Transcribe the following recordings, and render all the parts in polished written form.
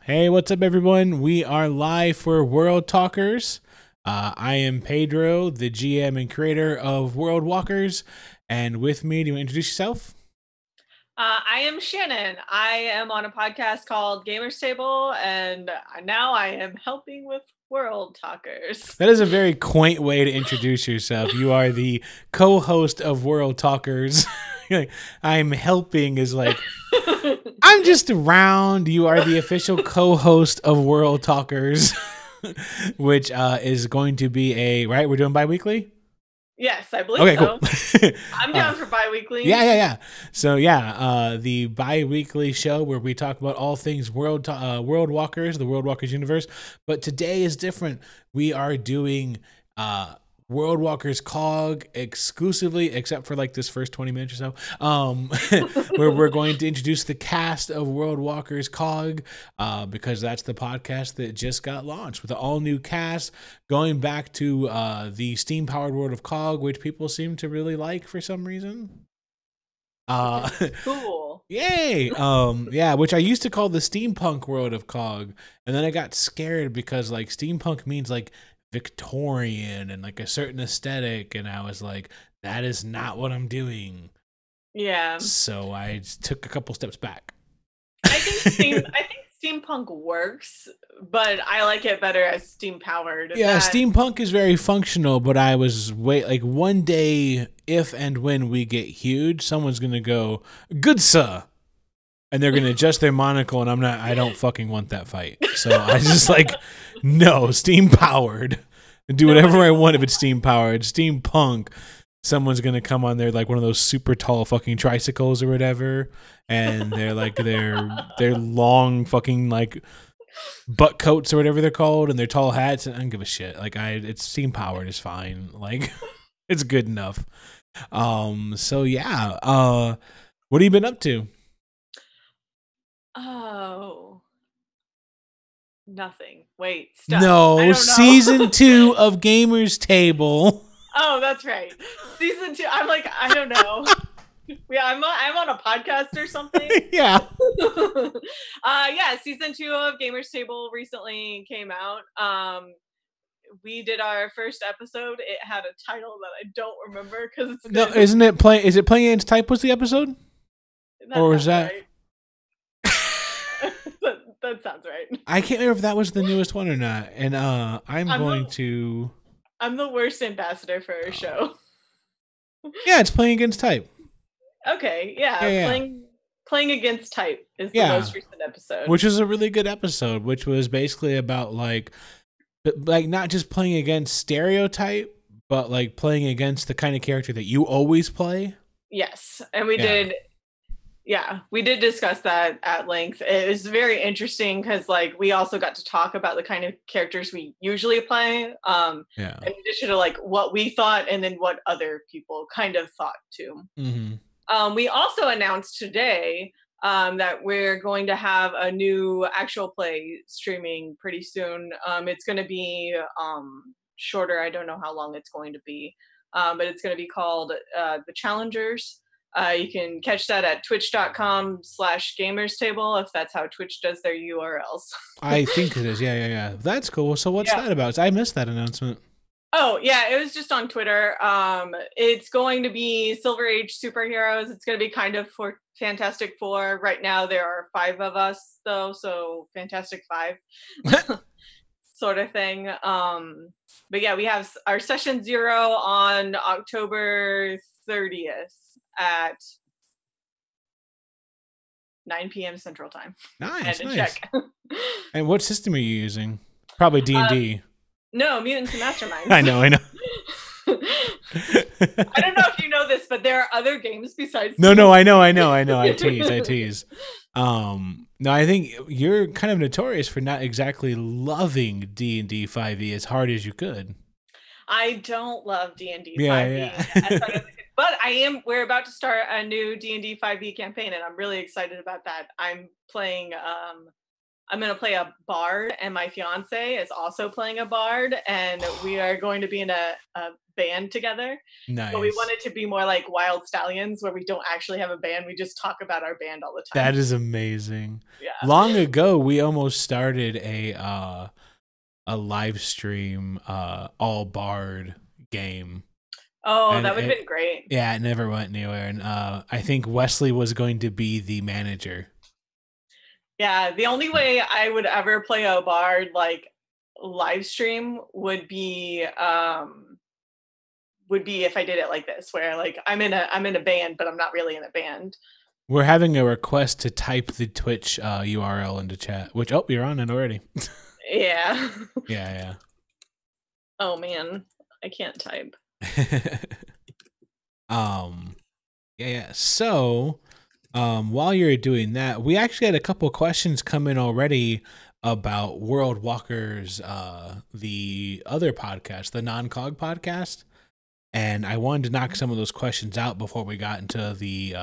Hey, what's up, everyone? We are live for World Talkers. I am Pedro, the GM and creator of World Walkers. And with me, do you want to introduce yourself? I am Shannon. I am on a podcast called Gamers Table, and now I am helping with World Talkers. That is a very quaint way to introduce yourself. You are the co host of World Talkers. I'm helping is like, I'm just around. You are the official co host of World Talkers, which is going to be right? We're doing bi weekly? Yes, I believe Okay, so. cool. I'm down for bi-weekly. Yeah. So the bi-weekly show where we talk about all things World Walkers, the World Walkers universe. But today is different. We are doing World Walkers COG exclusively, except for like this first 20 minutes or so, where we're going to introduce the cast of World Walkers COG, because that's the podcast that just got launched with the all new cast, going back to the Steam powered world of COG, which people seem to really like for some reason. Cool. Yay! Which I used to call the steampunk world of COG, and then I got scared because like steampunk means like Victorian and like a certain aesthetic, and I was like, that is not what I'm doing. Yeah. So I took a couple steps back. I think steampunk works, but I like it better as steam powered. Yeah, steampunk is very functional, but I was one day, if and when we get huge, someone's gonna go, good sir, and they're gonna adjust their monocle, and I don't fucking want that fight. So I just like, no, steam powered. Do whatever I want if it's steam powered. Steampunk, someone's gonna come on there like one of those super tall fucking tricycles or whatever, and they're like they're long fucking like butt coats or whatever they're called, and their tall hats. And I don't give a shit. Like it's steam powered is fine. Like it's good enough. So yeah. What have you been up to? Oh. Nothing. Wait, stuff. No, season 2 of Gamers Table. Oh, that's right. Season 2. I'm like, I don't know. Yeah, I'm on a podcast or something. Yeah. Season 2 of Gamers Table recently came out. We did our first episode. It had a title that I don't remember because it's no. Isn't it playing? Is it Playing Against Type? Was the episode? Or was that? Right. That sounds right. I can't remember if that was the newest one or not. And I'm going to. I'm the worst ambassador for our show. Yeah, it's Playing Against Type. Okay, yeah. Playing Against Type is the most recent episode, which is a really good episode. Which was basically about like not just playing against stereotype, but like playing against the kind of character that you always play. Yes, and we did. Yeah, we did discuss that at length. It was very interesting because like we also got to talk about the kind of characters we usually play. In addition to like what we thought and then what other people kind of thought too. Mm-hmm. We also announced today that we're going to have a new actual play streaming pretty soon. It's going to be shorter. I don't know how long it's going to be, but it's going to be called The Challengers. You can catch that at twitch.com/gamerstable if that's how Twitch does their URLs. I think it is. Yeah. That's cool. So what's that about? I missed that announcement. Oh, yeah, it was just on Twitter. It's going to be Silver Age superheroes. It's going to be kind of for Fantastic Four. Right now there are 5 of us, though, so Fantastic 5 sort of thing. But yeah, we have our session 0 on October 30th. At 9 p.m. Central Time. Nice. Check. And what system are you using? Probably D&D. No, Mutants and Masterminds. I know. I don't know if you know this, but there are other games besides. No, I know. I tease. No, I think you're kind of notorious for not exactly loving D&D 5e as hard as you could. I don't love D&D 5e. Yeah. But we're about to start a new D&D 5e campaign, and I'm really excited about that. I'm playing I'm gonna play a bard, and my fiance is also playing a bard, and we are going to be in a band together. But we want Nice. it to be more like Wild Stallions, where we don't actually have a band. We just talk about our band all the time. That is amazing. Long Yeah. ago, we almost started a live stream all bard game. Oh, And that would have been great. yeah, it never went anywhere. And I think Wesley was going to be the manager. Yeah, the only way I would ever play a bard like live stream would be if I did it like this, where like I'm in a band, but I'm not really in a band. We're having a request to type the Twitch URL into chat, which, oh, you're on it already. Yeah. Yeah, Oh man, I can't type. yeah. Yeah. So, while you're doing that, we actually had a couple questions come in already about World Walkers, the other podcast, the Non-Cog podcast. And I wanted to knock some of those questions out before we got into the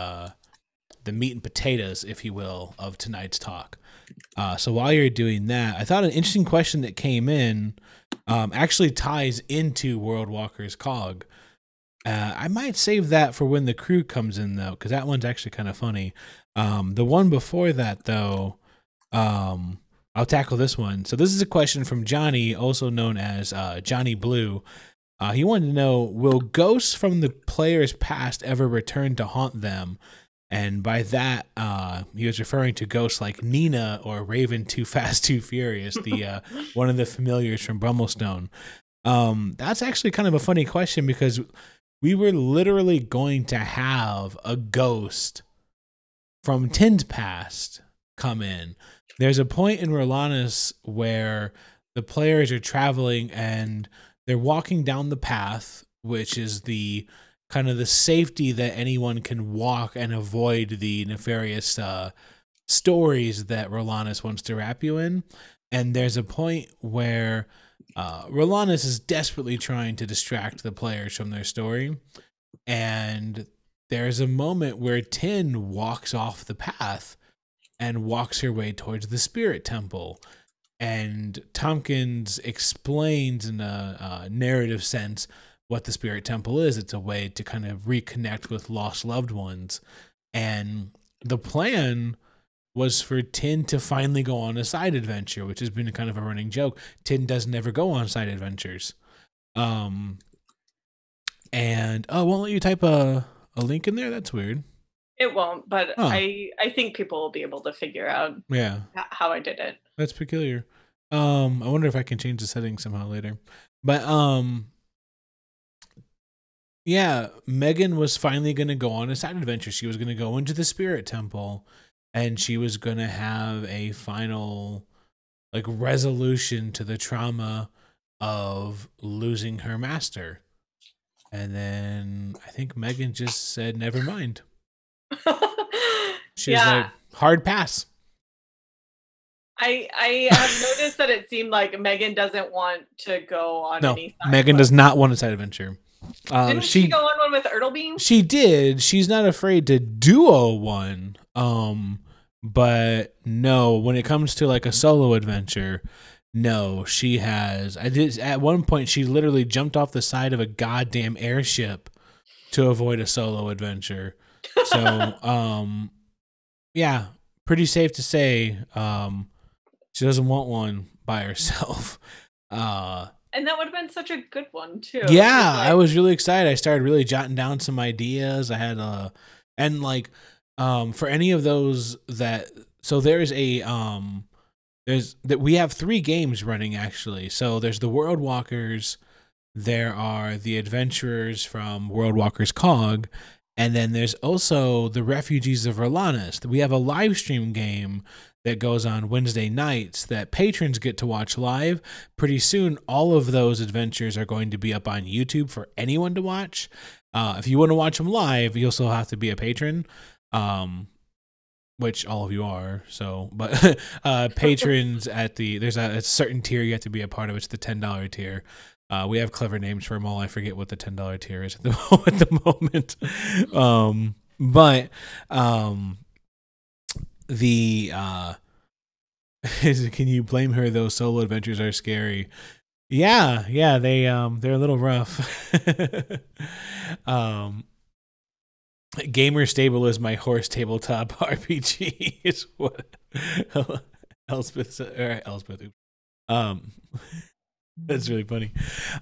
meat and potatoes, if you will, of tonight's talk. So while you're doing that, I thought an interesting question that came in actually ties into World Walkers Cog. I might save that for when the crew comes in, though, because that one's actually kind of funny. The one before that, though, I'll tackle this one. So this is a question from Johnny, also known as Johnny Blue. He wanted to know, will ghosts from the player's past ever return to haunt them? And by that, he was referring to ghosts like Nina or Raven Too Fast, Too Furious, the one of the familiars from Brummelstone. That's actually kind of a funny question because we were literally going to have a ghost from Tin's past come in. There's a point in Rolanus where the players are traveling and they're walking down the path, which is the kind of the safety that anyone can walk and avoid the nefarious stories that Rolanus wants to wrap you in. And there's a point where Rolanus is desperately trying to distract the players from their story. And there's a moment where Tin walks off the path and walks her way towards the spirit temple. And Tompkins explains in a narrative sense what the spirit temple is. It's a way to kind of reconnect with lost loved ones. And the plan was for Tin to finally go on a side adventure, which has been kind of a running joke. Tin doesn't ever go on side adventures. And won't let you type a link in there? That's weird. It won't, but I think people will be able to figure out how I did it. That's peculiar. I wonder if I can change the settings somehow later. But yeah, Megan was finally going to go on a side adventure. She was going to go into the spirit temple and she was going to have a final like resolution to the trauma of losing her master. And then I think Megan just said, never mind. She's like, hard pass. I have noticed that it seemed like Megan doesn't want to go on any side. Megan does not want a side adventure. Didn't she go on one with Ertlebeam? She did. She's not afraid to duo one. But no, when it comes to like a solo adventure, no, she has. At one point, she literally jumped off the side of a goddamn airship to avoid a solo adventure. So, yeah, pretty safe to say, she doesn't want one by herself. And that would have been such a good one too. Yeah, I was really excited. I started really jotting down some ideas. I had for any of those we have 3 games running actually. So there's the World Walkers, there are the adventurers from World Walkers Cog, and then there's also the Refugees of Rolanus. We have a live stream game that goes on Wednesday nights that patrons get to watch live. Pretty soon, all of those adventures are going to be up on YouTube for anyone to watch. If you want to watch them live, you also have to be a patron, which all of you are. So, but patrons there's a certain tier you have to be a part of. It's the $10 tier. We have clever names for them all. I forget what the $10 tier is at the moment. Can you blame her? Those solo adventures are scary. Yeah, yeah, they're a little rough. um, Gamer Stable is my horse tabletop RPG. Is what Elspeth said, or Elspeth. Um, that's really funny.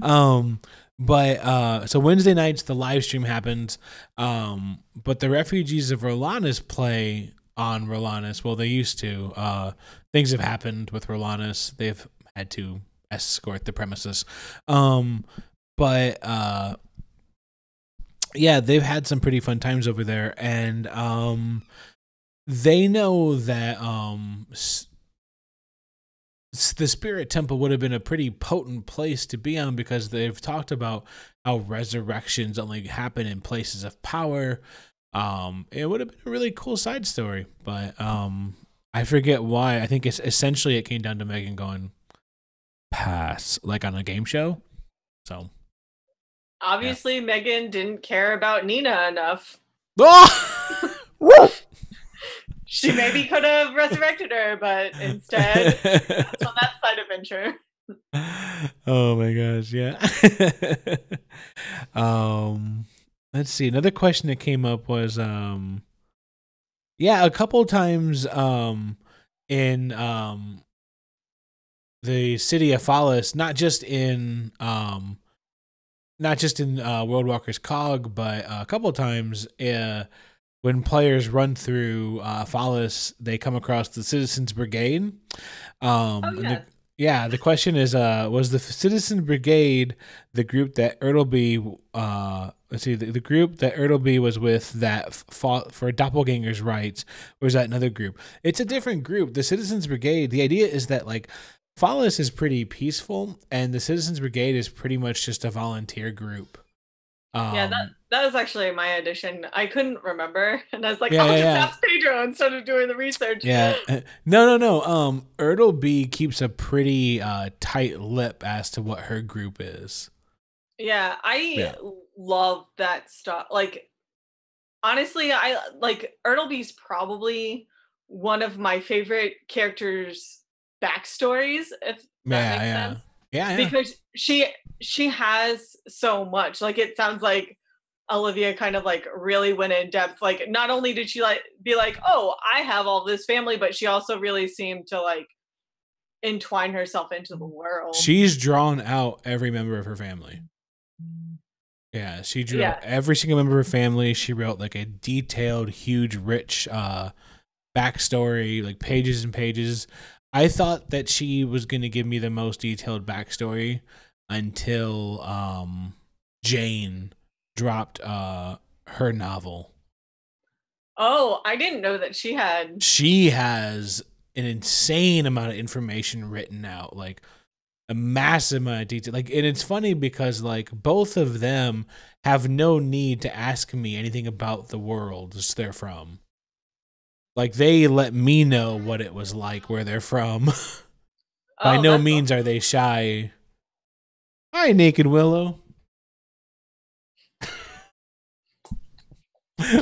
But so Wednesday nights the live stream happens. But the Refugees of Rolanis play on Rolanis. Well, they used to. Things have happened with Rolanis. They've had to escort the premises. But yeah, they've had some pretty fun times over there, and they know that the Spirit Temple would have been a pretty potent place to be on, because they've talked about how resurrections only happen in places of power. It would have been a really cool side story, but I forget why. I think it's essentially it came down to Megan going pass, like on a game show. So Obviously, yeah. Megan didn't care about Nina enough. She maybe could have resurrected her, but instead, that's on that side adventure. Oh my gosh, yeah. Let's see. Another question that came up was, yeah, a couple times, in the city of Phallus, not just in World Walker's Cog, but a couple times, when players run through Phallus, they come across the Citizens Brigade. Yes. The question is, was the Citizen Brigade the group that Ertleby, the group that Ertleby was with that fought for Doppelganger's rights, or was that another group? It's a different group. The Citizens Brigade, the idea is that, like, Phallus is pretty peaceful, and the Citizens Brigade is pretty much just a volunteer group. Yeah, that was actually my addition. I couldn't remember, and I was like, I'll just ask Pedro instead of doing the research. Yeah, no. Ertleby keeps a pretty tight lip as to what her group is. Yeah, I love that stuff. Like, honestly, I like Ertleby's probably one of my favorite characters' backstories, if that makes sense. Yeah. Because she has so much. Like, it sounds like Olivia kind of like really went in depth. Like, not only did she like be like, oh, I have all this family, but she also really seemed to like entwine herself into the world. She's drawn out every member of her family. Yeah, she drew out every single member of her family. She wrote like a detailed, huge, rich backstory, like pages and pages. I thought that she was going to give me the most detailed backstory until Jane dropped her novel. Oh, I didn't know that she had. She has an insane amount of information written out, like a massive amount of detail. Like, and it's funny because like both of them have no need to ask me anything about the worlds they're from. Like, they let me know what it was like where they're from. By no means are they shy. Hi, Naked Willow.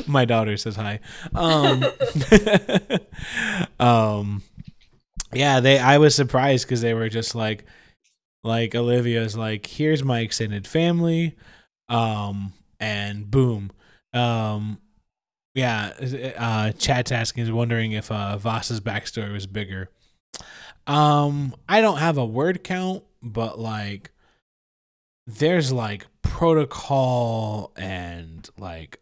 My daughter says hi. Yeah, I was surprised because they were just like Olivia's like, here's my extended family, and boom. Yeah, chat's asking, is wondering if Voss's backstory was bigger. I don't have a word count, but like there's like protocol and like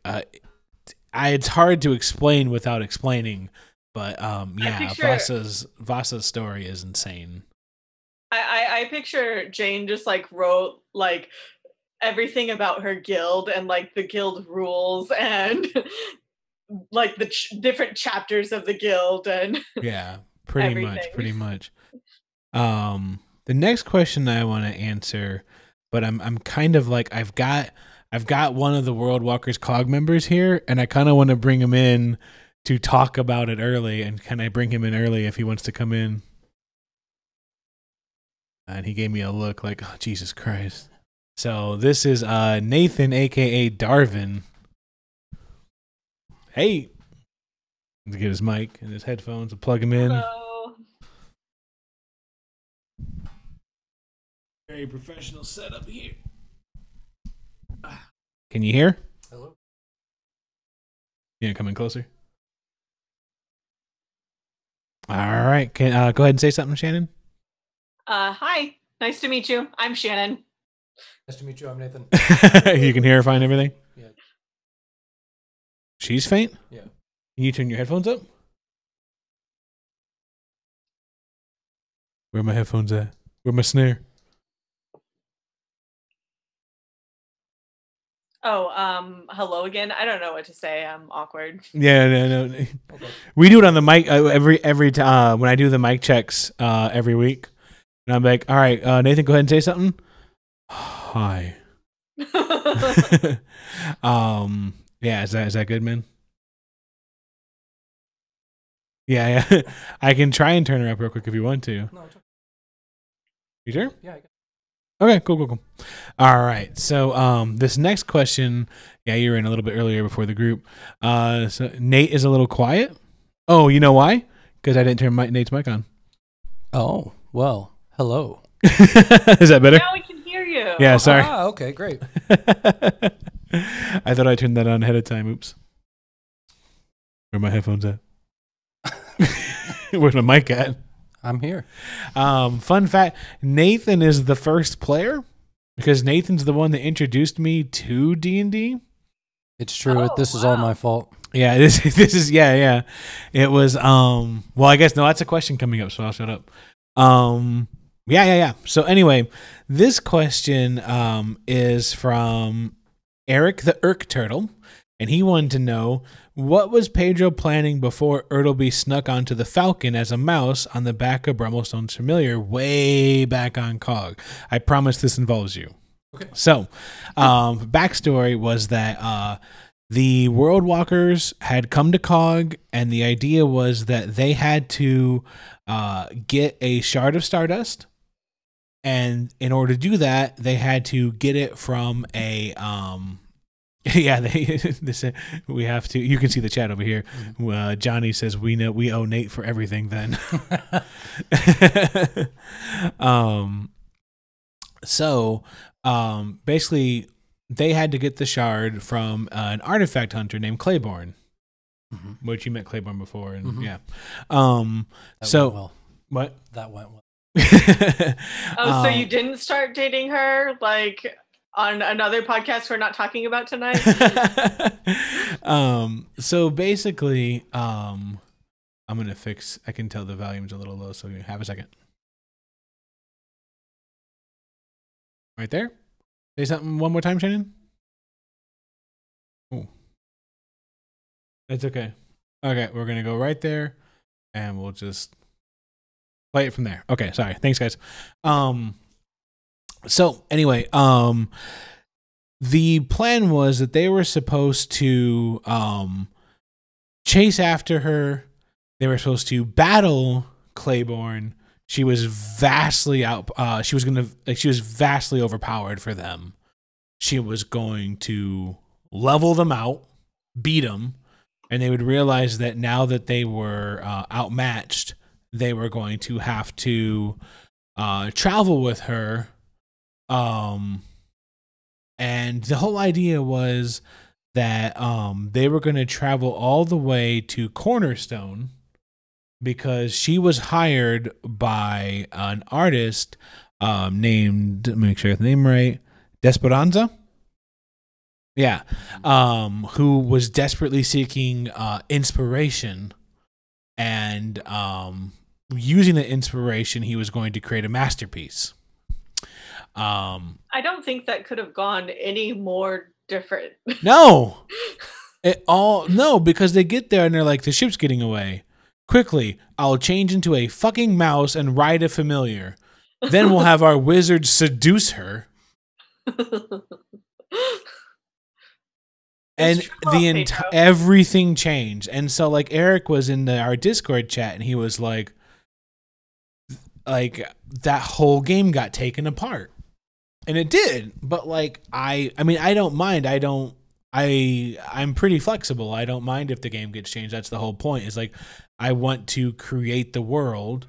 it's hard to explain without explaining, but yeah, Voss's story is insane. I picture Jane just like wrote like everything about her guild and like the guild rules and like the different chapters of the guild and yeah, pretty much. The next question I want to answer, but I'm kind of like I've got one of the World Walker's Cog members here, and I kind of want to bring him in to talk about it early. And can I bring him in early if he wants to come in? And he gave me a look like, oh, Jesus Christ. So this is Nathan, aka Darvin. Hey, to get his mic and his headphones and plug him in. Hello. Very professional setup here. Can you hear? Hello. Yeah, coming closer. All right. Can go ahead and say something, Shannon. Hi. Nice to meet you. I'm Shannon. Nice to meet you. I'm Nathan. You can hear her fine, everything? Yeah. She's faint? Yeah. Can you turn your headphones up? Where are my headphones at? Where my snare? Oh, hello again. I don't know what to say. I'm awkward. Yeah, no. Okay. We do it on the mic every time when I do the mic checks every week. And I'm like, all right, Nathan, go ahead and say something. Hi. Yeah, is that good, man? Yeah. I can try and turn her up real quick if you want to. No, it's okay. You sure? Yeah, I got it. Okay, cool. All right. So this next question, yeah, you were in a little bit earlier before the group. So Nate is a little quiet. Oh, you know why? Because I didn't turn Nate's mic on. Oh, well, hello. Is that better? Now we can hear you. Yeah, sorry. Okay, great. I thought I turned that on ahead of time. Oops. Where are my headphones at? Where's my mic at? I'm here. Fun fact, Nathan is the first player because Nathan's the one that introduced me to D&D. It's true. Oh, This is all wow. my fault. Yeah, this is yeah. It was well, I guess no, that's a question coming up, so I'll shut up. Yeah. So anyway, this question is from Eric the Irk Turtle, and he wanted to know what was Pedro planning before Ertleby snuck onto the Falcon as a mouse on the back of Brummelstone's familiar way back on COG. I promise this involves you. Okay. So, backstory was that the World Walkers had come to COG, and the idea was that they had to get a shard of Stardust, and in order to do that, they had to get it from a yeah, they say we have to. You can see the chat over here. Johnny says we owe Nate for everything. Then, basically, they had to get the shard from an artifact hunter named Claiborne, which you met Claiborne before, and yeah. That So went well. what? That went well. Oh, so you didn't start dating her like on another podcast we're not talking about tonight? So basically, I'm gonna fix. I can tell the volume's a little low, so you have a second. Right there. Say something one more time, Shannon. Oh, it's okay. Okay, we're gonna go right there, and we'll just play it from there. Okay, sorry. Thanks, guys. So anyway, the plan was that they were supposed to chase after her. They were supposed to battle Claiborne. She was vastly she was vastly overpowered for them. She was going to level them out, beat them, and they would realize that now that they were outmatched, they were going to have to travel with her. And the whole idea was that they were going to travel all the way to Cornerstone because she was hired by an artist named, let me make sure I get the name right, Desperanza. Yeah. Who was desperately seeking inspiration, and using the inspiration, he was going to create a masterpiece. I don't think that could have gone any more different. No, because they get there and they're like, the ship's getting away. Quickly, I'll change into a fucking mouse and ride a familiar. Then we'll have our wizard seduce her. And everything changed. And so like Eric was in our Discord chat and he was like that whole game got taken apart. And it did, but like I mean I don't mind. I'm pretty flexible. I don't mind if the game gets changed. That's the whole point. Is like I want to create the world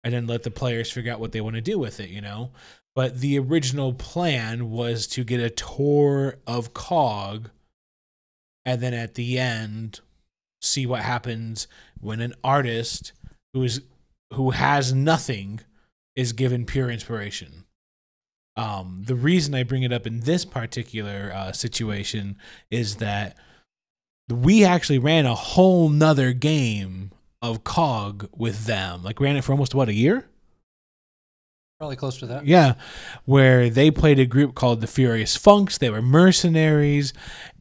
and then let the players figure out what they want to do with it, you know? But the original plan was to get a tour of COG, and then at the end, see what happens when an artist who has nothing is given pure inspiration. The reason I bring it up in this particular situation is that we actually ran a whole nother game of COG with them. Like, ran it for almost, a year? Probably close to that. Yeah, where they played a group called the Furious Funks. They were mercenaries,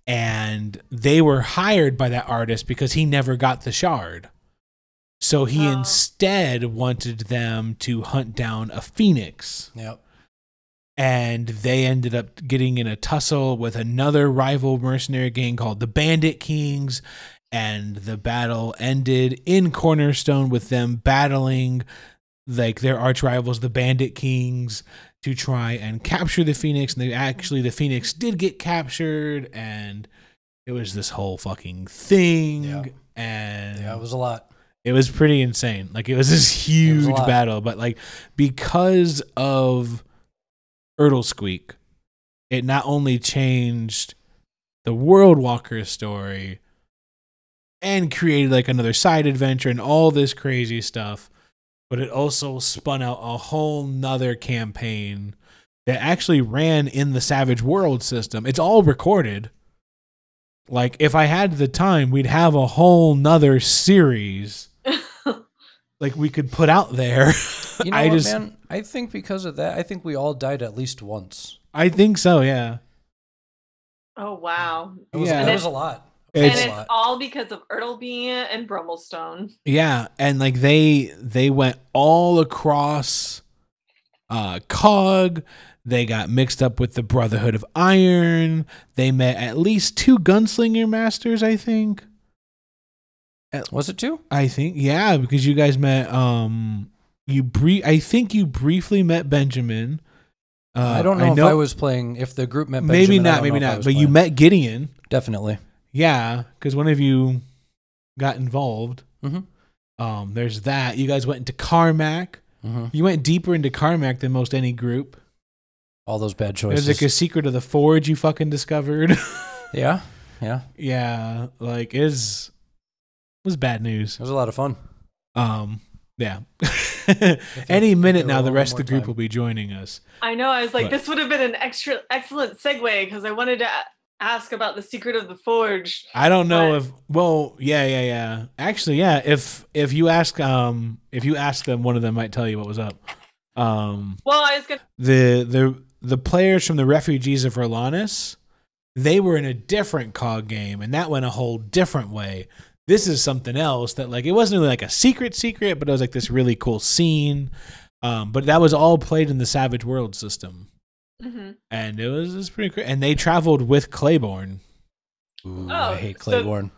and they were hired by that artist because he never got the shard. So he instead wanted them to hunt down a phoenix. Yep. And they ended up getting in a tussle with another rival mercenary gang called the Bandit Kings. And the battle ended in Cornerstone with them battling like their arch rivals, the Bandit Kings, to try and capture the Phoenix. And the Phoenix did get captured, and it was this whole fucking thing. Yeah. And Yeah, it was a lot. it was pretty insane. Like, it was this huge lot. battle, but like, because of Squeak, it not only changed the World Walker story and created like another side adventure and all this crazy stuff, but it also spun out a whole nother campaign that actually ran in the Savage World system. It's all recorded. Like, if I had the time, we'd have a whole nother series like we could put out there. You know what, man? I think because of that, I think we all died at least once. I think so, yeah. Oh wow. It was, Yeah. it was a lot. And It's- it's all because of Ertleby and Brummelstone. Yeah, and like they went all across COG. They got mixed up with the Brotherhood of Iron. They met at least 2 gunslinger masters, I think. Was it 2? I think, yeah, because you guys met I think you briefly met Benjamin. I don't know if I was playing, if the group met Benjamin. Maybe I not, don't maybe know if I not. was But you playing. met Gideon. Definitely. Yeah, because one of you got involved. Mm-hmm. There's that. You guys went into Carmack. Mm-hmm. You went deeper into Carmack than most any group. All those bad choices. There's like a secret of the Forge you fucking discovered. Yeah. Yeah. Yeah, like it was bad news. It was a lot of fun. Yeah. Any minute there now, were the a rest of the little more group will be joining us. I know. I was like, But- this would have been an excellent segue because I wanted to ask about the secret of the forge. I don't know But- if yeah. Actually, yeah. If you ask them, one of them might tell you what was up. Well, I was gonna. The players from the Refugees of Erlanus, they were in a different COG game, and that went a whole different way. This is something else that, like, it wasn't really like a secret, but it was like this really cool scene. But that was all played in the Savage World system, Mhm. and it was pretty cool. And they traveled with Claiborne. Ooh, Oh, I hate so- Claiborne.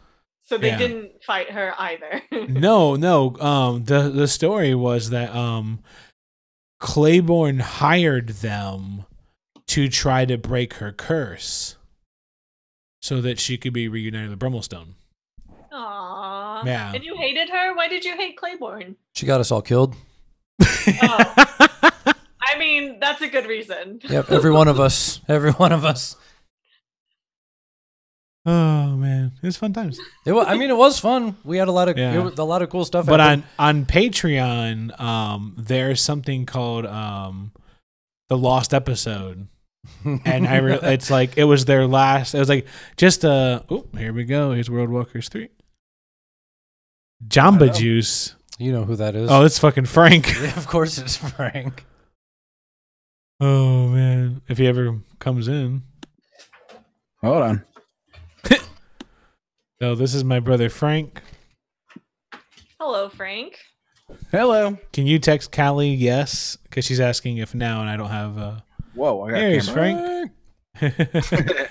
So they Yeah. didn't fight her either. No. The story was that Claiborne hired them to try to break her curse, so that she could be reunited with Brummelstone. Aww. Yeah. And you hated her? Why did you hate Claiborne? She got us all killed. I mean, that's a good reason. Yep, every one of us. Every one of us. Oh man, it was fun times. It was fun. We had a lot of Yeah. a lot of cool stuff. But happened. on Patreon, there's something called the Lost Episode, and it's like it was their last. It was like just here we go. Here's World Walkers 3. Jamba Juice. You know who that is. Oh, it's fucking Frank. Yeah, of course it's Frank. Oh man, if he ever comes in. Hold on. So this is my brother Frank. Hello, Frank. Hello. Can you text Callie yes? Because she's asking if now, and I don't have. Whoa, I got Here's camera. Frank.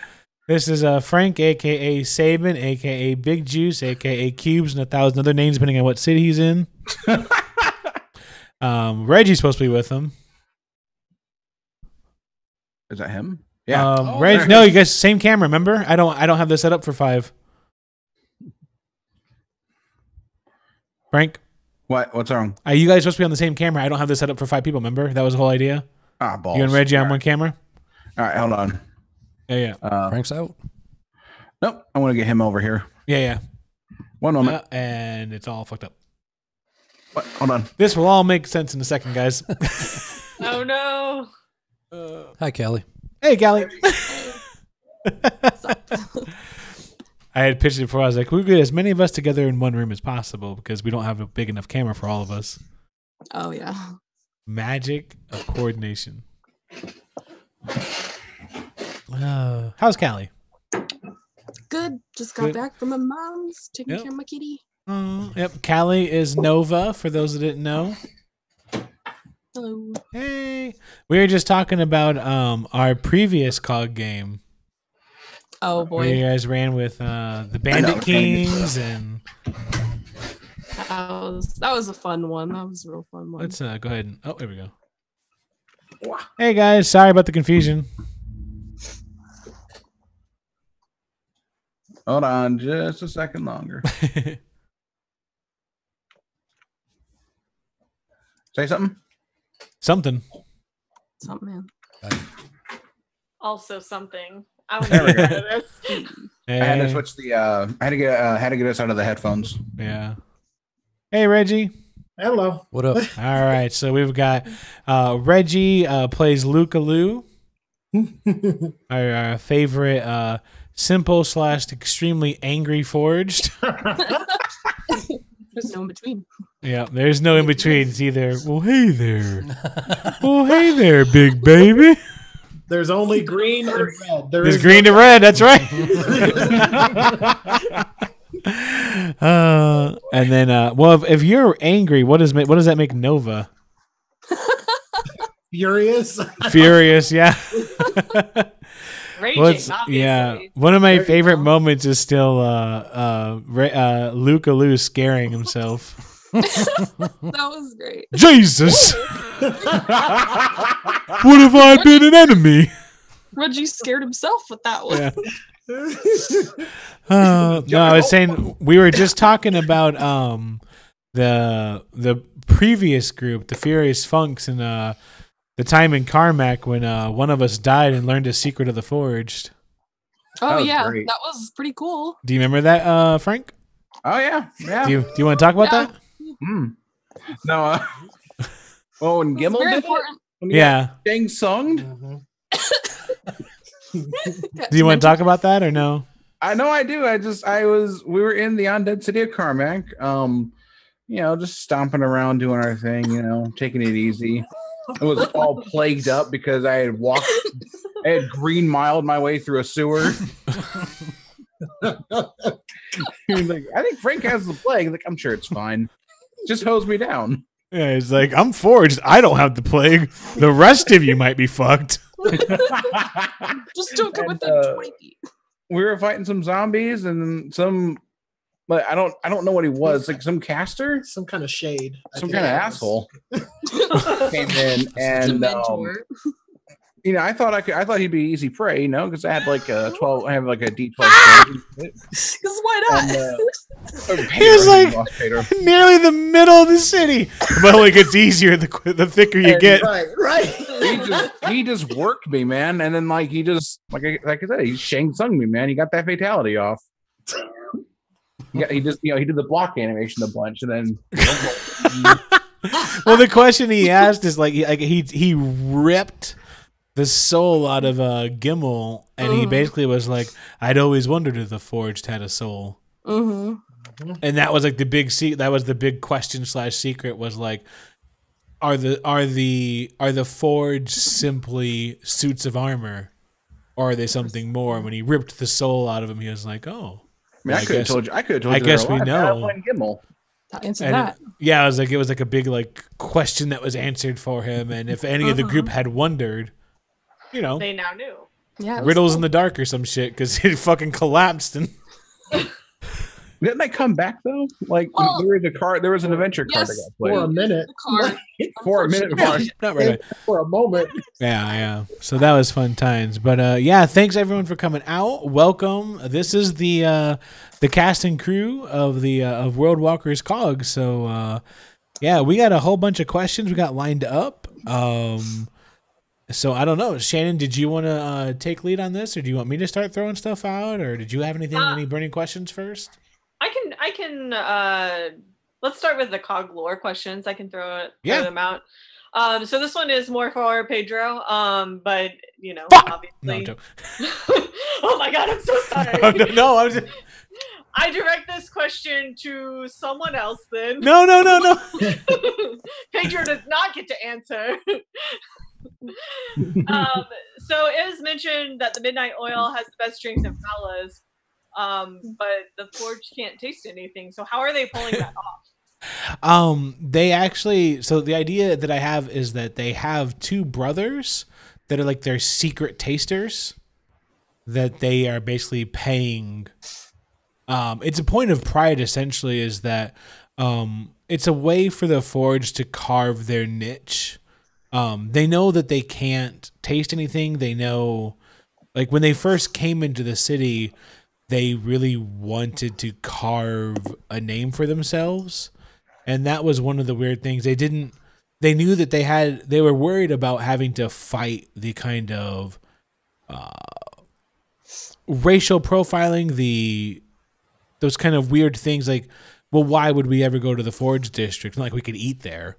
This is Frank, aka Saban, aka Big Juice, aka Cubes, and 1,000 other names depending on what city he's in. Reggie's supposed to be with him. Is that him? Yeah. Reg, no, you guys same camera. Remember, I don't have this set up for 5. Frank, What's wrong? you guys supposed to be on the same camera. I don't have this set up for 5 people. Remember, that was the whole idea. Ah, balls. You and Reggie on one camera? All right, hold on. Yeah. Frank's out. Nope, I want to get him over here. Yeah. One moment. And it's all fucked up. What? Hold on. This will all make sense in a second, guys. Oh no. Hi, Callie. Hey, Callie. I had pitched it before. I was like, we get as many of us together in one room as possible because we don't have a big enough camera for all of us. Oh yeah. Magic of coordination. How's Callie? Good. Just got Good. back from my mom's, taking Yep. care of my kitty. Yep. Callie is Nova, for those that didn't know. Hello. Hey. We were just talking about our previous COG game. Oh Where you boy. guys ran with the Bandit Kings and That was a fun one. That was a real fun one. let's go ahead and there we go. Hey guys, sorry about the confusion. Hold on just a second longer. Say something. Something. Something, man. Also something. I was There we go. this. I had to Hey. switch the. I had to get us out of the headphones. Yeah. Hey Reggie. Hello. What up? All right, so we've got Reggie plays Luca Lou, our favorite simple / extremely angry forged. There's no in between. Yeah, there's no in between. It's either well, hey there, well, hey there, big baby. There's only green and red. There's green to red. That's right. And then, well, if you're angry, what does that make Nova? Furious. Furious, yeah. Raging, obviously. Yeah. One of my There you favorite go. moments is still Luca Lou scaring himself. That was great. Jesus, what have I been an enemy? Reggie scared himself with that one. Yeah. No, I was saying we were just talking about the previous group, the Furious Funks, and the time in Carmack when one of us died and learned a secret of the Forged. Oh was yeah, great. that was pretty cool. Do you remember that, Frank? Oh yeah, yeah. Do you want to talk about Yeah. that? No. Well, when It's Gimmel very did it, important. when he Yeah. got Shang Tsung, Do you want to talk about that or no? I know I do. We were in the undead city of Carmack, just stomping around doing our thing, taking it easy. It was all plagued up because I had green miled my way through a sewer. He's like, I think Frank has the plague. Like, I'm sure it's fine. Just hose me down. Yeah, it's like, I'm Forged. I don't have the plague. The rest of you might be fucked. Just don't come And, within 20 feet. We were fighting some zombies and but I don't know what he was, like some caster, Some kind of shade. I some think kind of it was. asshole came in, and Dementor. I thought he'd be easy prey, because I had like a 12, I have like a D12. Because why not? He was like nearly the middle of the city. But only gets easier the thicker you get. Right. he just worked me, man, and then he just like I said, he Shang Tsung me, man. He got that fatality off. Yeah, he just he did the block animation a bunch, and then Well, the question he asked is he ripped the soul out of Gimmel, and he basically was like, I'd always wondered if the Forged had a soul. Mm-hmm. And that was like the big that was the big question / secret was like, are the Forged simply suits of armor, or are they something more? When he ripped the soul out of him, he was like, oh. I could have told you. I could have told I you. guess they're we alive. know. Alan Gimmel. That answered And that. yeah, it was like a big question that was answered for him, and if any of the group had wondered, They now knew. Yeah, it was riddles cool. in the dark or some shit because it fucking collapsed and Didn't they come back though? Like Well, there was an adventure card that yes, got played For a minute. The card. for a minute. Unfortunately. not right. For a moment. Yeah. So that was fun times. But thanks everyone for coming out. Welcome. This is the cast and crew of the of World Walkers COG. So we got a whole bunch of questions we got lined up. So I don't know, Shannon. Did you want to take lead on this, or do you want me to start throwing stuff out, or did you have anything, any burning questions first? I can. Let's start with the cog lore questions. I can throw them out. So this one is more for Pedro. But you know, obviously. No, oh my God, I'm so sorry. No, I was. I direct this question to someone else then. No. Pedro does not get to answer. So it was mentioned that the Midnight Oil has the best drinks in Fala's, but the Forge can't taste anything. So how are they pulling that off? They actually, so the idea that I have is that they have two brothers that are like their secret tasters that they are basically paying. It's a point of pride, essentially, is that it's a way for the Forge to carve their niche. They know that they can't taste anything. They know, like, when they first came into the city, they really wanted to carve a name for themselves. And that was one of the weird things. They knew that they were worried about having to fight the kind of racial profiling, those kind of weird things like, well, why would we ever go to the Forge District? Like, we could eat there.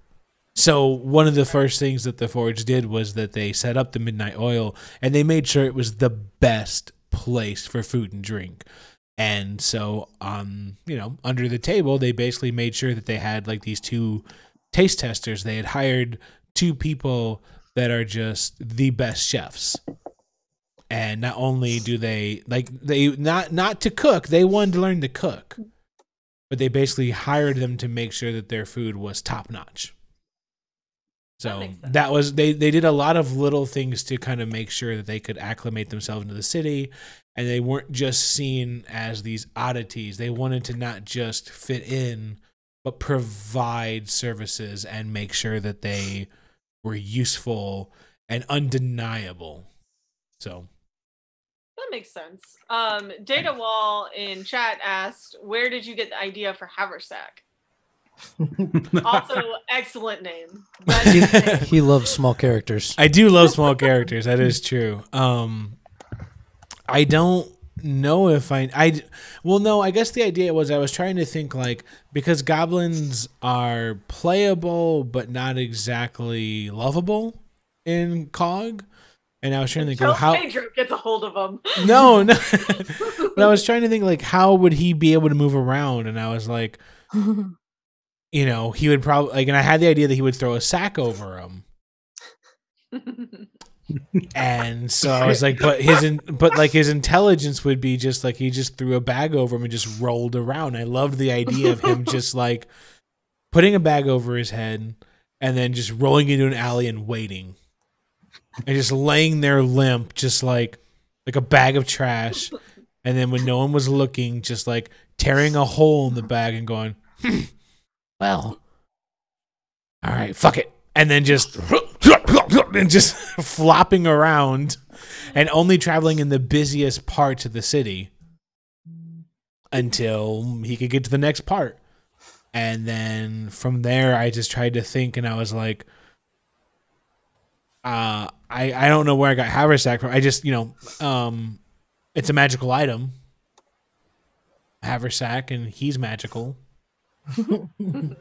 So one of the first things that the Forge did was that they set up the Midnight Oil, and they made sure it was the best place for food and drink. And so, under the table, they basically made sure that they had like these two taste testers. They had hired two people that are just the best chefs. And not only do they not to cook, they wanted to learn to cook, but they basically hired them to make sure that their food was top notch. So that was they did a lot of little things to kind of make sure that they could acclimate themselves into the city, and they weren't just seen as these oddities. They wanted to not just fit in, but provide services and make sure that they were useful and undeniable. So that makes sense. Data Wall in chat asked, "Where did you get the idea for Haversack?" Also, excellent name. He loves small characters. I do love small characters. That is true. I don't know if no, I guess the idea was I was trying to think, like, because goblins are playable but not exactly lovable in COG. And I was trying to think, how Pedro gets a hold of them. No. But I was trying to think, like, how would he be able to move around? And I was like, he would probably, like, and I had the idea that he would throw a sack over him. And so I was like, but his intelligence would be just like he just threw a bag over him and just rolled around. I loved the idea of him just like putting a bag over his head and then just rolling into an alley and waiting. And just laying there limp, just like a bag of trash. And then when no one was looking, just like tearing a hole in the bag and going, well, all right, fuck it. And then just flopping around and only traveling in the busiest parts of the city until he could get to the next part. And then from there, I just tried to think, and I was like, I don't know where I got Haversack from. I just, it's a magical item. Haversack, and he's magical. I'm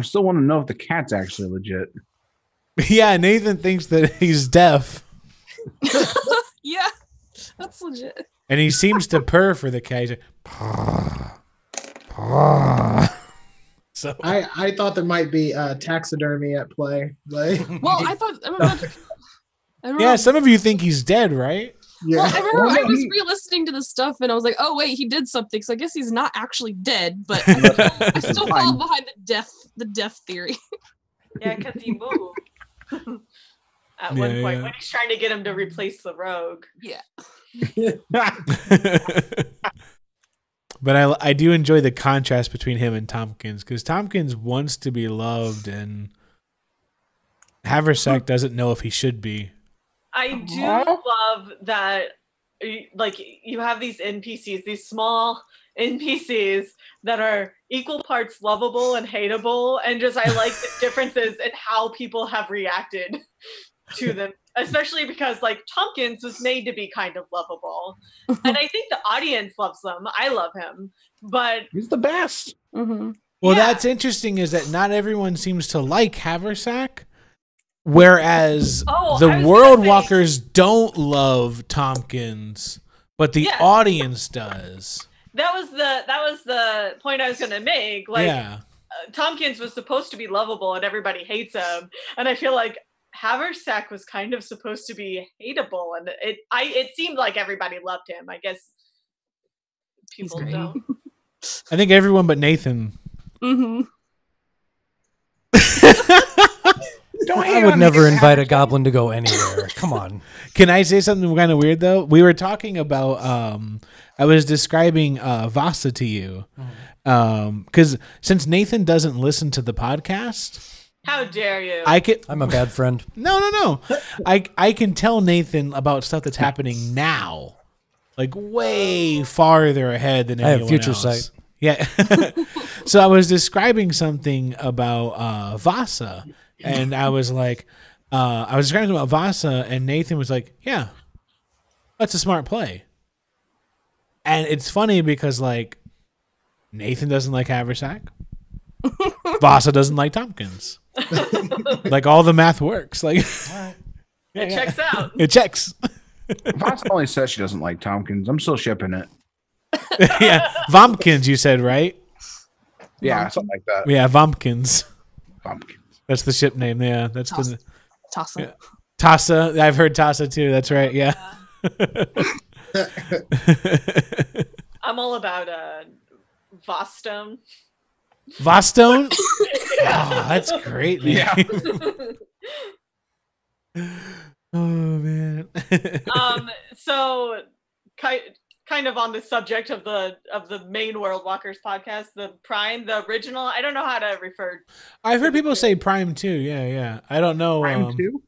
still want to know if the cat's actually legit. Yeah, Nathan thinks that he's deaf. Yeah, that's legit. And he seems to purr for the cat. He's like, purr, purr. So I thought there might be taxidermy at play. Like, well, I thought. I remember, yeah, some of you think he's dead, right? yeah. Well, I remember I was re-listening to the stuff and I was like, oh wait, he did something. So I guess he's not actually dead, but I still fall behind the death theory. Yeah, because he moved at one point when he's trying to get him to replace the rogue. Yeah. But I do enjoy the contrast between him and Tompkins, because Tompkins wants to be loved and Haversack doesn't know if he should be. I do love that, like, you have these NPCs, these small NPCs that are equal parts lovable and hateable, and just I like the differences in how people have reacted to them, especially because like Tompkins was made to be kind of lovable, and I think the audience loves him. I love him, but He's the best. Mm-hmm. Well, Yeah. that's interesting is that not everyone seems to like Haversack, whereas Oh, the I was World gonna say- Walkers don't love Tompkins, but the Yes. audience does. that was the point I was gonna make. Like yeah. Tompkins was supposed to be lovable, and everybody hates him, and I feel like Haversack was kind of supposed to be hateable, and it seemed like everybody loved him. I guess people great. don't. I think everyone but Nathan. Mm-hmm. Don't I hate would on never Nathan invite a Haversack. goblin to go anywhere. Come on. Can I say something kind of weird though? We were talking about I was describing Vasa to you. Cuz since Nathan doesn't listen to the podcast, How dare you? I could I'm a bad friend. No. I can tell Nathan about stuff that's happening now. Like way farther ahead than I have anyone future else. sight. Yeah. So I was describing something about Vasa, and I was like, I was describing about Vasa, and Nathan was like, "Yeah, that's a smart play." And it's funny because like Nathan doesn't like Haversack, Vasa doesn't like Tompkins. Like all the math works. Like it checks out. it checks. Vasa only says she doesn't like Tompkins. I'm still shipping it. Yeah, Vompkins. You said right? Yeah, something like that. Yeah, Vompkins. Pumpkins. That's the ship name. Yeah, that's the Toss him. Yeah. Tassa. I've heard Tassa too. That's right. Yeah. I'm all about Vostone. Vostone. Oh, that's great. Name. Yeah. Oh man. So kind of on the subject of the main World Walkers podcast, the Prime, the original. I don't know how to refer. I've heard people say Prime too. Yeah. I don't know. Prime 2?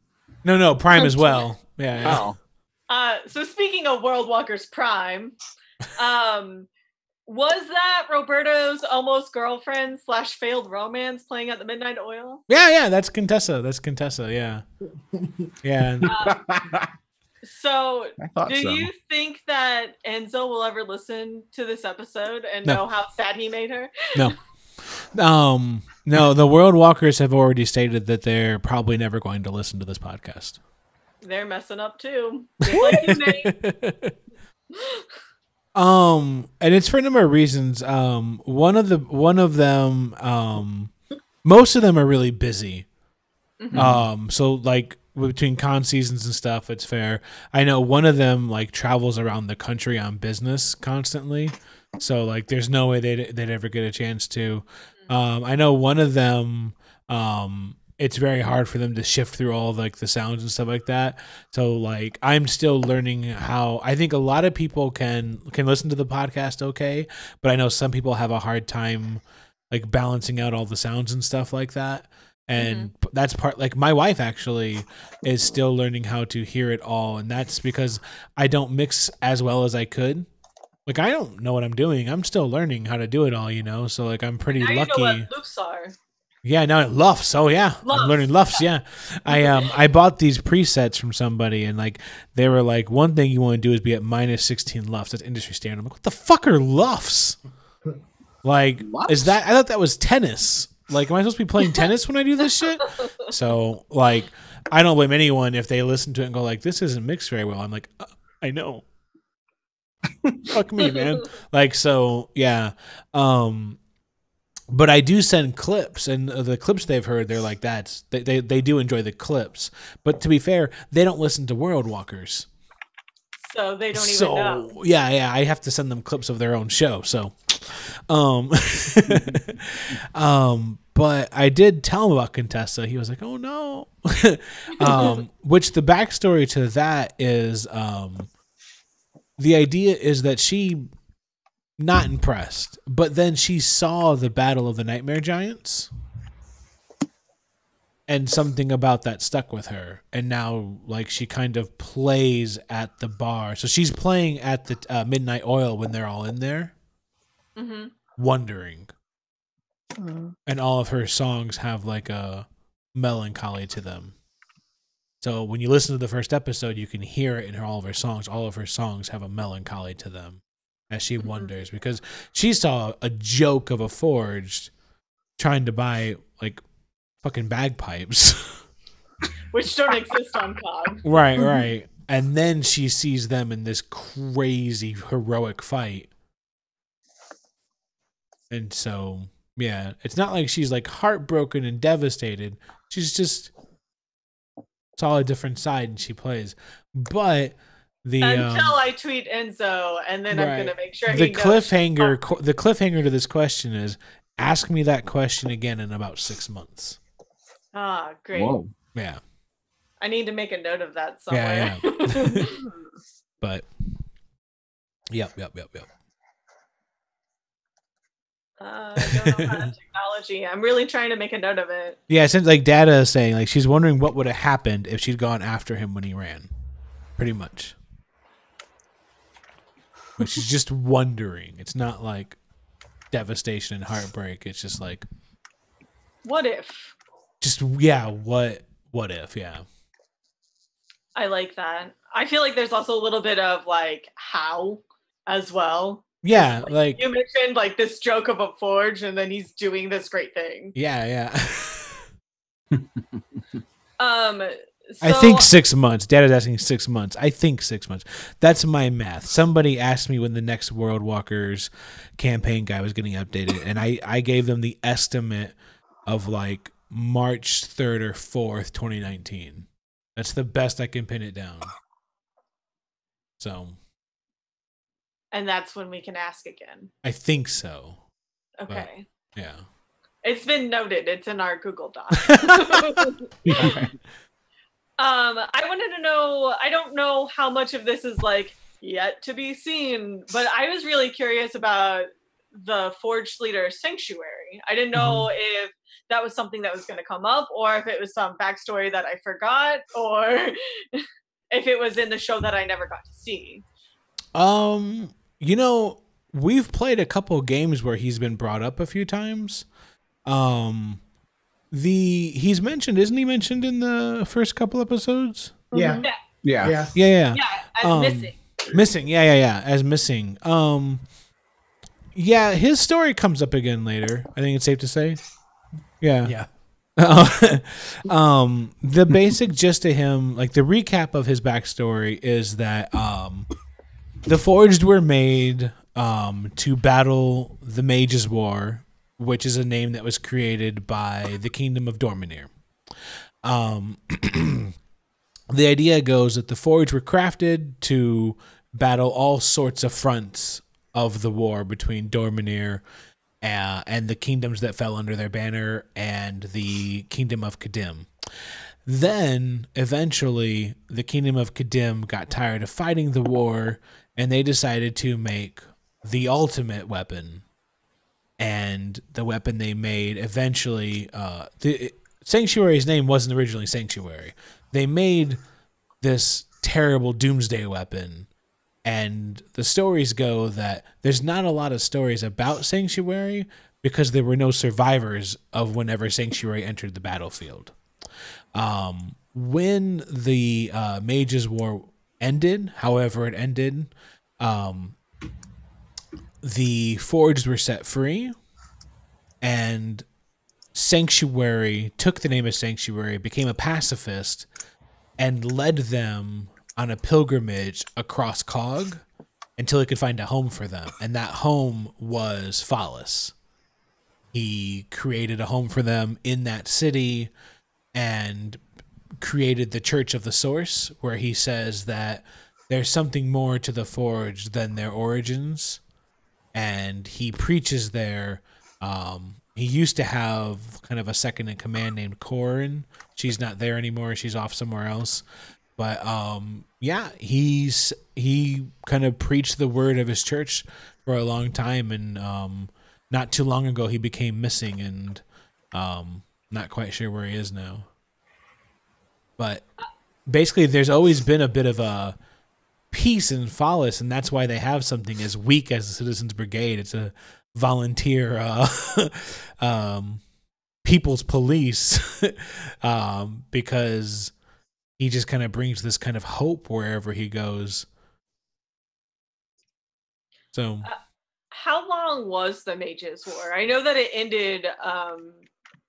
No, Prime as well. Yeah. Oh. So speaking of World Walkers Prime, was that Roberto's almost girlfriend / failed romance playing at the Midnight Oil? Yeah. That's Contessa. Yeah. Yeah. So I thought do so. you think that Enzo will ever listen to this episode and No. know how sad he made her? No. No, the World Walkers have already stated that they're probably never going to listen to this podcast. They're messing up too. Just like you, Nate. And it's for a number of reasons. One of them, most of them are really busy. So like between con seasons and stuff, it's fair. I know one of them like travels around the country on business constantly. So like there's no way they'd ever get a chance to. I know one of them, it's very hard for them to shift through all of, like the sounds and stuff like that. So like I'm still learning how. I think a lot of people can listen to the podcast okay, but I know some people have a hard time like balancing out all the sounds and stuff like that. And that's part, like my wife actually is still learning how to hear it all, and that's because I don't mix as well as I could. Like I don't know what I'm doing. I'm still learning how to do it all, So like I'm pretty Now lucky. you know what loops are. Yeah, no, luffs. Oh yeah, I'm Luffs. learning luffs. Yeah, I bought these presets from somebody, and like they were like, one thing you want to do is be at minus 16 luffs. That's industry standard. I'm like, what the fuck are luffs? Like, is that? I thought that was tennis. Like, am I supposed to be playing tennis when I do this shit? So like, I don't blame anyone if they listen to it and go like, this isn't mixed very well. I'm like, I know. Fuck me, man. Like, so yeah. But I do send clips, and the clips they've heard, they're like, they do enjoy the clips. But to be fair, they don't listen to World Walkers. So they don't even know. Yeah, I have to send them clips of their own show. So, but I did tell him about Contessa. He was like, "Oh no," which the backstory to that is, the idea is that she not impressed, but then she saw the Battle of the Nightmare Giants. And something about that stuck with her. And now, like, she kind of plays at the bar. So she's playing at the Midnight Oil when they're all in there, wondering. And all of her songs have, like, a melancholy to them. So when you listen to the first episode, you can hear it in all of her songs. All of her songs have a melancholy to them as she wonders, because she saw a joke of a forged trying to buy like fucking bagpipes. Which don't exist on COD. Right. And then she sees them in this crazy heroic fight. And so, yeah, it's not like she's like heartbroken and devastated. She's just saw a different side and she plays. But until I tweet Enzo, and then I'm gonna make sure the he knows. The cliffhanger to this question is, ask me that question again in about 6 months. Ah, great. Whoa. Yeah. I need to make a note of that somewhere. Yeah. But yep. I don't know how to technology. I'm really trying to make a note of it. Yeah, since like Data is saying, like she's wondering what would have happened if she'd gone after him when he ran. Pretty much. But she's just wondering. It's not like devastation and heartbreak. It's just like, what if? Just what if? Yeah. I like that. I feel like there's also a little bit of like how as well. Yeah, like you mentioned, like this joke of a forge, and then he's doing this great thing. Yeah. So, I think 6 months. Dad is asking 6 months. I think 6 months. That's my math. Somebody asked me when the next World Walkers campaign guy was getting updated, and I gave them the estimate of like March 3rd or 4th, 2019. That's the best I can pin it down. So. And that's when we can ask again. I think so. Okay. But, yeah. It's been noted. It's in our Google Doc. I wanted to know, I don't know how much of this is like yet to be seen, but I was really curious about the Forged Leader Sanctuary. I didn't know if that was something that was going to come up, or if it was some backstory that I forgot, or if it was in the show that I never got to see. You know, we've played a couple games where he's been brought up a few times. He's mentioned, isn't he mentioned in the first couple episodes? Yeah. Yeah. As missing. Missing, yeah, as missing. Yeah, his story comes up again later. I think it's safe to say. Yeah. The basic gist of him, like the recap of his backstory, is that the Forged were made to battle the Mages' War, which is a name that was created by the Kingdom of Dorminir. The idea goes that the Forged were crafted to battle all sorts of fronts of the war between Dorminir and the kingdoms that fell under their banner and the Kingdom of Kadim. Then, eventually, the Kingdom of Kadim got tired of fighting the war, and they decided to make the ultimate weapon. And the weapon they made eventually, the Sanctuary's name wasn't originally Sanctuary. They made this terrible doomsday weapon. And the stories go that there's not a lot of stories about Sanctuary because there were no survivors of whenever Sanctuary entered the battlefield. When the Mages' War ended, however it ended, the Forged were set free, and Sanctuary took the name of Sanctuary, became a pacifist, and led them on a pilgrimage across Cog until he could find a home for them. And that home was Phallus. He created a home for them in that city and created the Church of the Source, where he says that there's something more to the Forged than their origins. And he preaches there. He used to have kind of a second in command named Corin. She's not there anymore. She's off somewhere else. But yeah, he kind of preached the word of his church for a long time, and not too long ago he became missing, and not quite sure where he is now. But basically, there's always been a bit of a peace in Phallus, and that's why they have something as weak as the Citizens Brigade. It's a volunteer people's police because he just kind of brings this kind of hope wherever he goes. So, how long was the Mages War? I know that it ended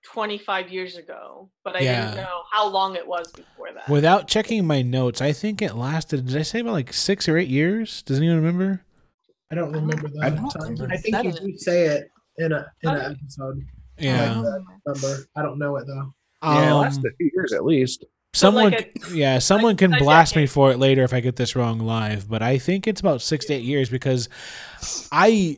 25 years ago, but I didn't know how long it was before that. Without checking my notes, I think it lasted, did I say about like 6 or 8 years? Does anyone remember? I don't remember that. I think you do say it in an episode. Yeah. Number. I don't know it though. Yeah, it lasted a few years at least. Someone, like someone can blast me for it later if I get this wrong live, but I think it's about 6 to 8 years because I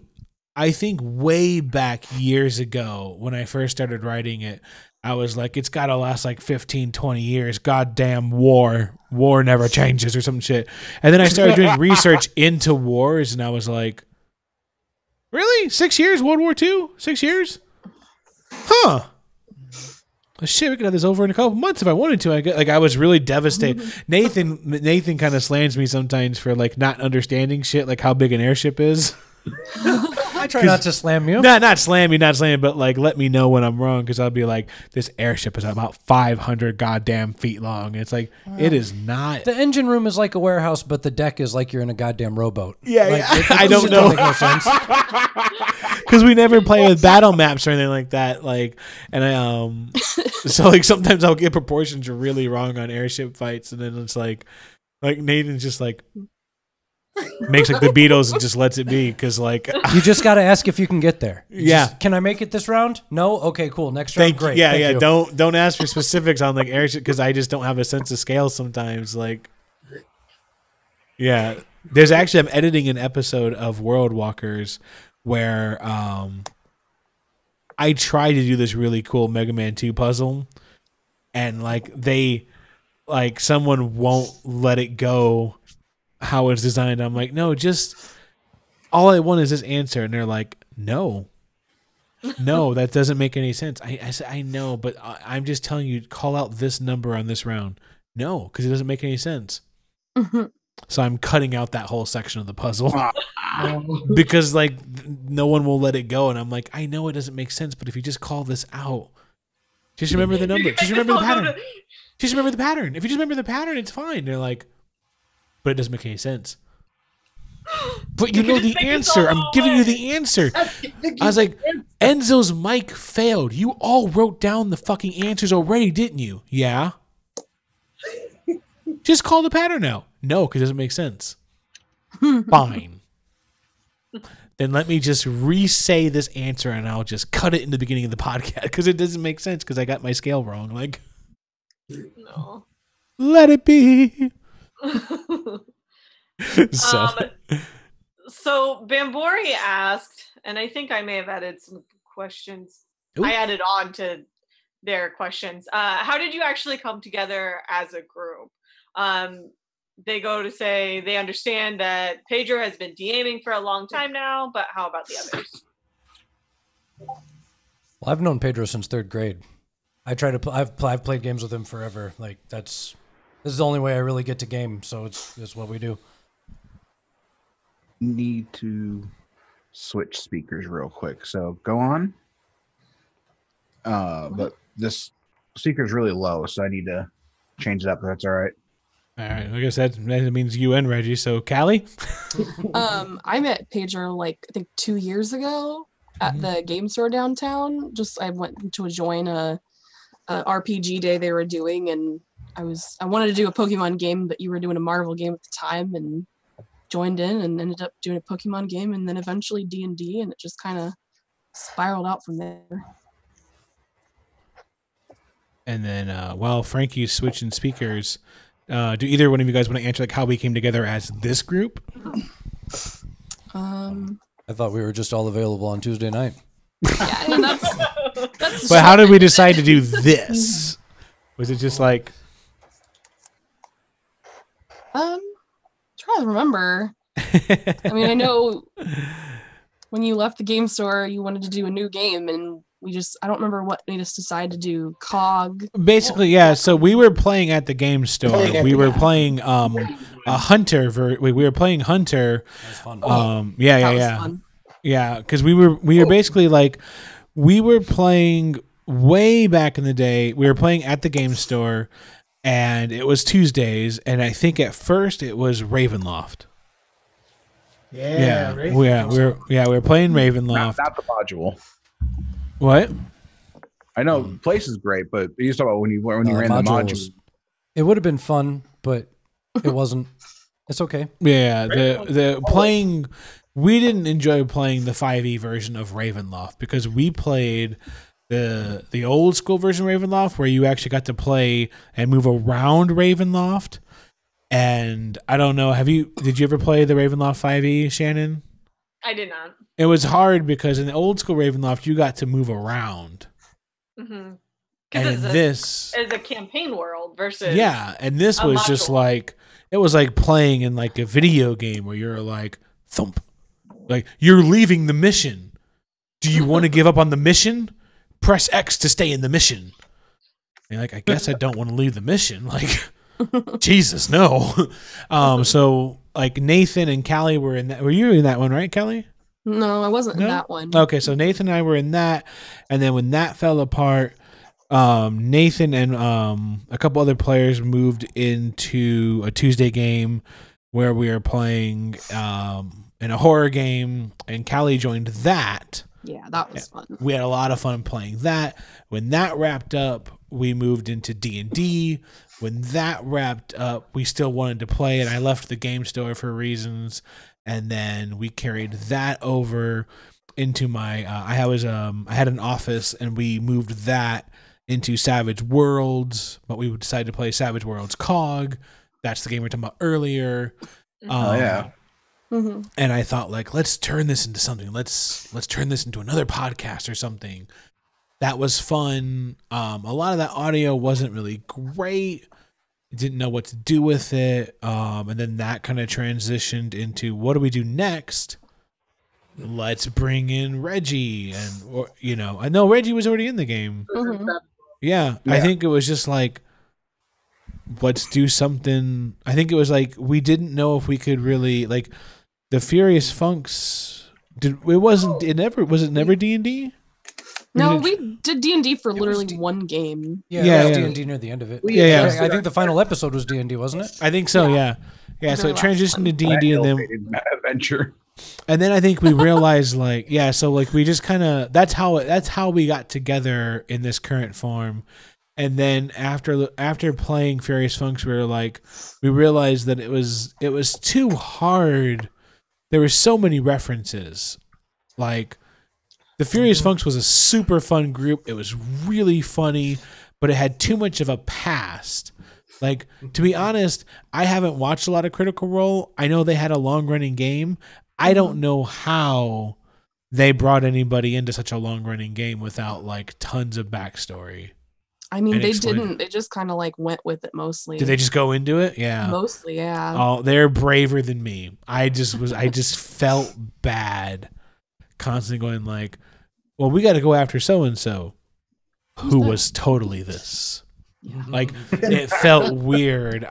think way back years ago when I first started writing it, I was like, it's got to last like 15, 20 years. Goddamn war. War never changes or some shit. And then I started doing research into wars and I was like, really? 6 years? World War II? 6 years? Huh. Shit, we could have this over in a couple months if I wanted to. I was really devastated. Nathan kind of slams me sometimes for like not understanding shit, like how big an airship is. I try not to slam you. Not slam you, but like let me know when I'm wrong because I'll be like, this airship is about 500 goddamn feet long. And it's like it is not. The engine room is like a warehouse, but the deck is like you're in a goddamn rowboat. Yeah, like, I don't know. Make no sense. Because we never play with battle maps or anything like that. Like, and I so like sometimes I'll get proportions really wrong on airship fights, and then it's like Nathan's just like makes like the Beatles and just lets it be because like you just got to ask if you can get there. Can I make it this round? No. Okay, cool. Next round, great. Yeah, Thank you. Don't ask for specifics on like airship because I just don't have a sense of scale sometimes. Like, yeah, there's actually I'm editing an episode of World Walkers where I try to do this really cool Mega Man 2 puzzle, and like someone won't let it go how it's designed. I'm like, no, just all I want is this answer, and they're like, no, that doesn't make any sense. I said, I know, but I'm just telling you, call out this number on this round. No, because it doesn't make any sense. So I'm cutting out that whole section of the puzzle because like no one will let it go. And I'm like, I know it doesn't make sense, but if you just call this out, just remember the number. Just remember the pattern. Just remember the pattern. If you just remember the pattern, it's fine. They're like, but it doesn't make any sense. But you know the answer. I'm giving you the answer. I was like, Enzo's mic failed. You all wrote down the fucking answers already, didn't you? Yeah. Just call the pattern out. No, because it doesn't make sense. Fine. Then let me just re-say this answer and I'll just cut it in the beginning of the podcast because it doesn't make sense because I got my scale wrong. Like, no. Let it be. So Bambori asked, and I think I may have added some questions. Ooh. I added on to their questions. How did you actually come together as a group? They go to say they understand that Pedro has been DMing for a long time now, but how about the others? Well, I've known Pedro since 3rd grade. I've played games with him forever. Like this is the only way I really get to game, so it's what we do. Need to switch speakers real quick. So go on. But this speaker's really low, so I need to change it up if that's all right. All right. Like I said, that means you and Reggie. So Callie? I met Pedro like I think 2 years ago at the game store downtown. I went to join a RPG day they were doing, and I wanted to do a Pokemon game, but you were doing a Marvel game at the time, and joined in and ended up doing a Pokemon game, and then eventually D&D, and it just kind of spiraled out from there. And then while Frankie's switching speakers, do either one of you guys want to answer like how we came together as this group? I thought we were just all available on Tuesday night. Yeah, and that's but how did we decide to do this? Was it just like trying to remember. I mean, I know when you left the game store you wanted to do a new game, and I don't remember what made us decide to do COG. Basically, yeah. So we were playing at the game store. We were playing a Hunter. We were playing Hunter. That was fun. Yeah. Because we were basically like we were playing way back in the day. We were playing at the game store, and it was Tuesdays, and I think at first it was Ravenloft. Yeah, right. we were playing Ravenloft. Not the module. What? I know place is great, but you talk about when you ran the module. It would have been fun, but it wasn't. It's okay. Yeah, the playing. We didn't enjoy playing the 5e version of Ravenloft because we played the old school version of Ravenloft where you actually got to play and move around Ravenloft. And I don't know, did you ever play the Ravenloft 5e, Shannon? I did not. It was hard because in the old school Ravenloft you got to move around. Mm-hmm. And in this is a campaign world versus and this was module. Just like it was like playing in like a video game where you're like thump. Like, you're leaving the mission. Do you want to give up on the mission? Press X to stay in the mission. And you're like, I guess I don't want to leave the mission. Like, Jesus, no. So, like, Nathan and Callie were in that. Were you in that one, right, Callie? No, I wasn't in that one. Okay, so Nathan and I were in that. And then when that fell apart, Nathan and a couple other players moved into a Tuesday game where we were playing in a horror game, and Callie joined that. Yeah, that was fun. We had a lot of fun playing that. When that wrapped up, we moved into D&D. When that wrapped up, we still wanted to play it. I left the game store for reasons, and then we carried that over into my. I had an office, and we moved that into Savage Worlds, but we decided to play Savage Worlds COG. That's the game we were talking about earlier. Yeah. Mm-hmm. And I thought, like, let's turn this into something. Let's turn this into another podcast or something. That was fun. A lot of that audio wasn't really great. Didn't know what to do with it. And then that kind of transitioned into what do we do next? Let's bring in Reggie, I know Reggie was already in the game. Mm-hmm. Yeah, I think it was just like, let's do something. I think it was like we didn't know if we could really like the Furious Funks. Was it never D&D? No, we did D&D for literally one game. Yeah, D&D near the end of it. I think the final episode was D&D, wasn't it? I think so. Yeah. So it transitioned to D&D, and then adventure. And then I think we realized, so we just kind of that's how we got together in this current form. And then after playing Furious Funks, we realized that it was too hard. There were so many references. Like, the Furious Funks was a super fun group. It was really funny, but it had too much of a past. Like, to be honest, I haven't watched a lot of Critical Role. I know they had a long-running game. I don't know how they brought anybody into such a long-running game without, like, tons of backstory. I mean, they didn't. They just kind of, like, went with it mostly. Did they just go into it? Yeah. Mostly, yeah. Oh, they're braver than me. I just felt bad constantly going like, well, we got to go after so-and-so who was totally this. Yeah. Like, it felt weird.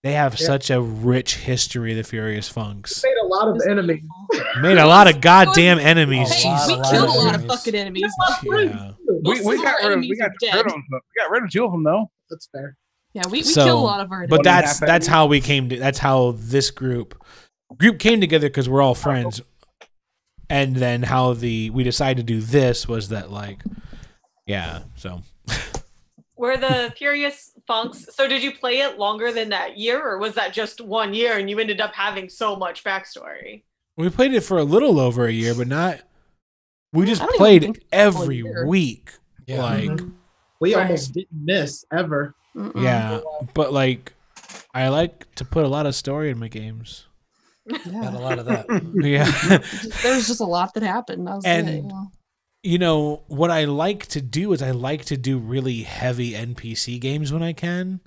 They have such a rich history, the Furious Funks. Made a lot of enemies. Made a lot of goddamn enemies. Hey, we killed a lot of fucking enemies. Yeah. We got rid of two of them though. That's fair. Yeah, we killed a lot of our enemies. But that's how we came to. That's how this group came together, because we're all friends. And then how we decided to do this was that, like, yeah. So. Were the Furious Funks, so did you play it longer than that year, or was that just 1 year and you ended up having so much backstory? We played it for a little over a year, but not. We just played every week. Yeah. Like, we almost didn't miss ever. Yeah, but like, I like to put a lot of story in my games. Yeah. Got a lot of that. Yeah. There's just a lot that happened. That was it. You know, what I like to do is I like to do really heavy NPC games when I can.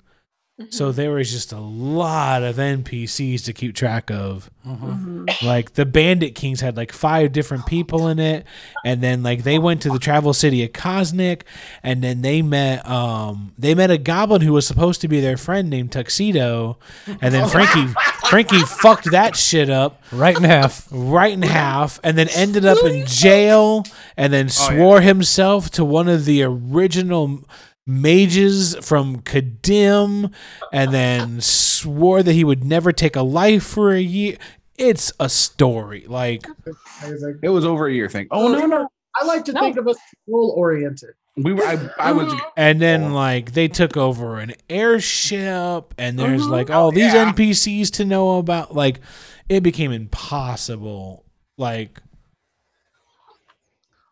Mm-hmm. So there was just a lot of NPCs to keep track of. Mm-hmm. Like, the Bandit Kings had like 5 different people in it. And then, like, they went to the travel city of Cosnick, and then they met a goblin who was supposed to be their friend named Tuxedo. And then Frankie fucked that shit up right in half, and then ended up in jail, and then swore himself to one of the original mages from Kadim, and then swore that he would never take a life for a year. It's a story. Like, it was over a year thing. Oh no. I like to think of us goal oriented. We were. I was. And then like they took over an airship, and there's like all these NPCs to know about. Like, it became impossible. Like,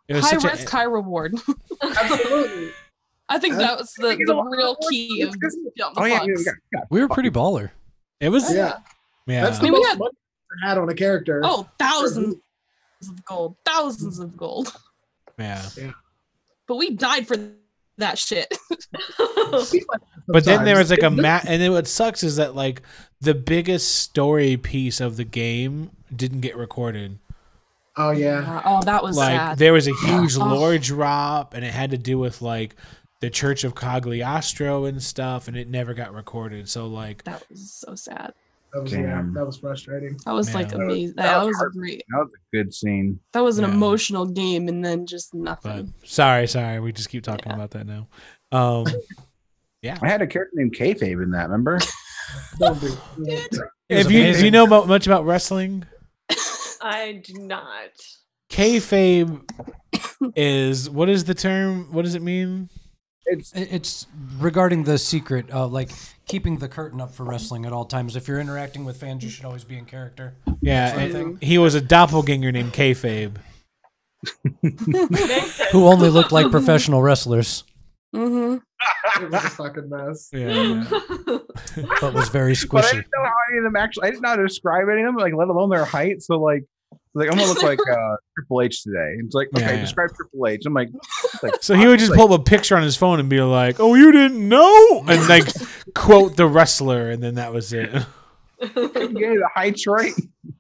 it was High such risk, high reward. Absolutely. I think that was the real key of Beyond the Fox. We were pretty baller. It was. Yeah. That's the I mean, most money I had on a character. Oh, thousands of gold. Thousands of gold. Yeah. But we died for that shit. But then there was like and then what sucks is that like the biggest story piece of the game didn't get recorded. Oh yeah. Oh, that was like sad. there was a huge lore drop, and it had to do with like the Church of Cagliostro and stuff, and it never got recorded. So like that was so sad. That was frustrating. That was like amazing. That was great. That was a good scene. That was an emotional game, and then just nothing. But sorry, we just keep talking about that now. Yeah, I had a character named Kayfabe in that. Remember? Do you know much about wrestling? I do not. Kayfabe is, what is the term? What does it mean? It's regarding the secret, like keeping the curtain up for wrestling at all times. If you're interacting with fans, you should always be in character. Yeah, and he was a doppelganger named Kayfabe, who only looked like professional wrestlers. Mm-hmm. It was a fucking mess. Yeah. But was very squishy. But I didn't know how any of them actually. I didn't know how to describe any of them, like let alone their height. So like I'm gonna look like Triple H today. It's like, okay, describe Triple H. I'm like so he would just pull up a picture on his phone and be like, "Oh, you didn't know," and like quote the wrestler, and then that was it. Yeah, the height's right.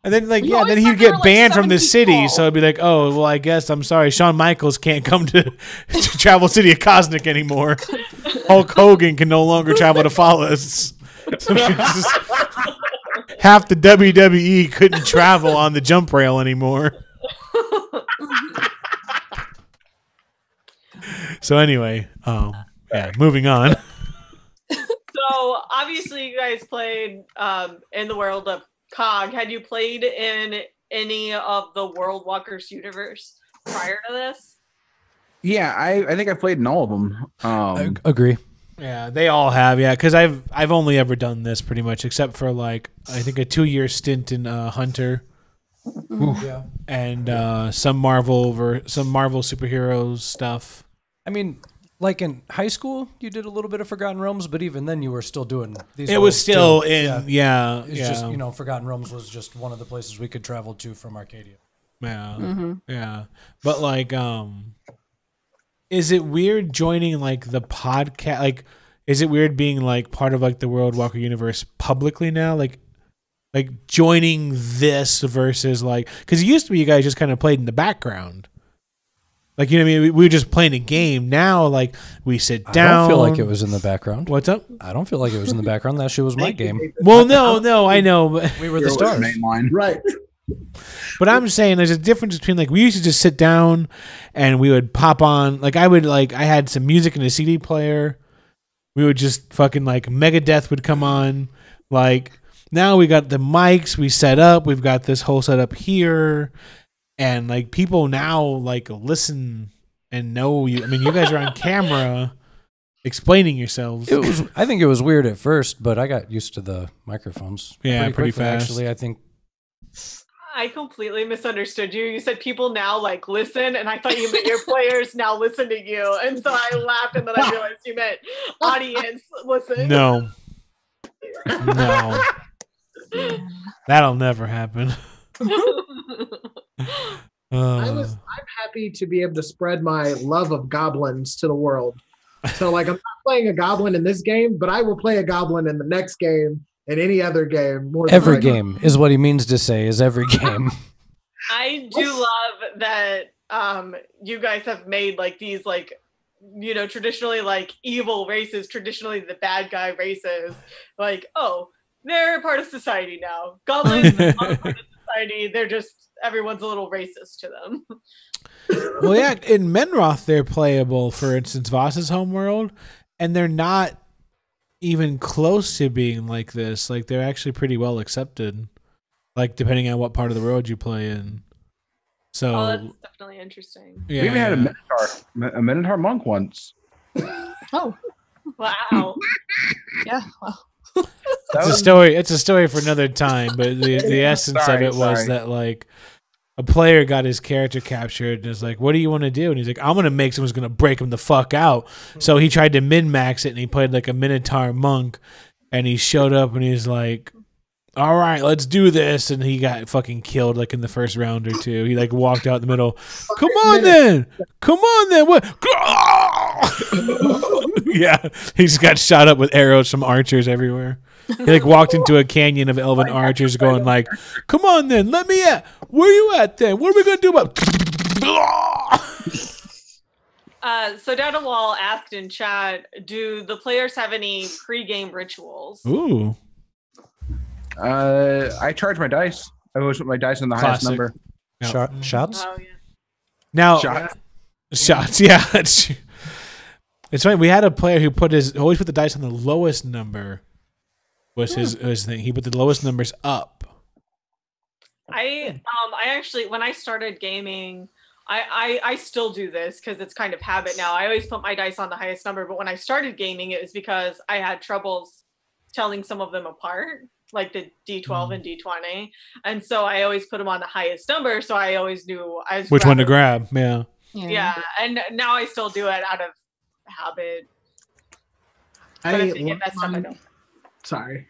And then like then he'd get banned from the city, so it'd be like, "Oh, well, I guess I'm sorry, Shawn Michaels can't come to Travel City of Cosmic anymore. Hulk Hogan can no longer travel to Follis." So half the WWE couldn't travel on the jump rail anymore. So anyway, moving on. So obviously you guys played in the world of COG. Had you played in any of the World Walkers universe prior to this? Yeah, I think I played in all of them. I agree. Yeah, they all have. Yeah, because I've only ever done this pretty much, except for like I think a 2-year stint in Hunter. Yeah, and some Marvel superheroes stuff. I mean, like in high school, you did a little bit of Forgotten Realms, but even then, you were still doing these. It was still too. in, It's just Forgotten Realms was just one of the places we could travel to from Arcadia. Yeah, yeah, but like, is it weird joining like the podcast? Like, is it weird being like part of like the World Walker universe publicly now? Like joining this versus like, because it used to be you guys just kind of played in the background. Like, you know what I mean? We were just playing a game. Now, like, we sit down. I don't feel like it was in the background. What's up? I don't feel like it was in the background. That shit was my game. Well, no, I know. But we were the stars. Right. But I'm saying there's a difference between, like, we used to just sit down and we would pop on. Like, I had some music in a CD player. We would just fucking, like, Megadeth would come on. Like, now we got the mics we set up. We've got this whole setup here. And like people now like listen and know you. I mean, you guys are on camera explaining yourselves. I think it was weird at first, but I got used to the microphones. Yeah, pretty quickly, fast. Actually, I think I completely misunderstood you. You said people now like listen, and I thought you meant your players now listen to you, and so I laughed, and then I realized you meant audience listen. No, that'll never happen. I'm happy to be able to spread my love of goblins to the world. So like I'm not playing a goblin in this game, but I will play a goblin in the next game and any other game. Every game is what he means to say is every game. I do love that you guys have made like these like, you know, traditionally like evil races, traditionally the bad guy races, like, oh, they're part of society now. Goblins are not part of society. They're just, everyone's a little racist to them. Well, yeah, in Menroth they're playable. For instance, Voss's homeworld, and they're not even close to being like this. Like they're actually pretty well accepted. Like depending on what part of the world you play in. So Oh, that's definitely interesting. yeah, We even had yeah. a Minotaur monk once. Oh, Wow. yeah. Wow. That It's a was- story. It's a story for another time. But the essence Sorry, of it was sorry. that like a player got his character captured and is like, "What do you want to do?" And he's like, "I'm gonna make someone's gonna break him the fuck out." So he tried to min max it and he played like a Minotaur monk, and he showed up and he's like, "All right, let's do this," and he got fucking killed like in the first round or two. He like walked out in the middle. Come on then, what? Yeah, he just got shot up with arrows from archers everywhere. He like walked into a canyon of elven archers, going like, "Come on then, let me at. Where you at then? What are we gonna do about?" So Data Wall asked in chat, do the players have any pre-game rituals? Ooh, I charge my dice. I always put my dice on the highest Classic. number. Yep. Shots? Oh yeah. now Shot. shots. Yeah, that's true. It's funny. We had a player who always put the dice on the lowest number. Was his thing? He put the lowest numbers up. I actually, when I started gaming, I still do this because it's kind of habit now. I always put my dice on the highest number, but when I started gaming, it was because I had troubles telling some of them apart, like the D12 and D20, and so I always put them on the highest number. So I always knew I was Which one to grabbing- grab? Yeah. Yeah, and now I still do it out of habit. But if they get messed up, I don't. Sorry,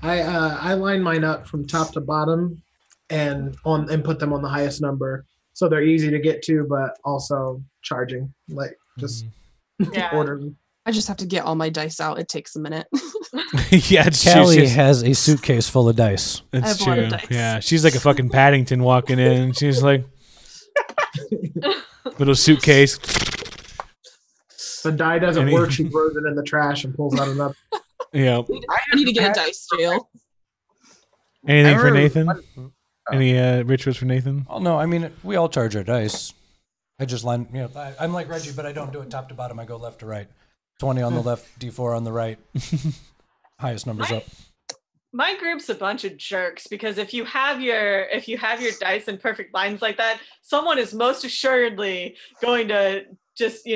I line mine up from top to bottom, and put them on the highest number, so they're easy to get to, but also charging. Like just Yeah. order. I just have to get all my dice out. It takes a minute. Yeah, it's Callie she's- has a suitcase full of dice. I It's have a lot of true. dice. Yeah, she's like a fucking Paddington walking in. And she's like little suitcase. The die doesn't Any- work. She throws it in the trash and pulls out another. Yeah. I need to get a dice jail. Anything for remember Nathan? one- Any rituals for Nathan? Oh no, I mean we all charge our dice. I just line, I'm like Reggie, but I don't do it top to bottom. I go left to right. 20 on the left, D4 on the right. Highest numbers up. My group's a bunch of jerks because if you have your dice in perfect lines like that, someone is most assuredly going to just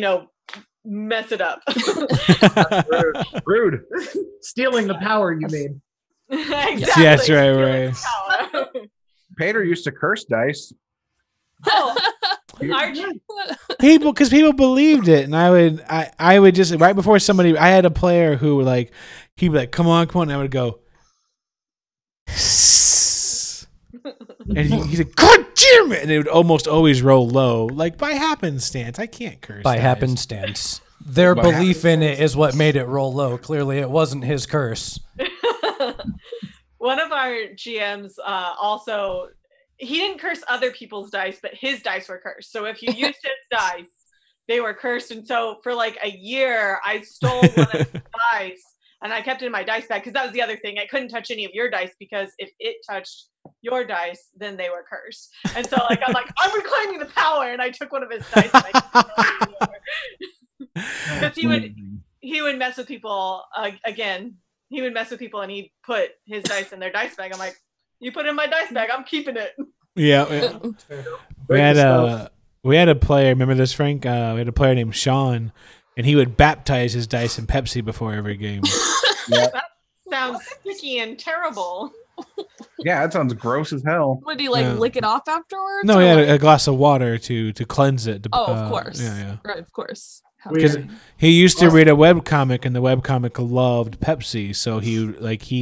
mess it up. Rude. Stealing the power, you mean? Exactly. Yes, right, Stealing right. power. Pater used to curse dice. Oh, Archie. Because people believed it, and I would just right before somebody. I had a player who like he'd be like, "Come on, and I would go, and he'd like, "God damn it!" And it would almost always roll low, like by happenstance. I can't curse By guys. happenstance. Their By belief in it is what made it roll low. Clearly, it wasn't his curse. One of our GMs also, he didn't curse other people's dice, but his dice were cursed. So if you used his dice, they were cursed. And so for like a year, I stole one of his dice and I kept it in my dice bag because that was the other thing. I couldn't touch any of your dice because if it touched your dice, then they were cursed. And so like I'm like, I'm reclaiming the power, and I took one of his dice. Because he would mess with people again. He would mess with people, and he'd put his dice in their dice bag. I'm like, you put it in my dice bag, I'm keeping it. Yeah, we had a player. Remember this, Frank? We had a player named Sean, and he would baptize his dice in Pepsi before every game. Sounds sticky and terrible. Yeah, that sounds gross as hell. Would he like Yeah. lick it off afterwards? No, or he had like- a glass of water to cleanse it. Oh, of course. Yeah. Right, of course. How Weird. dare you. He used to read a webcomic, and the webcomic loved Pepsi, so he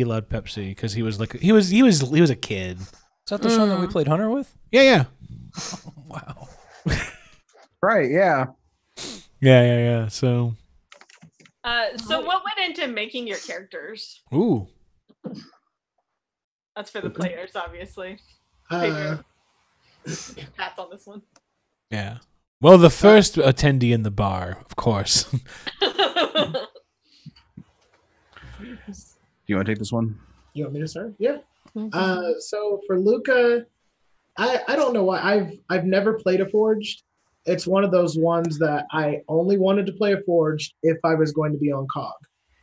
loved Pepsi because he was a kid. Is that the show that we played Hunter with? Yeah. Wow. Right, yeah. Yeah. So, So what went into making your characters? ooh, That's for the players, obviously. Uh, Pass on this one. yeah. Well, the first attendee in the bar, of course. Do you want to take this one? you want me to start? Yeah. Mhm. So for Luca, I don't know why I've never played a forged, it's one of those ones that I only wanted to play a Forged if I was going to be on COG.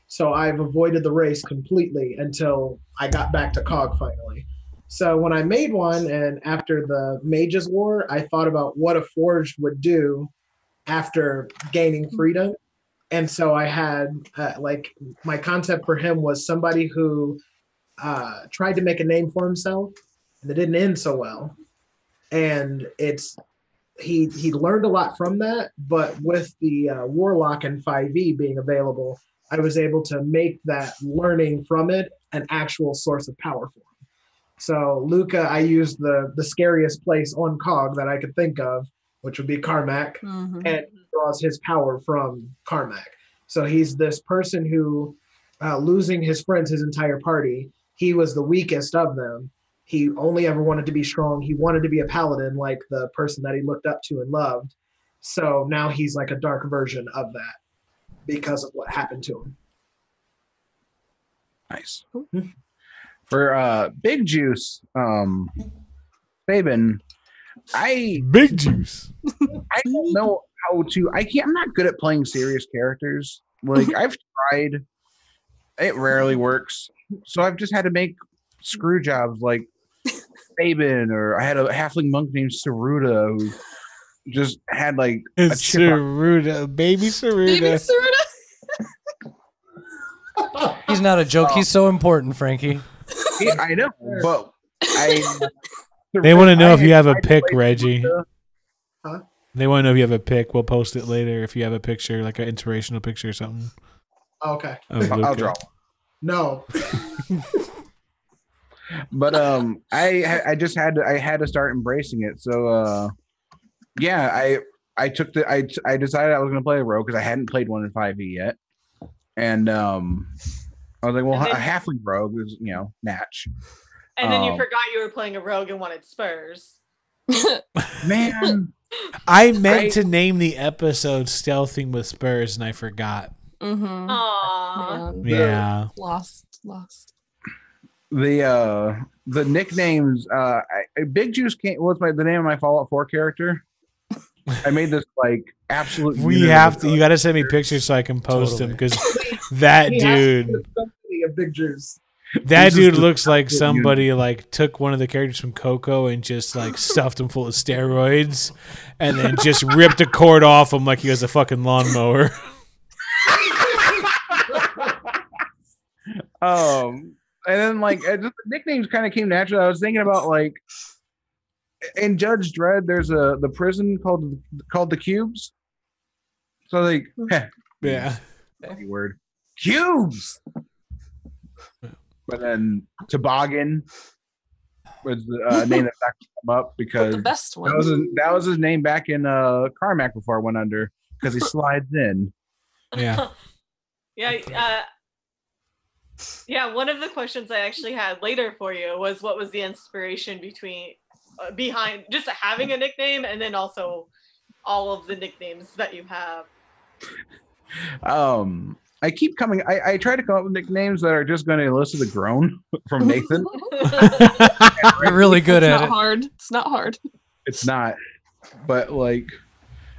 So I've avoided the race completely until I got back to COG finally. So when I made one, and after the Mages War, I thought about what a Forged would do after gaining freedom. And so I had, like, my concept for him was somebody who tried to make a name for himself, and it didn't end so well. And he learned a lot from that, but with the Warlock and 5e being available, I was able to make that learning from it an actual source of power for him. So Luca, I used the scariest place on COG that I could think of, which would be Carmack, and he draws his power from Carmack. So he's this person who, losing his friends, his entire party, he was the weakest of them. He only ever wanted to be strong. He wanted to be a paladin like the person that he looked up to and loved. So now he's like a dark version of that because of what happened to him. Nice. For Big Juice, Fabian, Big Juice. I don't know how to. I'm not good at playing serious characters. Like I've tried, it rarely works. So I've just had to make screw jobs like Fabian, or I had a halfling monk named Saruda who just had like a chip on. Saruda, baby Saruda. Baby Saruda. He's not a joke. He's so important, Frankie. Yeah, I know, but They want to know if you have a pic, Reggie. Huh? They want to know if you have a pic. We'll post it later if you have a picture, like an inspirational picture or something. Okay. of I'll Luca. draw. No. But I just had to start embracing it. So yeah, I decided I was gonna play a rogue because I hadn't played one in 5e yet, and I was like, well, And then- a halfling rogue is natch. And then you forgot you were playing a rogue and wanted spurs. Man, I meant to name the episode "Stealthing with Spurs" and I forgot. Mm-hmm. Aww. Man. Yeah. Lost. the nicknames. Big Juice came. What's the name of my Fallout 4 character? I made this like absolute. We have to. You got to send me pictures so I can post them because that He has dude. somebody of Big Juice. That He's dude just looks like absolute somebody like took one of the characters from Coco and just like stuffed him full of steroids, and then just ripped a cord off him like he was a fucking lawnmower. And then like just the nicknames kind of came natural. I was thinking about like in Judge Dredd, there's the prison called the Cubes. So like, Yeah. word cubes. But then Toboggan was the name that not come up because The best one. that was his name back in Carmack before it went under because he slides in. Yeah. Yeah, one of the questions I actually had later for you was what was the inspiration behind just having a nickname and then also all of the nicknames that you have. I keep coming. I try to come up with nicknames that are just going to elicit a groan from Nathan. You're really good It's at not it. hard. It's not hard. It's not, but like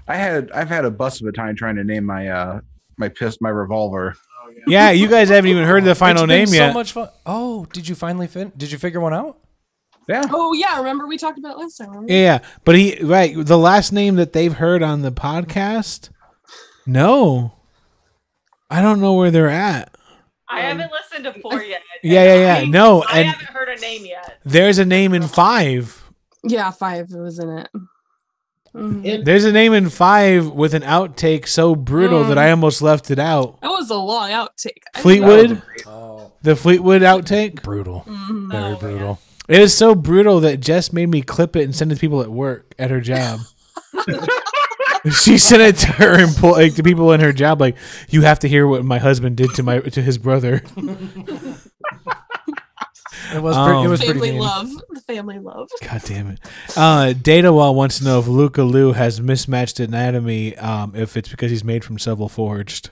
I've had a bust of a time trying to name my my revolver. Yeah, you guys haven't even heard the final It's been name so yet. much fun. Oh, did you finally did you figure one out? Yeah. Oh yeah, remember we talked about it last time. Remember? Yeah, but the last name that they've heard on the podcast. No, I don't know where they're at. I haven't listened to 4 yet. Yeah. No, I and haven't heard a name yet. there's a name in 5. Yeah, 5 was in it. Mhm. There's a name in 5 with an outtake so brutal that I almost left it out. That was a long outtake. Fleetwood, Oh, the Fleetwood outtake. brutal. Mhm. Very Oh, brutal. It is so brutal that Jess made me clip it and send it to people at work at her job. She sent it to her to people in her job, like, you have to hear what my husband did to his brother. It was pretty Family mean. love. The family love. God damn it. Datawall wants to know if Luca Liu has mismatched anatomy, if it's because he's made from Civil Forged.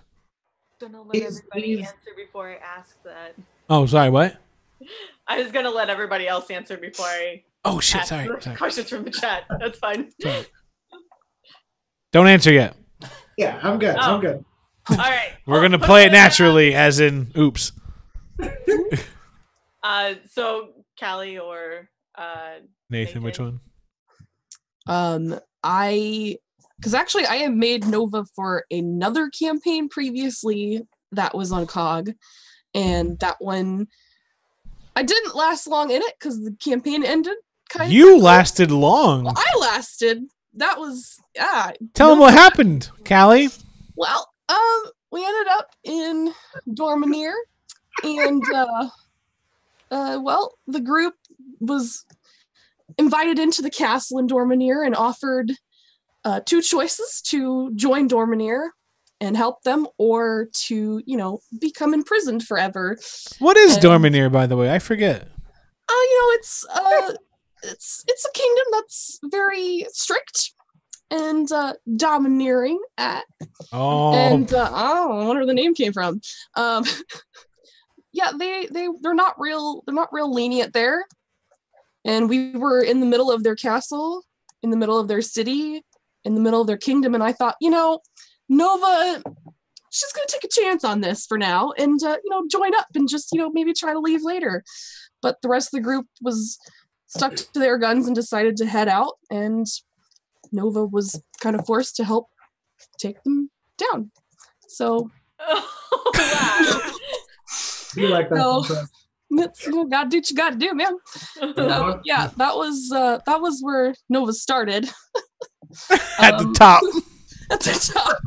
Gonna let everybody answer before I ask that. Oh, sorry, what? I was gonna let everybody else answer before I Oh shit, ask sorry. the questions from the chat. That's fine. Sorry. Don't answer yet. Yeah, I'm good. Oh. I'm good. All right. We're gonna play it naturally, as in, oops. So Callie or Nathan, which one? Because actually I have made Nova for another campaign previously that was on COG, and that one I didn't last long in it because the campaign ended. You lasted long. Well, I lasted. That was Tell them what happened, Callie. Well, we ended up in Dormamere, and well, the group was invited into the castle in Dormamere and offered two choices: to join Dormamere and help them, or to, become imprisoned forever. What is Dormamere, by the way? I forget. It's a kingdom that's very strict and domineering at. Oh. And I wonder where the name came from. Yeah, they're not real lenient there. And we were in the middle of their castle, in the middle of their city, in the middle of their kingdom, and I thought, Nova, she's gonna take a chance on this for now, and join up and just maybe try to leave later. But the rest of the group was stuck to their guns and decided to head out, and Nova was kind of forced to help take them down. So, wow. You like that? So, that's, gotta do what you gotta do, man. Yeah, that was where Nova started. At the top. At the top.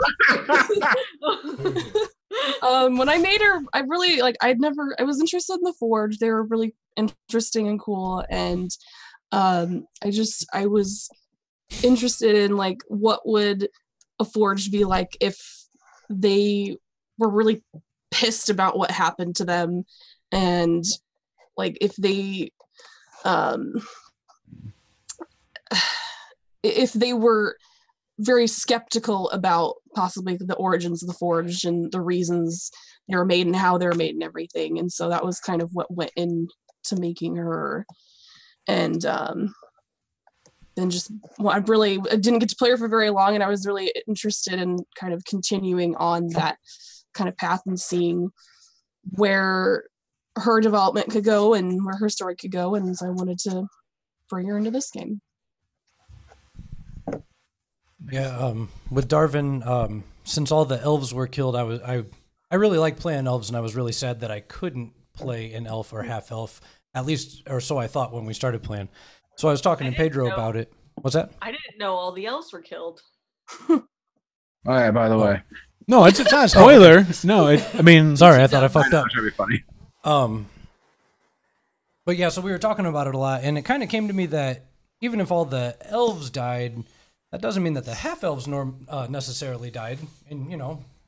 When I made her, I really I was interested in the Forge. They were really interesting and cool, and I was interested in what would a Forge be like if they were really pissed about what happened to them, and if they were very skeptical about possibly the origins of the Forge and the reasons they were made and how they were made and everything. And so that was kind of what went into making her. And then I didn't get to play her for very long, and I was really interested in kind of continuing on that kind of path and seeing where her development could go and where her story could go. And so I wanted to bring her into this game. Yeah, with Darvin, since all the elves were killed, I really like playing elves, and I was really sad that I couldn't play an elf or half elf, at least, or so I thought when we started playing. So I was talking to Pedro about it. What's that? I didn't know all the elves were killed. Oh yeah, by the way. No, it's not a spoiler. No, sorry, I thought I fucked up. That should be funny. But yeah, so we were talking about it a lot, and it kind of came to me that even if all the elves died, that doesn't mean that the half-elves necessarily died. And,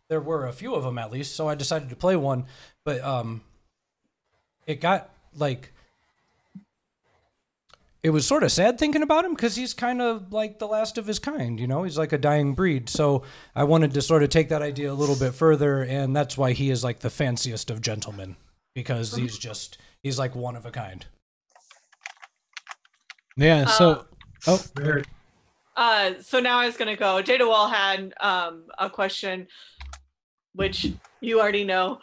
there were a few of them at least, so I decided to play one. But it got, it was sort of sad thinking about him because he's kind of like the last of his kind, He's like a dying breed. So I wanted to sort of take that idea a little bit further, and that's why he is like the fanciest of gentlemen, because he's like one of a kind. Yeah, so... So now I was going to go. Jada Wall had a question, which you already know.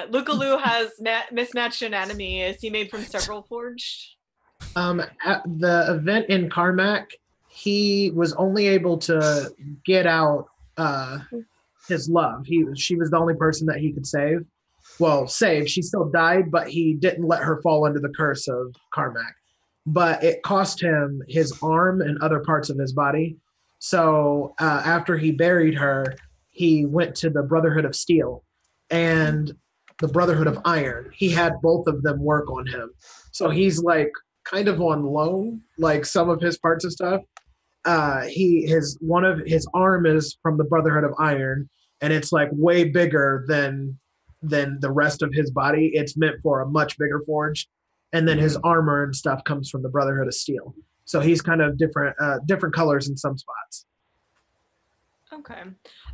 Luca Lu has mismatched anatomy. Is he made from several forged? At the event in Carmack, he was only able to get out his love. She was the only person that he could save. Well, save. She still died, but he didn't let her fall under the curse of Carmack. But it cost him his arm and other parts of his body. So after he buried her, he went to the Brotherhood of Steel and the Brotherhood of Iron. He had both of them work on him. So he's kind of on loan, some of his parts and stuff. One of his arm is from the Brotherhood of Iron, and it's way bigger than the rest of his body. It's meant for a much bigger forge. And then his armor and stuff comes from the Brotherhood of Steel. So he's kind of different colors in some spots. Okay.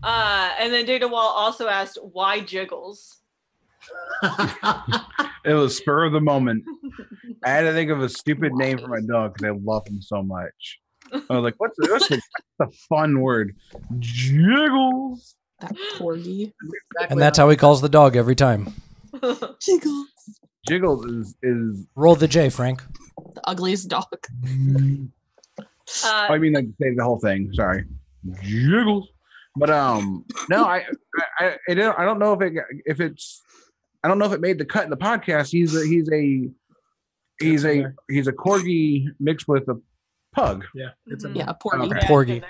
And then Data Wall also asked, why Jiggles? It was spur of the moment. I had to think of a stupid name for my dog because I love him so much. I was like, what's the fun word? Jiggles. That corgi. And that's how he calls the dog every time. Jiggle. Jiggles is Roll the J, Frank. The ugliest dog. I mean, like, say the whole thing. Sorry, Jiggles. But no, I don't know if it made the cut in the podcast. He's a corgi mixed with a pug. Yeah, it's a Yeah, a porgy. Okay. Porgy.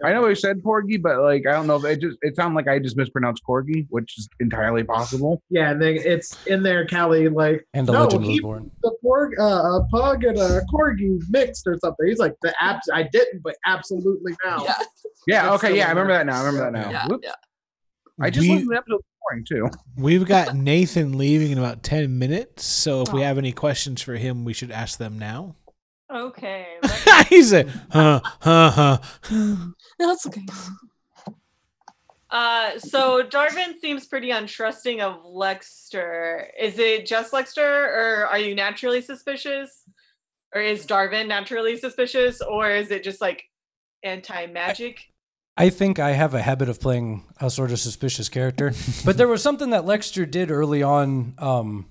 I know he said porgy, but like I don't know if it sounded like I just mispronounced corgi, which is entirely possible. yeah. And then it's in there, Callie. Like, And the no, legend was he born. the a pug and a corgi mixed or something. He's like the apps. I didn't, but absolutely now. Yeah, Yeah, That's okay, still yeah, I remember there. that now. I remember that now. yeah, Whoops. yeah. I just We- listened to the episode this morning too. We've got Nathan leaving in about 10 minutes, so if we have any questions for him, we should ask them now. Okay. He's a huh. No, that's okay. So Darvin seems pretty untrusting of Lexter. Is it just Lexter, or are you naturally suspicious? Or is Darvin naturally suspicious, or is it just like anti-magic? I think I have a habit of playing a sort of suspicious character. But there was something that Lexter did early on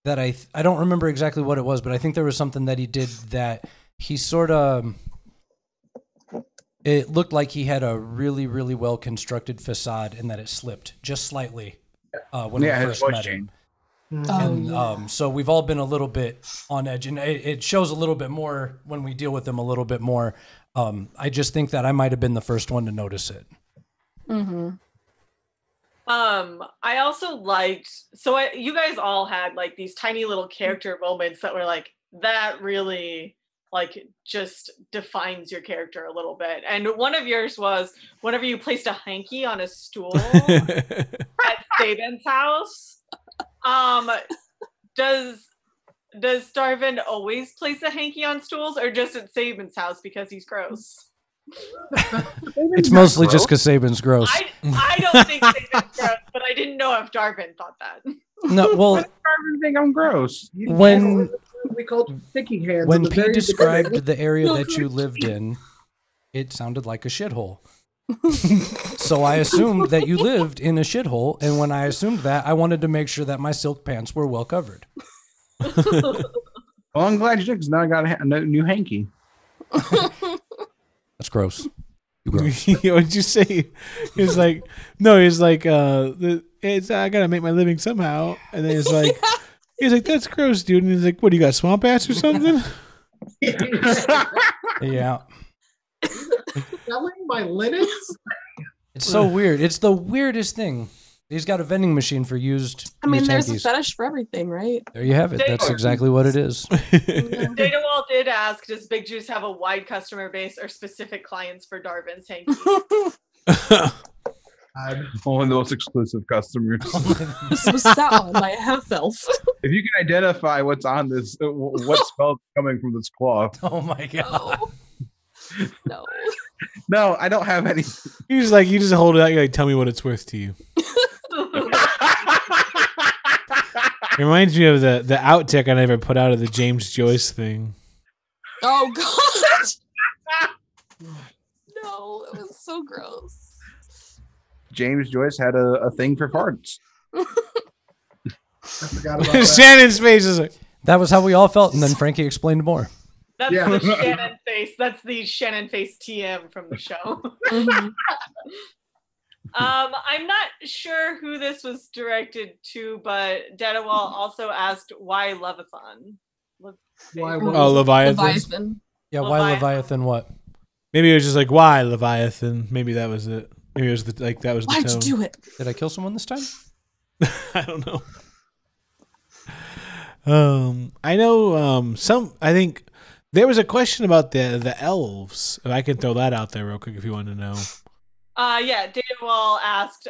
that I don't remember exactly what it was, but I think there was something that he did that he sort of... It looked like he had a really, really well-constructed facade and that it slipped just slightly when we Yeah, his first voice met him. changed. Oh, And yeah. so we've all been a little bit on edge, and it shows a little bit more when we deal with him a little bit more. I just think that I might have been the first one to notice it. Mm-hmm. I also liked, you guys all had like these tiny little character moments that were like, that really like just defines your character a little bit. And one of yours was whenever you placed a hanky on a stool at Saban's house. Does Darvin always place a hanky on stools, or just at Saban's house because he's gross? It's mostly just because Saban's gross. I don't think Saban's gross, but I didn't know if Darvin thought that. No, well, I think I'm gross. when We called sticky hands. when at the P very described beginning. the area that you lived in, it sounded like a shithole. So I assumed that you lived in a shithole, and when I assumed that, I wanted to make sure that my silk pants were well covered. Well, I'm glad you did, because now I got a new hanky. That's gross. You gross. What'd you say? He's like, no, he's like, I gotta make my living somehow. And then he's like, that's gross, dude. And he's like, what, do you got swamp ass or something? Yeah. Selling my linens. It's so weird. It's the weirdest thing. He's got a vending machine for used. I mean, used there's a hankies. fetish for everything, right? There you have it. That's exactly what it is. Data Wall did ask, does Big Juice have a wide customer base or specific clients for Darvin's hanky? Only the most exclusive customers. This was sat on by a half elf. If you can identify what's on this, what spell's coming from this cloth. Oh my god. No. No. No, I don't have any. He's like, you just hold it out. You're like, tell me what it's worth to you. It reminds me of the outtake I never put out of the James Joyce thing. Oh god. No, it was so gross. James Joyce had a thing for farts. I forgot about that. Shannon's face is like, That was how we all felt, and then Frankie explained more. That's Yeah. the Shannon face. That's the Shannon face TM from the show. Mhm. I'm not sure who this was directed to, but Dadawal also asked why Leviathan. Why oh, Leviathan. Leviathan. Yeah, why Leviathan. Leviathan what? Maybe it was just like, why Leviathan? Maybe that was it. Maybe it was that was the Why'd tone. you do it? Did I kill someone this time? I don't know. I know I think there was a question about the elves. If I can throw that out there real quick if you want to know. Yeah, Dadawal asked,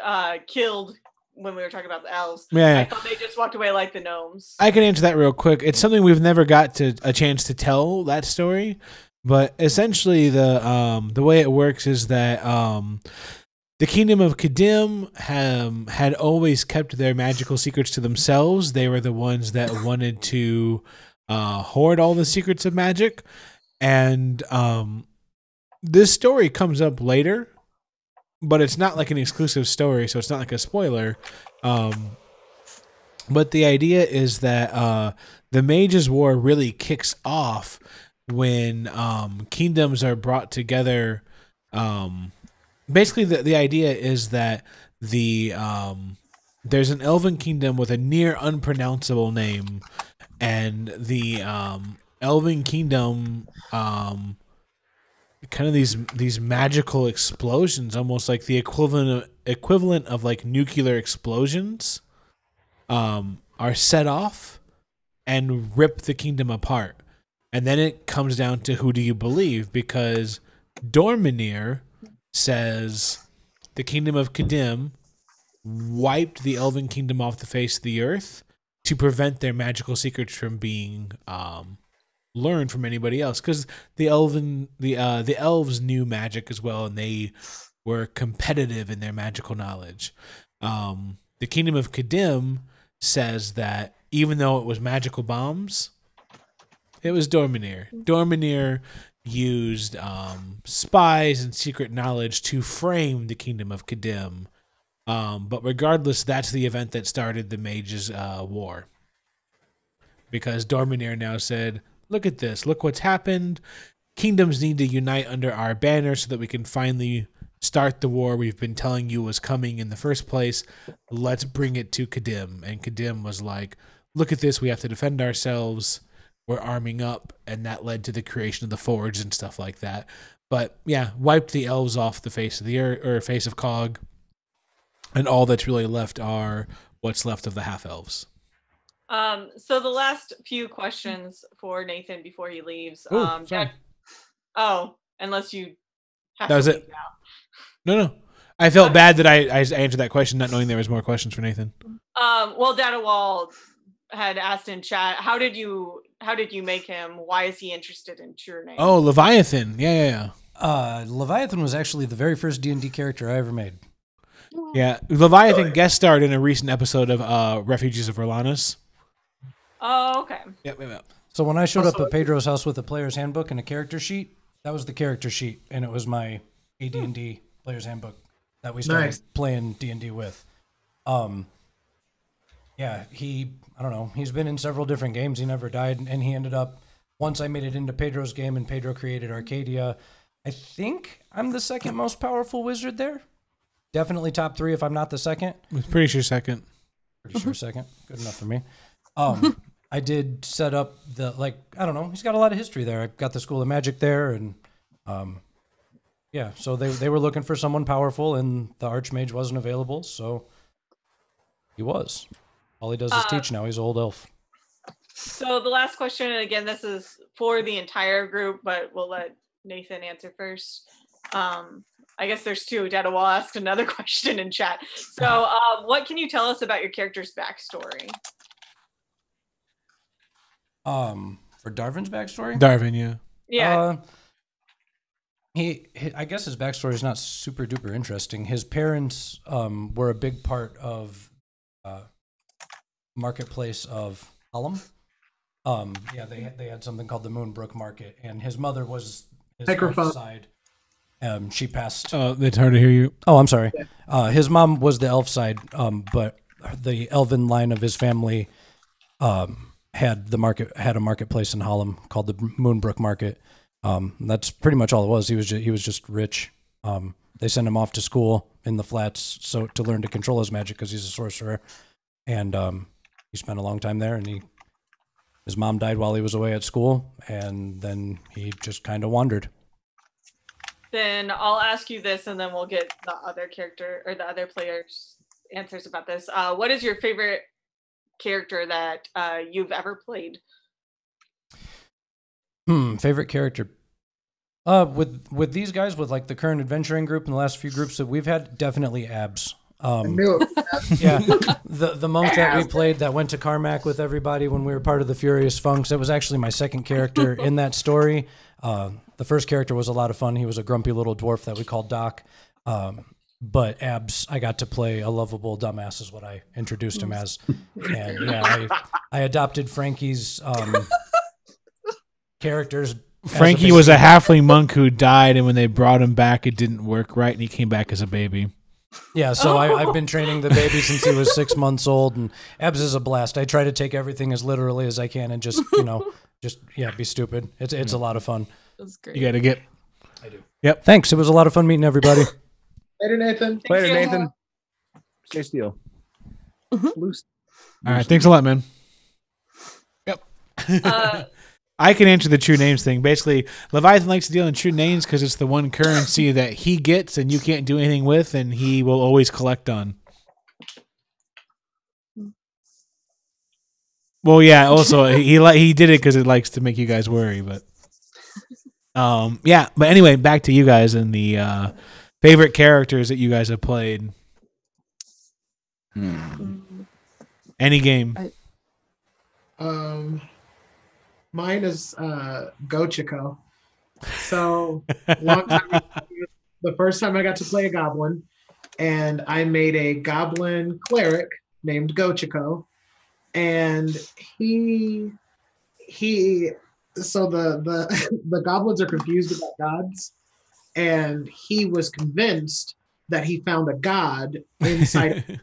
killed when we were talking about the elves. Yeah. I thought they just walked away like the gnomes. I can answer that real quick. It's something we've never got to a chance to tell that story, but essentially the way it works is that the kingdom of Kadim had always kept their magical secrets to themselves. They were the ones that wanted to hoard all the secrets of magic. And this story comes up later, but it's not like an exclusive story, so it's not like a spoiler. But the idea is that the Mages' War really kicks off when kingdoms are brought together. Basically, the idea is that there's an elven kingdom with a near unpronounceable name, and the elven kingdom kind of these magical explosions, almost like the equivalent of like nuclear explosions, are set off and rip the kingdom apart. And then it comes down to who do you believe, because Dorminir says the kingdom of Kadim wiped the elven kingdom off the face of the earth to prevent their magical secrets from being learned from anybody else, because the elves knew magic as well, and they were competitive in their magical knowledge. The kingdom of Kadim says that even though it was magical bombs, it was Dorminir. Dorminir used spies and secret knowledge to frame the kingdom of Kadim. But regardless, that's the event that started the Mages' War. Because Dorminir now said, look at this, look what's happened. Kingdoms need to unite under our banner so that we can finally start the war we've been telling you was coming in the first place. Let's bring it to Kadim. And Kadim was like, look at this, we have to defend ourselves. We're arming up. And that led to the creation of the Forge and stuff like that. But yeah, wiped the elves off the face of the earth, or face of Cog. And all that's really left are what's left of the half-elves. So the last few questions for Nathan before he leaves. Ooh, sorry. Unless you have that was to leave it. now. No. I felt bad that I answered that question, not knowing there was more questions for Nathan. Well, Dadawal had asked in chat, how did you make him? Why is he interested in True Name? Oh, Leviathan. Yeah. Leviathan was actually the very first D&D character I ever made. Yeah, Leviathan guest starred in a recent episode of Refugees of Verlanus. Oh, okay. Yep. So when I showed up at Pedro's house with a player's handbook and a character sheet, that was the character sheet, and it was my AD&D player's handbook that we started playing D&D with. Yeah, I don't know, he's been in several different games. He never died, and he ended up, once I made it into Pedro's game and Pedro created Arcadia, I think I'm the second most powerful wizard there. Definitely top 3 if I'm not the second. I'm pretty sure second. Pretty sure second. Good enough for me. I did set up I don't know, he's got a lot of history there. I got the School of Magic there, and yeah, so they were looking for someone powerful, and the Archmage wasn't available, so he was. All he does is teach now. He's an old elf. So the last question, and again, this is for the entire group, but we'll let Nathan answer first. I guess there's 2. Dadawal asked another question in chat. So what can you tell us about your character's backstory? For Darvin's backstory? Darvin, yeah. Yeah. He I guess his backstory is not super duper interesting. His parents were a big part of marketplace of Hallam. Yeah, they had something called the Moonbrook Market, and his mother was his elf side. She passed. It's hard to hear you. Oh, I'm sorry. His mom was the elf side, but the elven line of his family had a marketplace in Hallam called the Moonbrook Market. That's pretty much all it was. He was just rich. They sent him off to school in the flats to learn to control his magic because he's a sorcerer, and he spent a long time there. And his mom died while he was away at school, and then he just kind of wandered. Then I'll ask you this, and then we'll get the other character or the other players' answers about this. What is your favorite character that you've ever played? Favorite character. With these guys, with like the current adventuring group and the last few groups that we've had, definitely Abs. I knew it. Yeah, the monk that we played that went to Carmack with everybody when we were part of the Furious Funks. That was actually my second character in that story. The first character was a lot of fun. He was a grumpy little dwarf that we called Doc. But Abs, I got to play a lovable dumbass is what I introduced him as. And yeah, I adopted Frankie's character's Frankie was a halfling monk who died, and when they brought him back, it didn't work right, and he came back as a baby. Yeah, so I've been training the baby since he was 6 months old, and Ebs is a blast. I try to take everything as literally as I can and just, be stupid. It's a lot of fun. That's great. You got to get. I do. Yep. Thanks. It was a lot of fun meeting everybody. Later, Nathan. Later, you. Nathan. Stay still. Loose. All right. Thanks a lot, man. Yep. Uh, I can answer the true names thing. Basically, Leviathan likes to deal in true names because it's the one currency that he gets and you can't do anything with, and he will always collect on. Well, yeah. Also, he did it because it likes to make you guys worry. But yeah. But anyway, back to you guys and the favorite characters that you guys have played. Any game. Mine is Gochiko. So long time ago, the first time I got to play a goblin, and I made a goblin cleric named Gochiko, and he so the goblins are confused about gods, and he was convinced that he found a god inside.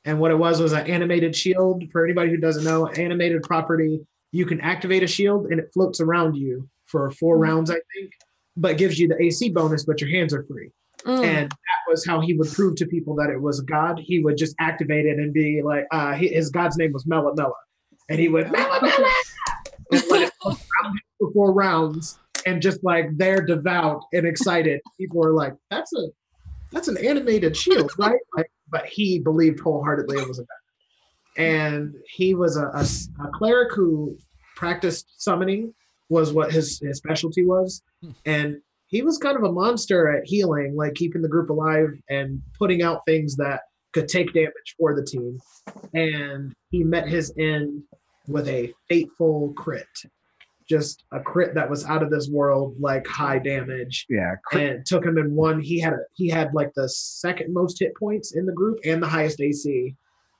And what it was an animated shield. For anybody who doesn't know, animated property, you can activate a shield and it floats around you for 4 rounds, I think, but gives you the AC bonus, but your hands are free. And that was how he would prove to people that it was a god. He would just activate it and be like, his god's name was Mela Mela. And he would, Mela Mela! And let it float around him for 4 rounds. And just like they're devout and excited. People were like, that's an animated shield, right? Like, but he believed wholeheartedly it was a god. And he was a cleric who practiced summoning, was what his specialty was. And he was kind of a monster at healing, like keeping the group alive and putting out things that could take damage for the team. And he met his end with a fateful crit. Just a crit that was out of this world, like high damage. Yeah. And it took him in one. He had like the second most hit points in the group and the highest AC.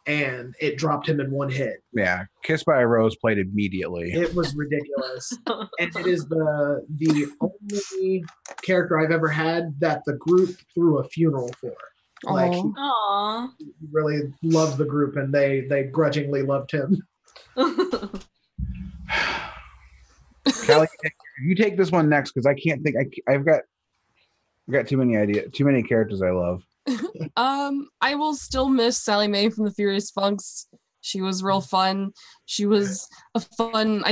And it dropped him in 1 hit. Yeah. Kiss by a Rose played immediately. It was ridiculous. And it is the only character I've ever had that the group threw a funeral for. Like, he Aw. really loved the group and they grudgingly loved him. Callie, you take this one next because I can't think. I've got too many ideas, too many characters I love. I will still miss Sally Mae from the Furious Funks. She was real fun. She was a fun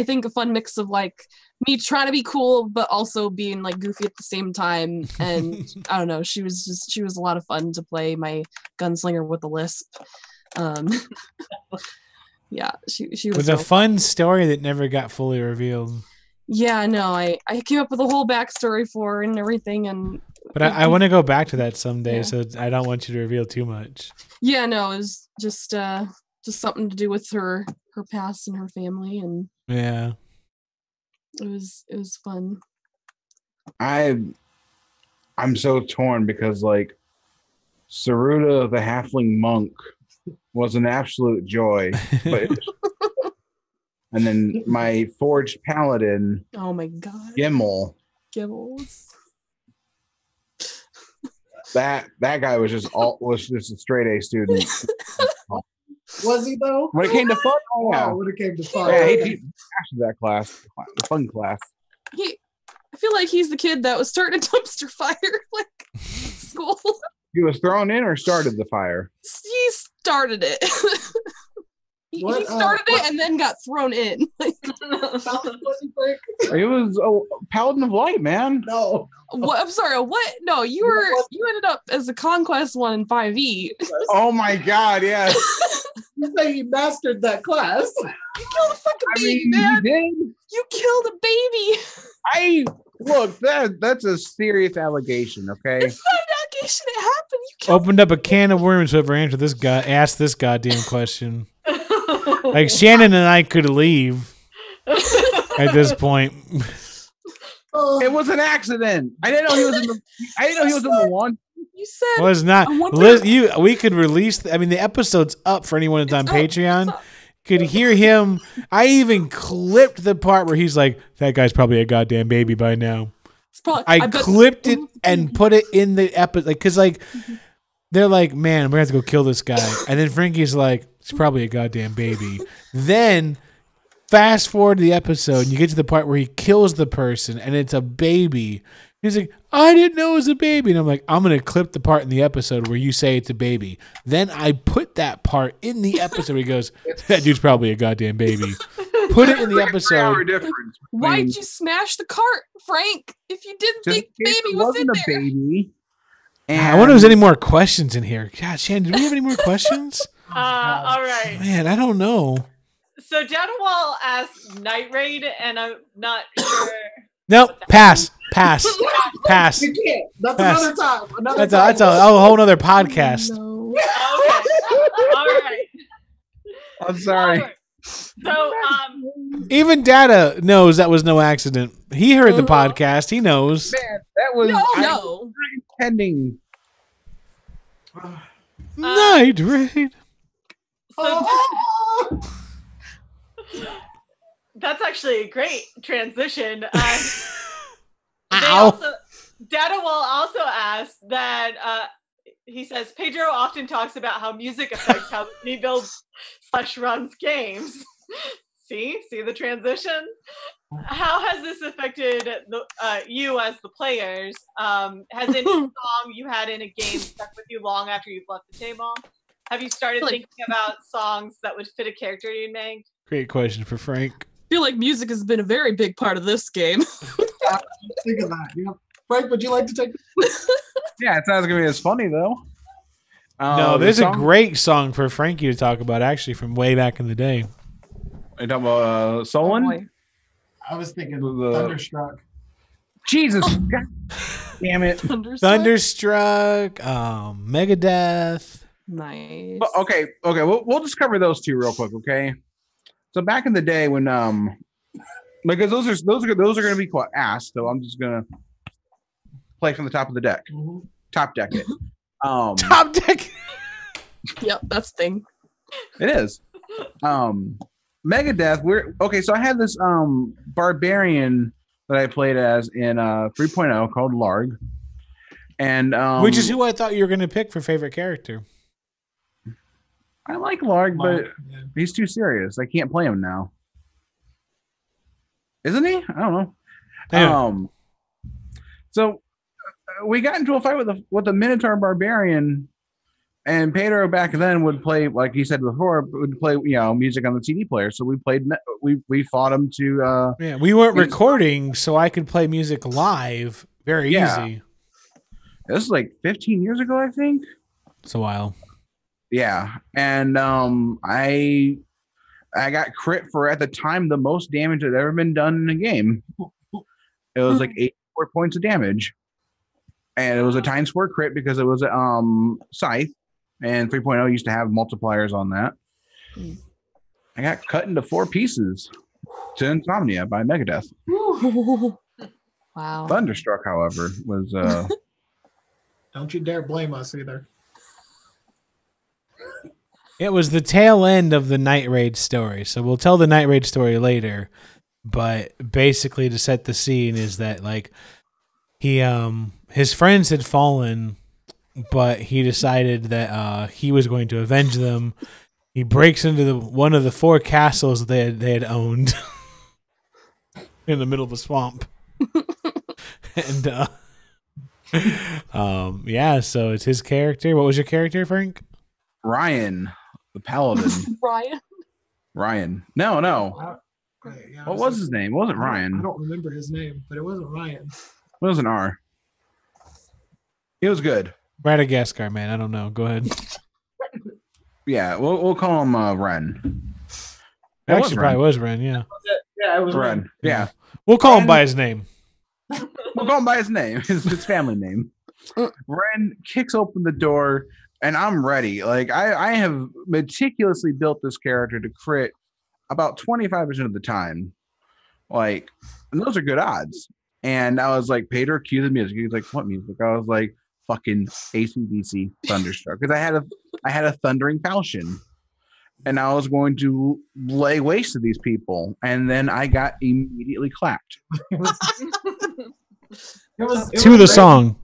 mix of like me trying to be cool, but also being like goofy at the same time. And I don't know, she was a lot of fun to play my gunslinger with a lisp. Yeah, she was with a fun story that never got fully revealed. Yeah, no, I came up with a whole backstory for her and everything, and but I want to go back to that someday, Yeah. so I don't want you to reveal too much. yeah, no, it was just something to do with her past and her family, and Yeah. it was fun. I'm so torn because like Saruda the halfling monk was an absolute joy, but and then my forged paladin Oh my god, Gimel, Gibbles. that guy was just a straight A student. Was he though? When it came to fun, oh, yeah. Wow, when it came to fun. Yeah, he passed that class, the fun class. I feel like he's the kid that was starting a dumpster fire like school. He was thrown in or started the fire? He started it. He What, started it and then got thrown in. Like, It was a paladin of light, man. No. what? I'm sorry. What? No, you ended up as a conquest one in 5e. Oh my god, yes. You say he mastered that class. You killed a fucking I baby, mean, man. he did. You killed a baby. Look, that's a serious allegation, okay? It's not an allegation. It happened. You killed. Opened up a can of worms. Whoever asked this goddamn question. Like Shannon and I could leave at this point. It was an accident. I didn't know he was in the one. You said Was not. I wonder- We could release. I mean, the episode's up for anyone that's on It's up. Patreon. It's up. could hear him. I even clipped the part where he's like, "That guy's probably a goddamn baby by now." It's probably, I bet- clipped it and put it in the episode, like, cause like they're like, "Man, we're gonna have to go kill this guy," and then Frankie's like, "It's probably a goddamn baby." Then fast forward to the episode, and you get to the part where he kills the person, and it's a baby. He's like, "I didn't know it was a baby," and I'm like, "I'm gonna clip the part in the episode where you say it's a baby." Then I put that part in the episode where he goes, "That dude's probably a goddamn baby." Put it in the Like a 3-hour episode. difference Why'd between- you smash the cart, Frank? If you didn't just think in case baby it was in wasn't a there. baby. I wonder if there's any more questions in here. God, Shannon, do we have any more questions? All right. Man, I don't know. So Dadawal asked Night Raid, and I'm not sure. Nope, pass. Pass. Pass. You can't. That's Pass. another time. Another That's a time. whole nother podcast. No. Okay. All right. I'm sorry. All right. So, Even Data knows that was no accident. He heard the podcast. He knows. Man, that was No, I'm no. intending. Night Raid. so that's actually a great transition. Ow. Dadawal also asked that he says Pedro often talks about how music affects how he builds / runs games. See the transition? How has this affected you as the players? Has any song you had in a game stuck with you long after you've left the table? Have you started Like- thinking about songs that would fit a character you made? Great question for Frank. I feel like music has been a very big part of this game. Think of that. Yeah. Frank, would you like to take? Yeah, it's not gonna be as funny though. No, the there's a song- great song for Frankie to talk about, actually, from way back in the day. Are you talking about Solon? boy. I was thinking The- Thunderstruck. Jesus, God damn it! Thunderstruck, Megadeth. Nice. But, okay, we'll just cover those two real quick, okay? So back in the day when because those are going to be asked, so I'm just going to play from the top of the deck, Mhm. top deck it. Top Deck. Yep, that's the thing. It is. Megadeth. So I had this barbarian that I played as in 3.0 called Larg, and Which is who I thought you were going to pick for favorite character. I like Larg, but Yeah. he's too serious. I can't play him now. Isn't he? I don't know. Yeah. So we got into a fight with the Minotaur Barbarian, and Pedro back then would play, like he said before, would play music on the CD player. So we played, we fought him to. Yeah, we weren't recording, so I could play music live very Yeah. easy. This is like 15 years ago, I think. It's a while. Yeah, and I got crit for at the time the most damage that had ever been done in a game. It was like 84 points of damage, and it was a ×4 crit because it was Scythe, and 3.0 used to have multipliers on that. I got cut into 4 pieces to Insomnia by Megadeth. Wow. Thunderstruck, however, was Don't you dare blame us either. It was the tail end of the Night Raid story, so we'll tell the Night Raid story later. But basically, to set the scene, is that like he his friends had fallen, but he decided that he was going to avenge them. He breaks into one of the 4 castles they had owned in the middle of a swamp, and yeah. So it's his character. What was your character, Frank? Ryan, the Paladin. Ryan. Ryan. No. Yeah, What was his name? It wasn't I Ryan. don't remember his name, but it wasn't Ryan. It was an R. It was good. Madagascar, man. I don't know. Go ahead. Yeah, we'll call him Ren. It Actually, Ren. probably was Ren. Yeah, Yeah, it was Ren. Yeah. we'll call him by his name. We'll call him by his name, his family name. Ren kicks open the door, and I'm ready. Like I have meticulously built this character to crit about 25% of the time. Like, and those are good odds. And I was like, Pedro, cue the music. He's like, what music? I was like, fucking AC/DC Thunderstruck, because I had a thundering falchion. and I was going to lay waste to these people, and then I got immediately clapped. It was To the great. song.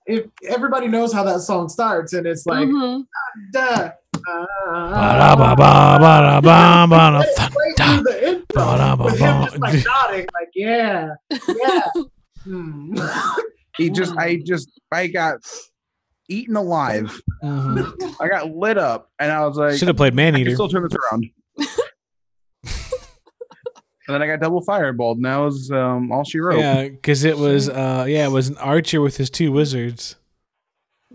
If everybody knows how that song starts, and it's like, Mhm. duh, Ba-da-ba-ba-ba-da-ba-ba-da, right through thunder. the intro with him just like nodding, like yeah. Hmm. I got eaten alive. Mhm. I got lit up, and I was like, Should have played I can Maneater. still turn this around. And then I got double fireballed, and that was all she wrote. Yeah, because it was it was an archer with his 2 wizards.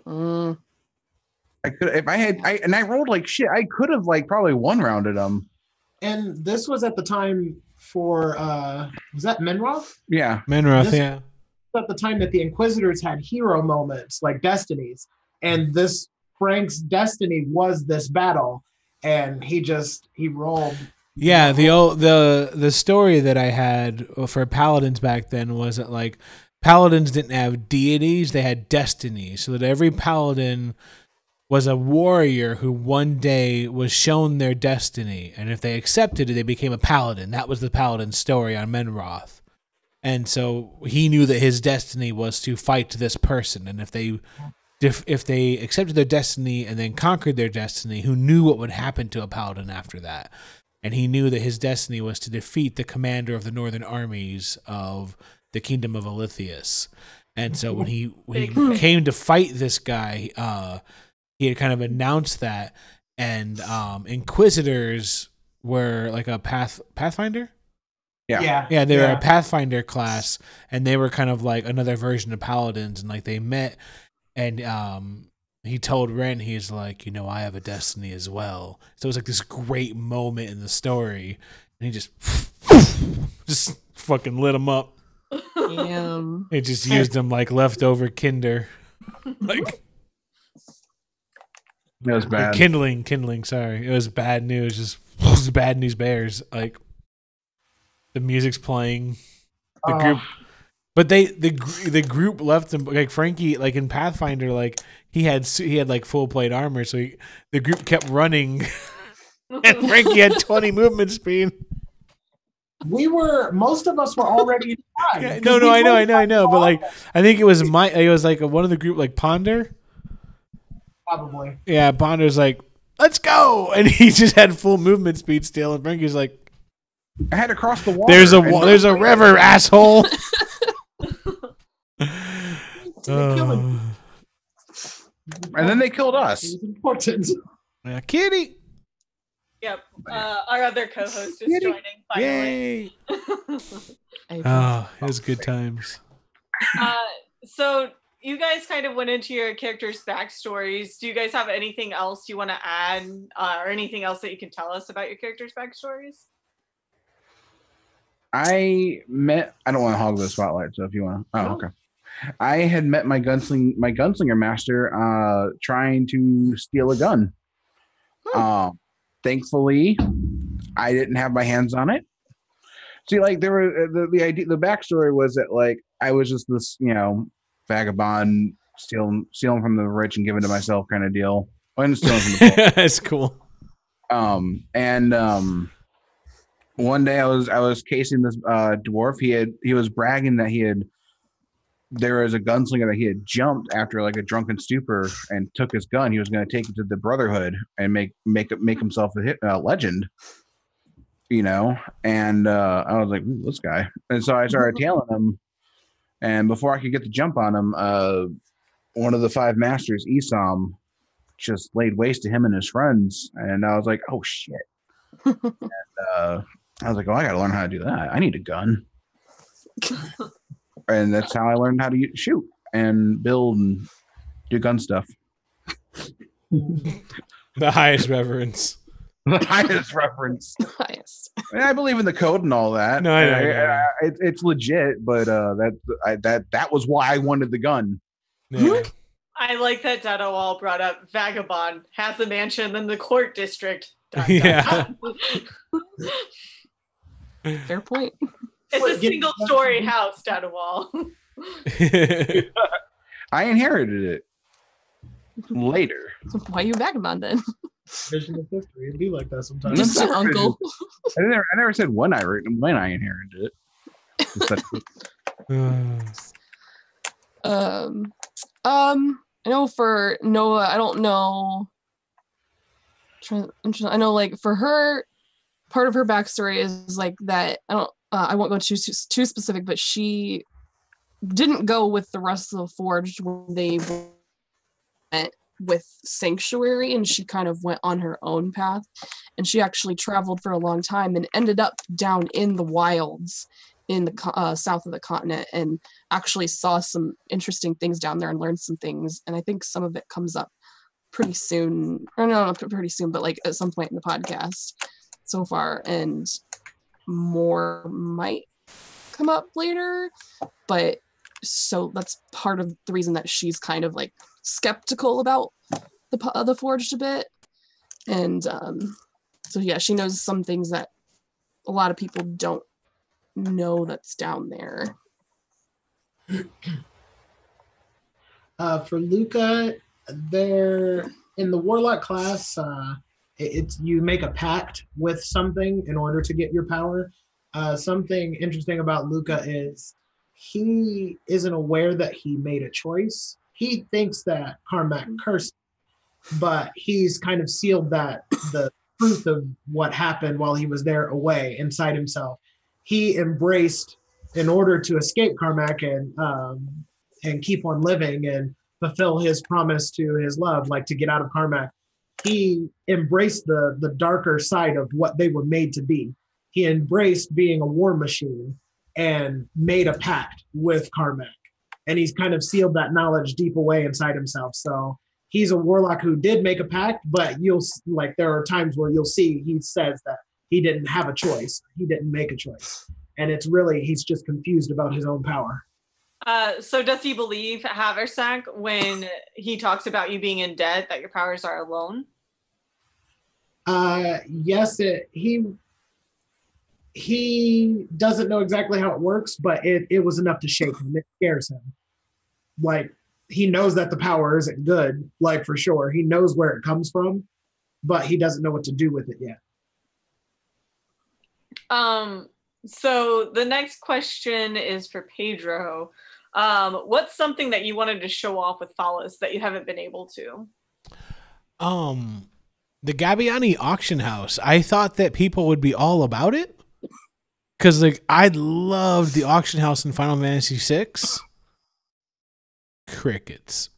Mm. I could if I had I rolled like shit. I could have like probably one rounded them. And this was at the time for was that Menroth? Yeah. Menroth, This- yeah. At the time that the Inquisitors had hero moments like destinies, and this Frank's destiny was this battle, and he rolled. Yeah, the story that I had for paladins back then was that like paladins didn't have deities, they had destinies. So that every paladin was a warrior who one day was shown their destiny, and if they accepted it, they became a paladin. That was the paladin story on Menroth. And so he knew that his destiny was to fight this person, and if they accepted their destiny and then conquered their destiny, who knew what would happen to a paladin after that? And he knew that his destiny was to defeat the commander of the northern armies of the kingdom of Alithius. And so when he came to fight this guy, he had kind of announced that, and Inquisitors were like a Pathfinder? Yeah. Yeah, they were a Pathfinder class, and they were kind of like another version of Paladins, and like they met, and he told Ren, he's like, you know, I have a destiny as well. So it was like this great moment in the story, and he just fucking lit him up. Damn. He just used him like leftover Kinder, like It was bad. kindling. Sorry, it was bad news. Just bad news bears. Like the music's playing, the group. But the group left him, like Frankie, like in Pathfinder, like he had like full plate armor, so the group kept running, and Frankie had 20 movement speed. Most of us were already inside. Yeah, no, I know, but like I think it was like one of the group, like Ponder. Probably. Yeah, Ponder's like, let's go, and he just had full movement speed still, and Frankie's like, I had to cross the water. there's a river, asshole. Didn't kill him. And then they killed us. It was important. Yeah, Kitty. Yep. Our other co-host is joining finally. Yay. Oh, it was good times. So you guys kind of went into your characters' backstories. Do you guys have anything else you want to add, or anything else that you can tell us about your characters' backstories? I don't want to hog the spotlight, so if you want to. Oh, okay. I had met my gunslinger master trying to steal a gun. Thankfully, I didn't have my hands on it. See, like there were the idea, the backstory was that like I was just this, vagabond stealing from the rich and giving to myself kind of deal. And stealing from the poor. That's cool. One day I was casing this dwarf. He was bragging that there was a gunslinger that he had jumped after like a drunken stupor and took his gun. He was going to take it to the Brotherhood and make himself a legend, And I was like, ooh, this guy. And so I started tailing him. And before I could get the jump on him, one of the 5 masters, Esam, just laid waste to him and his friends. And I was like, oh shit. And I was like, oh, I got to learn how to do that. I need a gun. And that's how I learned how to shoot and build and do gun stuff. The highest reverence. The highest reference. Highest. And I believe in the code and all that. No, I know. It's legit, but that was why I wanted the gun. Yeah. I like that Dadawal brought up Vagabond, has a mansion in the court district. Yeah. Fair point. It's a single story house, Dadawal. I inherited it later. Why you vagabond then? Vision of history. It'd be like that sometimes. Just an uncle. I never said when I inherited it. Just that- I know for Noah, I don't know. I know, like, for her, part of her backstory is like that. I won't go too specific, but she didn't go with the rest of the Forged when they went with Sanctuary, and she kind of went on her own path, and she actually traveled for a long time and ended up down in the wilds in the south of the continent, and actually saw some interesting things down there and learned some things. And I think some of it comes up pretty soon, or no, not pretty soon, but like at some point in the podcast so far, and more might come up later. But so that's part of the reason that she's kind of like skeptical about the Forged a bit. And so yeah, she knows some things that a lot of people don't know that's down there. For Luca, they're in the Warlock class. It's you make a pact with something in order to get your power. Something interesting about Luca is he isn't aware that he made a choice. He thinks that Carmack cursed, but he's kind of sealed that the truth of what happened while he was there away inside himself. He embraced, in order to escape Carmack and keep on living and fulfill his promise to his love, like to get out of Carmack. He embraced the darker side of what they were made to be. He embraced being a war machine and made a pact with Carmack. And he's kind of sealed that knowledge deep away inside himself. So he's a warlock who did make a pact, but there are times where you'll see he says that he didn't have a choice. He didn't make a choice. And it's really, he's just confused about his own power. So does he believe Haversack when he talks about you being in debt, that your powers are alone? Yes, he doesn't know exactly how it works, but it was enough to shake him. It scares him. Like, he knows that the power isn't good, like, for sure. He knows where it comes from, but he doesn't know what to do with it yet. So the next question is for Pedro. What's something that you wanted to show off with Phallus that you haven't been able to? The Gabbiani auction house. I thought that people would be all about it, because like I loved the auction house in Final Fantasy VI. Crickets.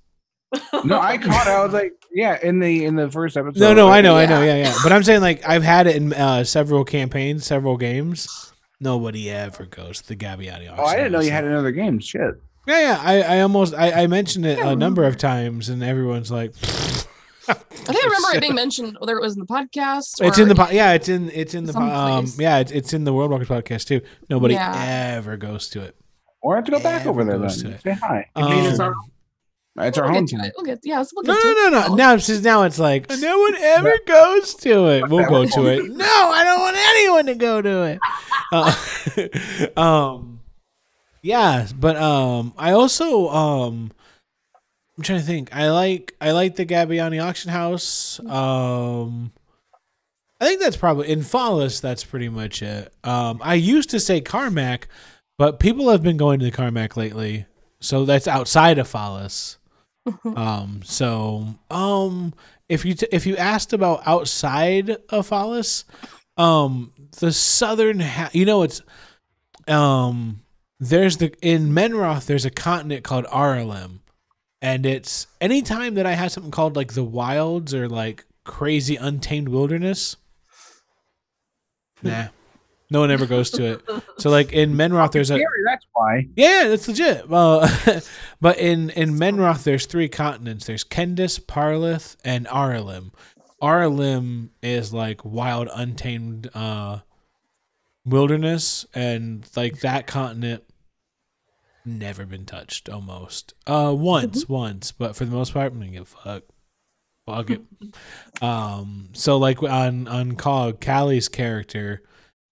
No, I caught it. I was like, yeah, in the first episode. No, like, I know, yeah. But I'm saying, like, I've had it in several campaigns, several games. Nobody ever goes to the Gabbiani auction. Oh, I didn't know house. you had another game. Shit. Yeah. I mentioned it a number of times, and everyone's like. I think I remember it being mentioned, whether it was in the podcast. It's in the it's in the someplace. it's in the World Walkers podcast too. Nobody ever goes to it. Or I have to go back over there then. Say hi. It's our home team. We'll get to it. No. Now it's like no one ever goes to it. We'll go to it. No, I don't want anyone to go to it. Yeah, but I also I'm trying to think. I like the Gabbiani auction house. I think that's probably in Phallus. That's pretty much it. I used to say Carmack, but people have been going to the Carmack lately, so that's outside of Phallus. If you asked about outside of Phallus, the southern it's in Menroth there's a continent called Aralim, and it's anytime that I have something called like the wilds or like crazy untamed wilderness, nah. No one ever goes to it. So, like in Menroth, there's that's why. Yeah, that's legit. But in Menroth, there's 3 continents. There's Kendis, Parlith, and Aralim. Aralim is like wild, untamed wilderness, and like that continent never been touched. Almost once, but for the most part, I'm gonna give a fuck it. So like on COG, Callie's character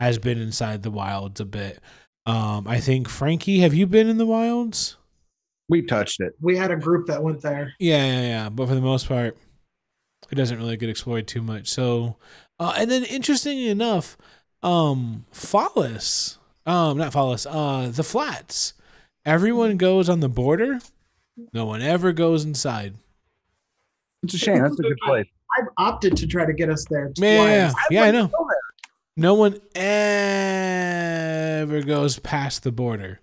has been inside the wilds a bit. I think Frankie, have you been in the wilds? We touched it. We had a group that went there. Yeah. But for the most part, It doesn't really get explored too much. So, and then interestingly enough, Fallis, not Fallis, the Flats. Everyone goes on the border. No one ever goes inside. It's a shame. That's a good place. I've opted to try to get us there. Yeah, twice. I know. No one ever goes past the border.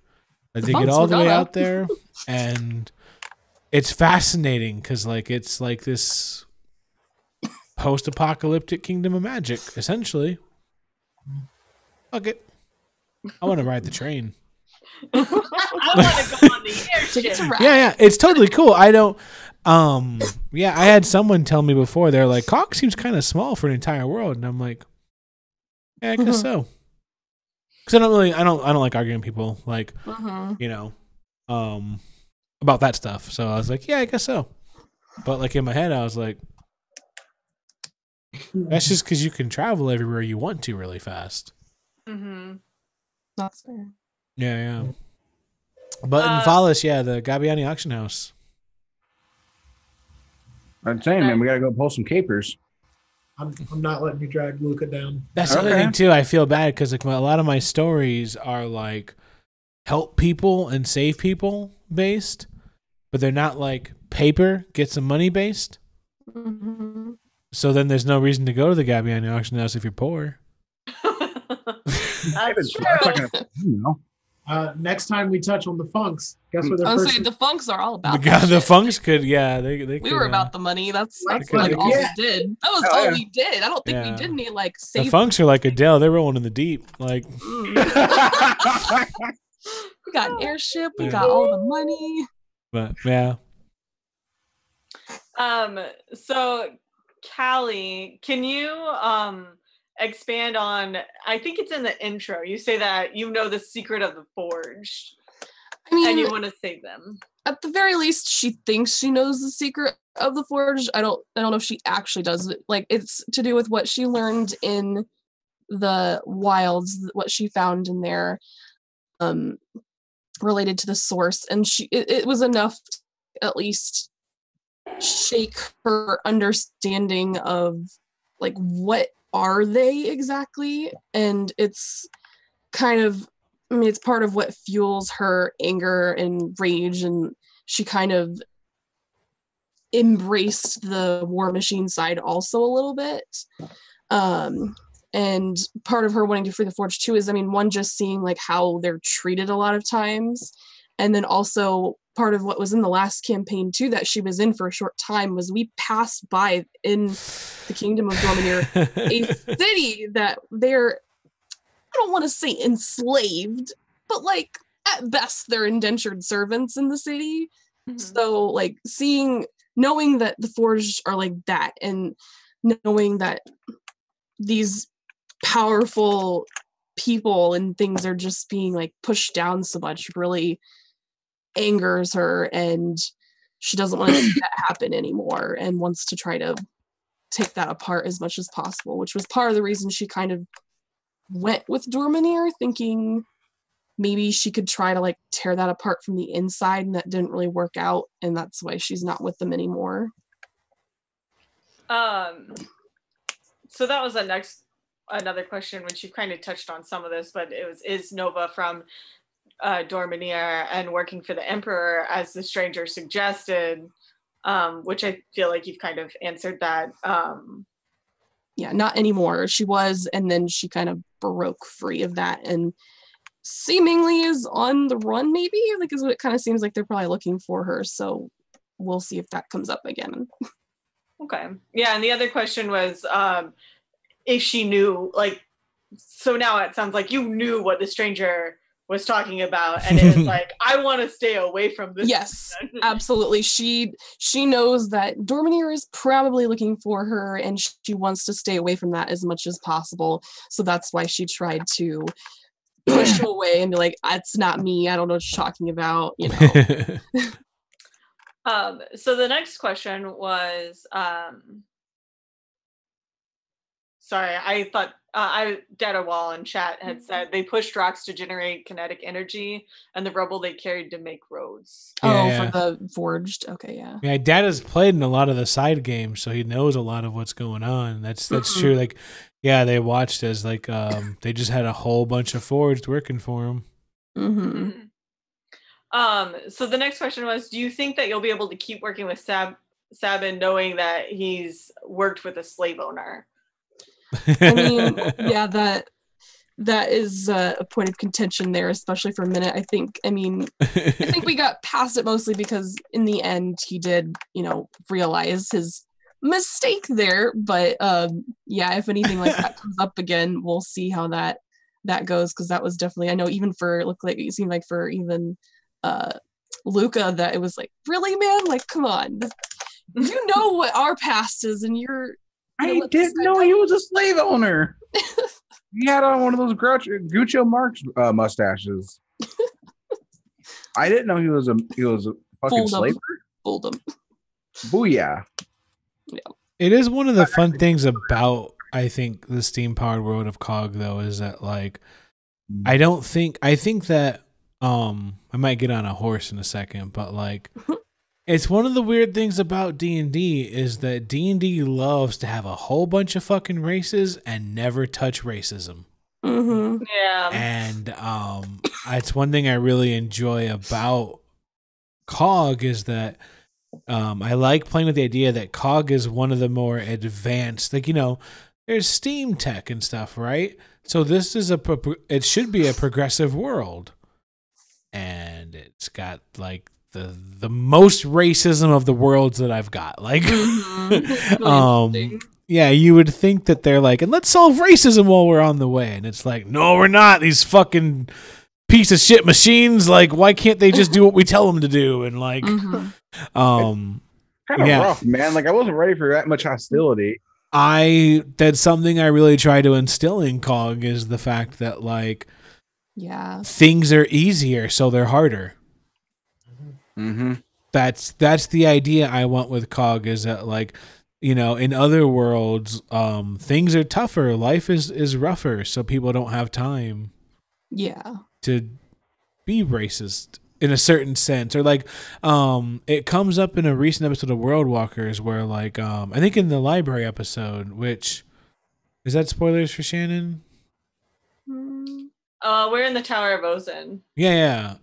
Like, they get all the way out there, and it's fascinating because, like, it's like this post-apocalyptic kingdom of magic, essentially. Fuck it. I want to ride the train. I want to go on the airship. Yeah, it's totally cool. I don't. I had someone tell me before. They're like, Cock seems kind of small for an entire world, and I'm like, yeah, I guess so. Because I don't like arguing with people, like, you know, about that stuff. So I was like, yeah, I guess so. But like in my head, I was like, that's just because you can travel everywhere you want to really fast. That's fair. Yeah. But in Fallis, the Gabbiani auction house. I'm saying, man, we gotta go pull some capers. I'm not letting you drag Luca down. That's the other thing too. I feel bad because like a lot of my stories are like help people and save people based, but they're not like paper get some money based. So then there's no reason to go to the Gabbiani auction house if you're poor. That's true. Next time we touch on the Funks, guess what? I'm saying the Funks are all about the Funks could, they we could, were about the money. That's Like all yeah. we did. That was all we did. I don't think we did any like the save. Funks are like Adele. They're rolling in the deep. Like We got an airship. We got all the money. But yeah. So Callie, can you expand on, I think it's in the intro, you say that you know the secret of the Forged. I mean, and you want to save them. At the very least, she thinks she knows the secret of the Forged. I don't know if she actually does it. Like, it's to do with what she learned in the wilds, what she found in there, related to the source, and it was enough to at least shake her understanding of like what are they exactly, and it's kind of, I mean, it's part of what fuels her anger and rage, and she kind of embraced the War Machine side also a little bit. And part of her wanting to free the Forge too is, I mean, one, just seeing like how they're treated a lot of times, and then also part of what was in the last campaign too that she was in for a short time was we passed by in the Kingdom of Dormamir a city that they're, I don't want to say enslaved, but like at best they're indentured servants in the city. So like knowing that the Forged are like that, and knowing that these powerful people and things are just being like pushed down so much really angers her, and she doesn't want to see that happen anymore and wants to try to take that apart as much as possible, which was part of the reason she kind of went with Dormamir, thinking maybe she could try to like tear that apart from the inside, and that didn't really work out, and that's why she's not with them anymore. So that was another question, which you kind of touched on some of this, but is Nova from Dormamir and working for the Emperor, as the stranger suggested, which I feel like you've kind of answered that. Yeah, not anymore. She was, and then she kind of broke free of that and seemingly is on the run, maybe? Like, is what it kind of seems like they're probably looking for her, so we'll see if that comes up again. Okay. Yeah, and the other question was if she knew, like, so now it sounds like you knew what the stranger was talking about, and it was like, I want to stay away from this. Yes, absolutely. She knows that Dormamir is probably looking for her, and she wants to stay away from that as much as possible. So that's why she tried to push him away and be like, "That's not me. I don't know what you're talking about." You know. So the next question was, sorry, I thought Data Wall in chat had said they pushed rocks to generate kinetic energy, and the rubble they carried to make roads. Yeah. For the forged. Okay, yeah. Yeah, Dada's played in a lot of the side games, so he knows a lot of what's going on. That's true. Like, yeah, they watched as like they just had a whole bunch of forged working for him. Mm-hmm. So the next question was, do you think that you'll be able to keep working with Sabin knowing that he's worked with a slave owner? I mean, yeah, that is a point of contention there, especially for a minute. I think we got past it mostly because in the end he did, realize his mistake there. But yeah, if anything like that comes up again, we'll see how that goes, because that was definitely, I know even it seemed like for even Luca, that it was like, really, man, like, come on, you know what our past is, and you're. I didn't know he was a slave owner. He had on one of those Groucho Marx mustaches. I didn't know he was a fucking slave. Fooled him. Booyah! Yeah. It is one of the fun things about, I think, the steam-powered world of COG, though, is that like I think that I might get on a horse in a second, but like. It's one of the weird things about D&D is that D&D loves to have a whole bunch of fucking races and never touch racism. Mm-hmm. Yeah. And it's one thing I really enjoy about COG is that I like playing with the idea that COG is one of the more advanced, like, there's Steam tech and stuff, right? So this is it should be a progressive world. And it's got like the most racism of the worlds that I've got. Like, yeah, you would think that they're like, and let's solve racism while we're on the way. And it's like, no, we're not. These fucking piece of shit machines. Like, why can't they just do what we tell them to do? And like, kind of rough, man. Like, I wasn't ready for that much hostility. That's something I really try to instill in COG is the fact that like, yeah, things are easier, so they're harder. Mm-hmm. That's the idea I want with COG is that like, in other worlds, things are tougher. Life is rougher, so people don't have time. Yeah. To be racist in a certain sense, or like, it comes up in a recent episode of World Walkers where like, I think in the library episode, which is that spoilers for Shannon? We're in the Tower of Ozen. Yeah.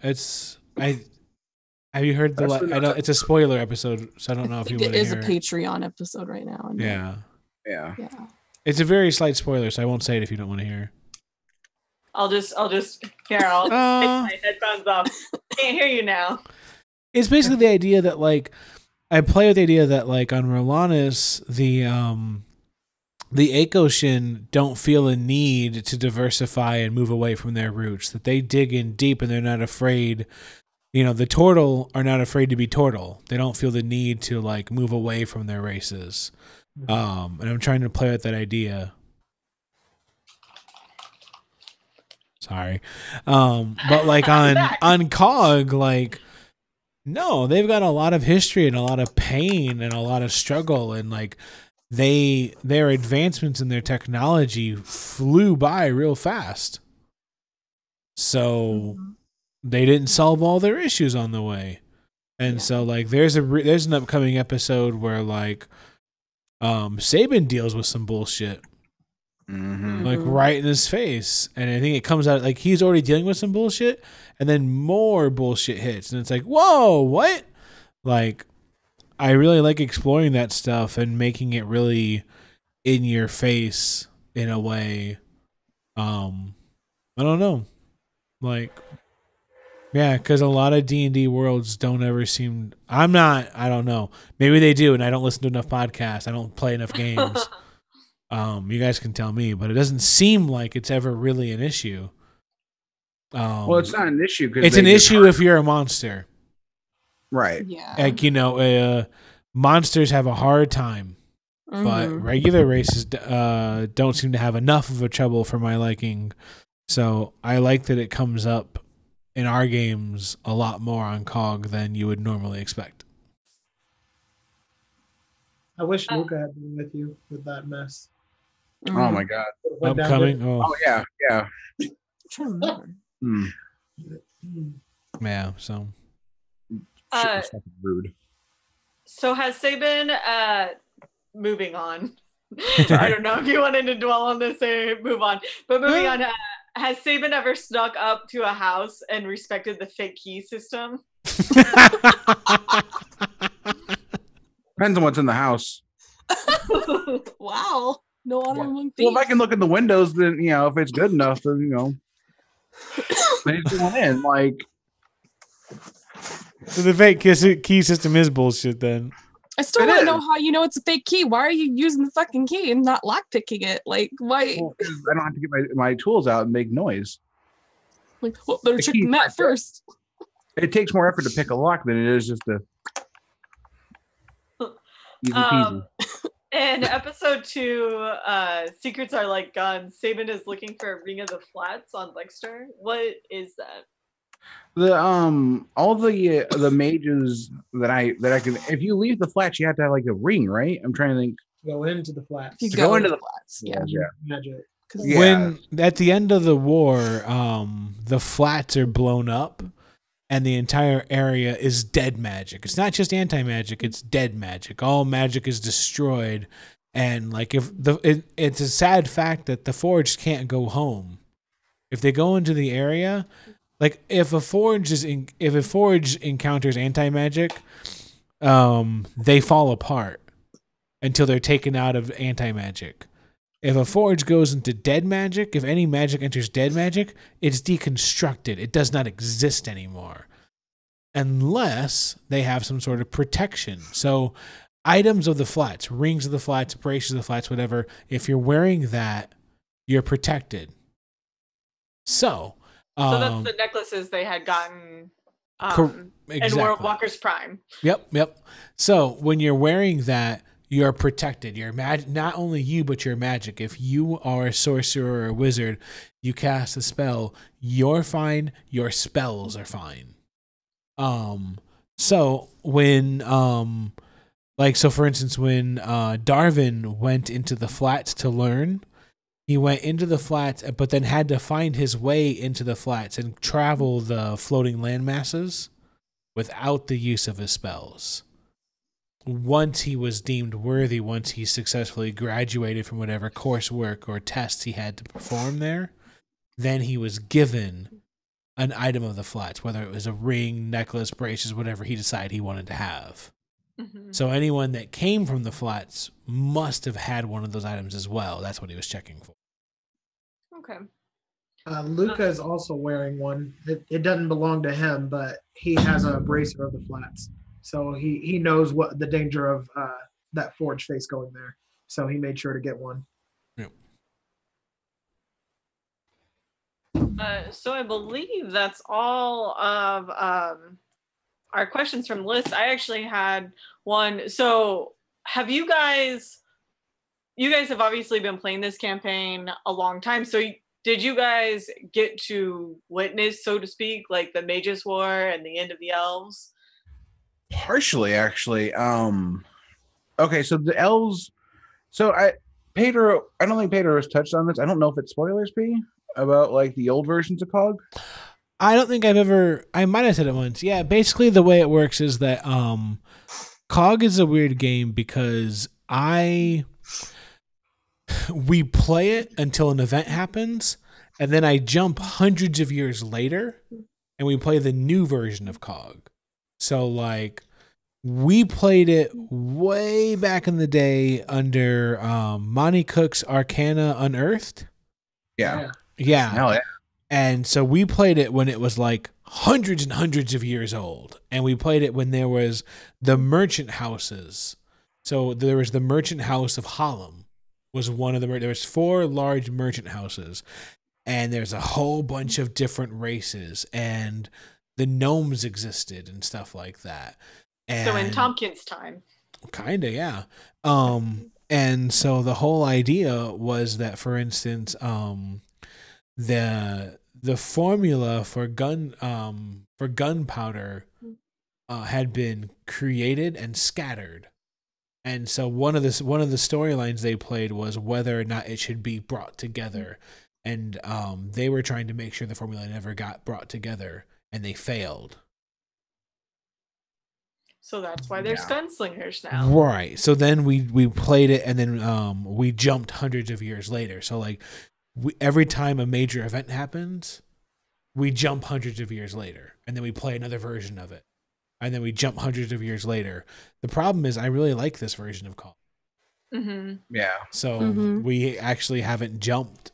Have you heard I know it's a spoiler episode, so I don't know if you want to hear it. It is a Patreon episode right now. Yeah. Yeah. It's a very slight spoiler, so I won't say it if you don't want to hear. I'll just take my headphones off. Can't hear you now. It's basically the idea that like I play with the idea that like on Rolanus the Akoshin don't feel a need to diversify and move away from their roots. That they dig in deep and they're not afraid. The Tortle are not afraid to be Tortle. They don't feel the need to like move away from their races. And I'm trying to play with that idea. Sorry. But like on COG, like, no, they've got a lot of history and a lot of pain and a lot of struggle, and like their advancements in their technology flew by real fast. So they didn't solve all their issues on the way. And so like there's an upcoming episode where like Sabin deals with some bullshit. Like right in his face. And I think it comes out like he's already dealing with some bullshit and then more bullshit hits and it's like, whoa, what? Like I really like exploring that stuff and making it really in your face in a way. I don't know. Like, yeah, because a lot of D&D worlds don't ever seem... I don't know. Maybe they do, and I don't listen to enough podcasts. I don't play enough games. You guys can tell me, but it doesn't seem like it's ever really an issue. Well, it's not an issue. It's an issue if you're a monster. Right. Yeah. Like, monsters have a hard time, but regular races don't seem to have enough of a trouble for my liking. So I like that it comes up in our games a lot more on COG than you would normally expect. I wish Luca had been with you with that mess. Oh my god. Went down Upcoming. there. Oh, Oh yeah, yeah. I'm trying to remember. Hmm. yeah. So Shit Uh, was fucking rude. So has Saban, moving on. I don't know if you wanted to dwell on this or move on, but moving on, has Saban ever snuck up to a house and respected the fake key system? Depends on what's in the house. Wow. No honor among Well, if I thieves. can look in the windows, then if it's good enough, then they just went in. Like, so the fake key system is bullshit then. I still It want to is. know how you know it's a fake key. Why are you using the fucking key and not lockpicking it? Like, why? well, 'cause I don't have to get my tools out and make noise. Like, well, better The check key's the map right there. first. It takes more effort to pick a lock than it is just to easy peasy. In episode 2, Secrets Are Like Guns, Saban is looking for a Ring of the Flats on Lexter. What is that? The all the mages that I can, if you leave the flats, you have to have like a ring, right? I'm trying to think. Go into the flats. You To go go into into the flats. Yeah. Yeah. Magic. 'Cause Yeah. When at the end of the war, the flats are blown up, and the entire area is dead magic. It's not just anti-magic; it's dead magic. All magic is destroyed, and like it's a sad fact that the Forged can't go home. If they go into the area, like if a Forge encounters anti-magic, they fall apart until they're taken out of anti-magic. If a Forge goes into dead magic, if any magic enters dead magic, it's deconstructed. It does not exist anymore. Unless they have some sort of protection. So items of the flats, rings of the flats, braces of the flats, whatever, if you're wearing that, you're protected. So So that's the necklaces they had gotten in exactly. World Walker's Prime. Yep. So when you're wearing that, you're protected. You're not only you, but your magic. If you are a sorcerer or a wizard, you cast a spell, you're fine. Your spells are fine. So when so for instance, when Darwin went into the flats to learn, he went into the flats, but then had to find his way into the flats and travel the floating land masses without the use of his spells. Once he was deemed worthy, once he successfully graduated from whatever coursework or tests he had to perform there, then he was given an item of the flats, whether it was a ring, necklace, braces, whatever he decided he wanted to have. Mm-hmm. So anyone that came from the flats must have had one of those items as well. That's what he was checking for. Okay. Luca is also wearing one. It doesn't belong to him, but he has a bracer of the flats. So he knows what the danger of that Forge face going there. So he made sure to get one. So I believe that's all of our questions from the list. I actually had one. So have you guys have obviously been playing this campaign a long time. So did you guys get to witness, so to speak, like the Mages War and the end of the Elves? Partially, actually. Okay, so the elves. So I don't think Pedro has touched on this. I don't know if it's spoilers, P, about like the old versions of COG. I don't think I might have said it once. Yeah, basically the way it works is that COG is a weird game because we play it until an event happens, and then I jump hundreds of years later and we play the new version of COG. So like we played it way back in the day under Monty Cook's Arcana Unearthed. Yeah. Yeah. Hell yeah. And so we played it when it was like hundreds and hundreds of years old. And we played it when there was the merchant houses. So there was the merchant house of Harlem was one of the, there was 4 large merchant houses. And there's a whole bunch of different races. And the gnomes existed and stuff like that. And So in Tompkins' time. Kinda, yeah. And so the whole idea was that, for instance, the formula for gunpowder, had been created and scattered And so one of the storylines they played was whether or not it should be brought together, and they were trying to make sure the formula never got brought together, and they failed. So that's why there's Yeah. gunslingers now. Right. So then we played it, and then we jumped hundreds of years later. So like every time a major event happens, we jump hundreds of years later, and then we play another version of it, and then we jump hundreds of years later. The problem is I really like this version of Call. Mm-hmm. Yeah. So Mhm. we actually haven't jumped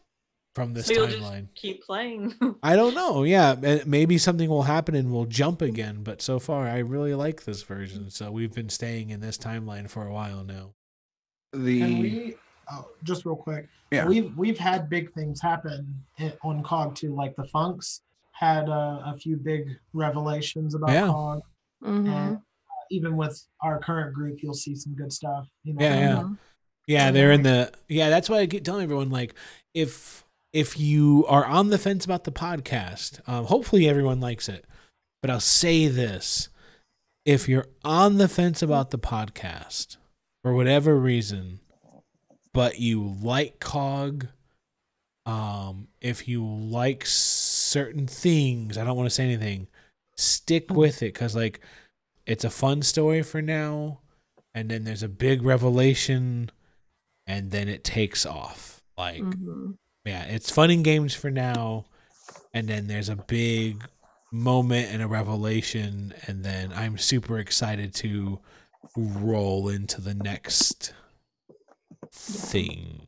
from this So you'll timeline. just keep playing. I don't know. Yeah, maybe something will happen and we'll jump again. But so far, I really like this version. So we've been staying in this timeline for a while now. And The we just real quick, Yeah. we've had big things happen on COG too. Like the Funks had a few big revelations about Yeah. COG, Mhm. and even with our current group, you'll see some good stuff. You know, Yeah, yeah. Mhm. Yeah, they're in the that's why I keep telling everyone, like, if you are on the fence about the podcast, hopefully everyone likes it. But I'll say this: if you're on the fence about the podcast for whatever reason, but you like COG, if you like certain things, I don't want to say anything, stick with it, because like it's a fun story for now, and then there's a big revelation, and then it takes off. Like, Mhm. yeah, it's fun and games for now, and then there's a big moment and a revelation, and then I'm super excited to roll into the next thing.